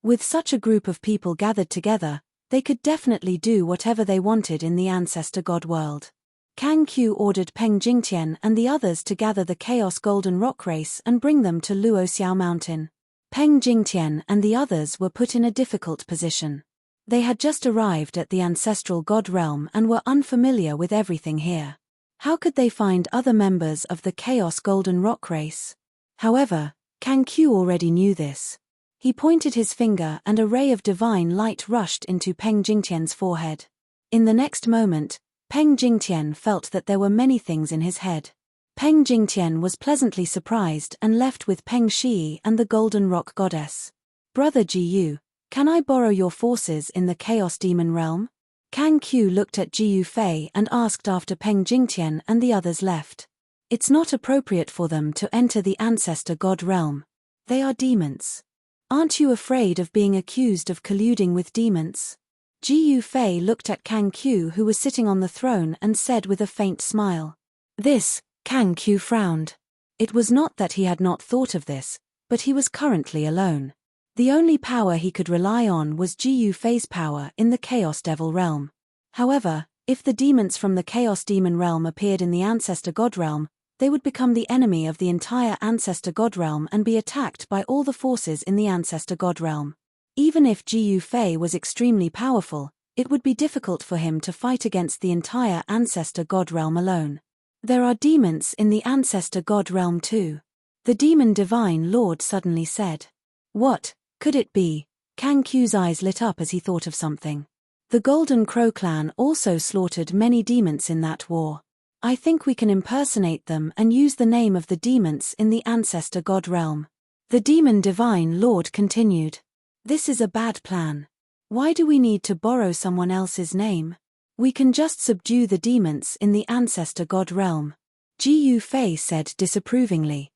With such a group of people gathered together, they could definitely do whatever they wanted in the Ancestor God world. Kang Qiu ordered Peng Jingtian and the others to gather the Chaos Golden Rock Race and bring them to Luoxiao Mountain. Peng Jingtian and the others were put in a difficult position. They had just arrived at the Ancestral God realm and were unfamiliar with everything here. How could they find other members of the Chaos Golden Rock Race? However, Kang Qiu already knew this. He pointed his finger and a ray of divine light rushed into Peng Jingtian's forehead. In the next moment, Peng Jingtian felt that there were many things in his head. Peng Jingtian was pleasantly surprised and left with Peng Shi and the Golden Rock Goddess. Brother Ji Yu, can I borrow your forces in the Chaos Demon realm? Kang Qiu looked at Ji Yufei and asked after Peng Jingtian and the others left. It's not appropriate for them to enter the Ancestor God realm. They are demons. Aren't you afraid of being accused of colluding with demons? Ji Yufei looked at Kang Qiu who was sitting on the throne and said with a faint smile. This, Kang Qiu frowned. It was not that he had not thought of this, but he was currently alone. The only power he could rely on was Ji Yufei's power in the Chaos Devil realm. However, if the demons from the Chaos Demon realm appeared in the Ancestor God realm, they would become the enemy of the entire Ancestor God realm and be attacked by all the forces in the Ancestor God realm. Even if Ji Yufei was extremely powerful, it would be difficult for him to fight against the entire Ancestor God realm alone. There are demons in the Ancestor God realm too. The Demon Divine Lord suddenly said. What could it be? Kang Qiu's eyes lit up as he thought of something. The Golden Crow clan also slaughtered many demons in that war. I think we can impersonate them and use the name of the demons in the Ancestor God realm. The Demon Divine Lord continued. This is a bad plan. Why do we need to borrow someone else's name? We can just subdue the demons in the Ancestor God realm. Ji Yufei said disapprovingly.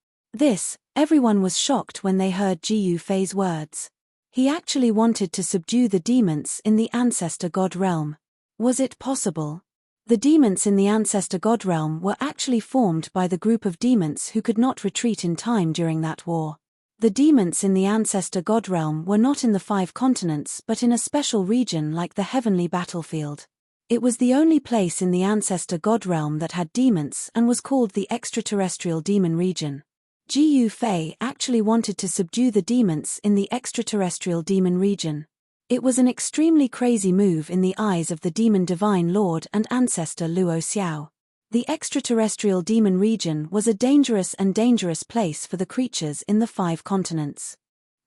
Everyone was shocked when they heard Ji Yufei's words. He actually wanted to subdue the demons in the Ancestor God realm. Was it possible? The demons in the Ancestor God realm were actually formed by the group of demons who could not retreat in time during that war. The demons in the Ancestor God realm were not in the 5 continents but in a special region like the heavenly battlefield. It was the only place in the Ancestor God realm that had demons and was called the extraterrestrial demon region. Ji Yufei actually wanted to subdue the demons in the extraterrestrial demon region. It was an extremely crazy move in the eyes of the Demon Divine Lord and Ancestor Luo Xiao. The extraterrestrial demon region was a dangerous place for the creatures in the 5 continents.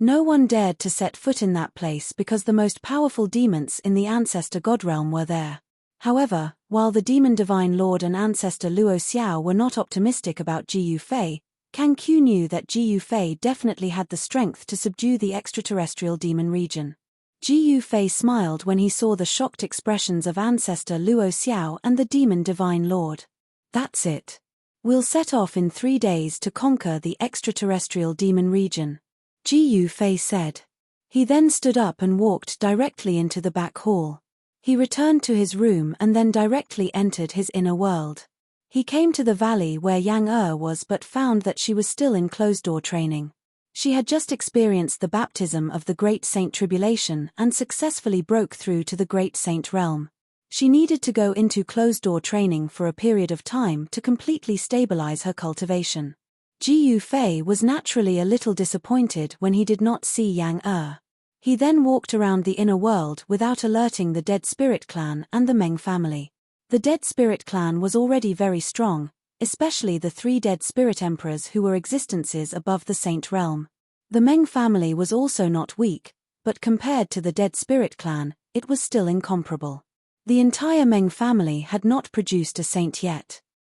No one dared to set foot in that place because the most powerful demons in the Ancestor God realm were there. However, while the Demon Divine Lord and Ancestor Luo Xiao were not optimistic about Ji Yufei, Kang Qiu knew that Ji Yufei definitely had the strength to subdue the extraterrestrial demon region. Ji Yufei smiled when he saw the shocked expressions of Ancestor Luo Xiao and the Demon Divine Lord. That's it. We'll set off in 3 days to conquer the extraterrestrial demon region. Ji Yufei said. He then stood up and walked directly into the back hall. He returned to his room and then directly entered his inner world. He came to the valley where Yang was but found that she was still in closed-door training. She had just experienced the baptism of the Great Saint Tribulation and successfully broke through to the Great Saint realm. She needed to go into closed-door training for a period of time to completely stabilize her cultivation. Ji Yufei was naturally a little disappointed when he did not see Yang. He then walked around the inner world without alerting the Dead Spirit clan and the Meng family. The Dead Spirit clan was already very strong, especially the 3 Dead Spirit Emperors who were existences above the Saint Realm. The Meng family was also not weak, but compared to the Dead Spirit clan, it was still incomparable. The entire Meng family had not produced a saint yet.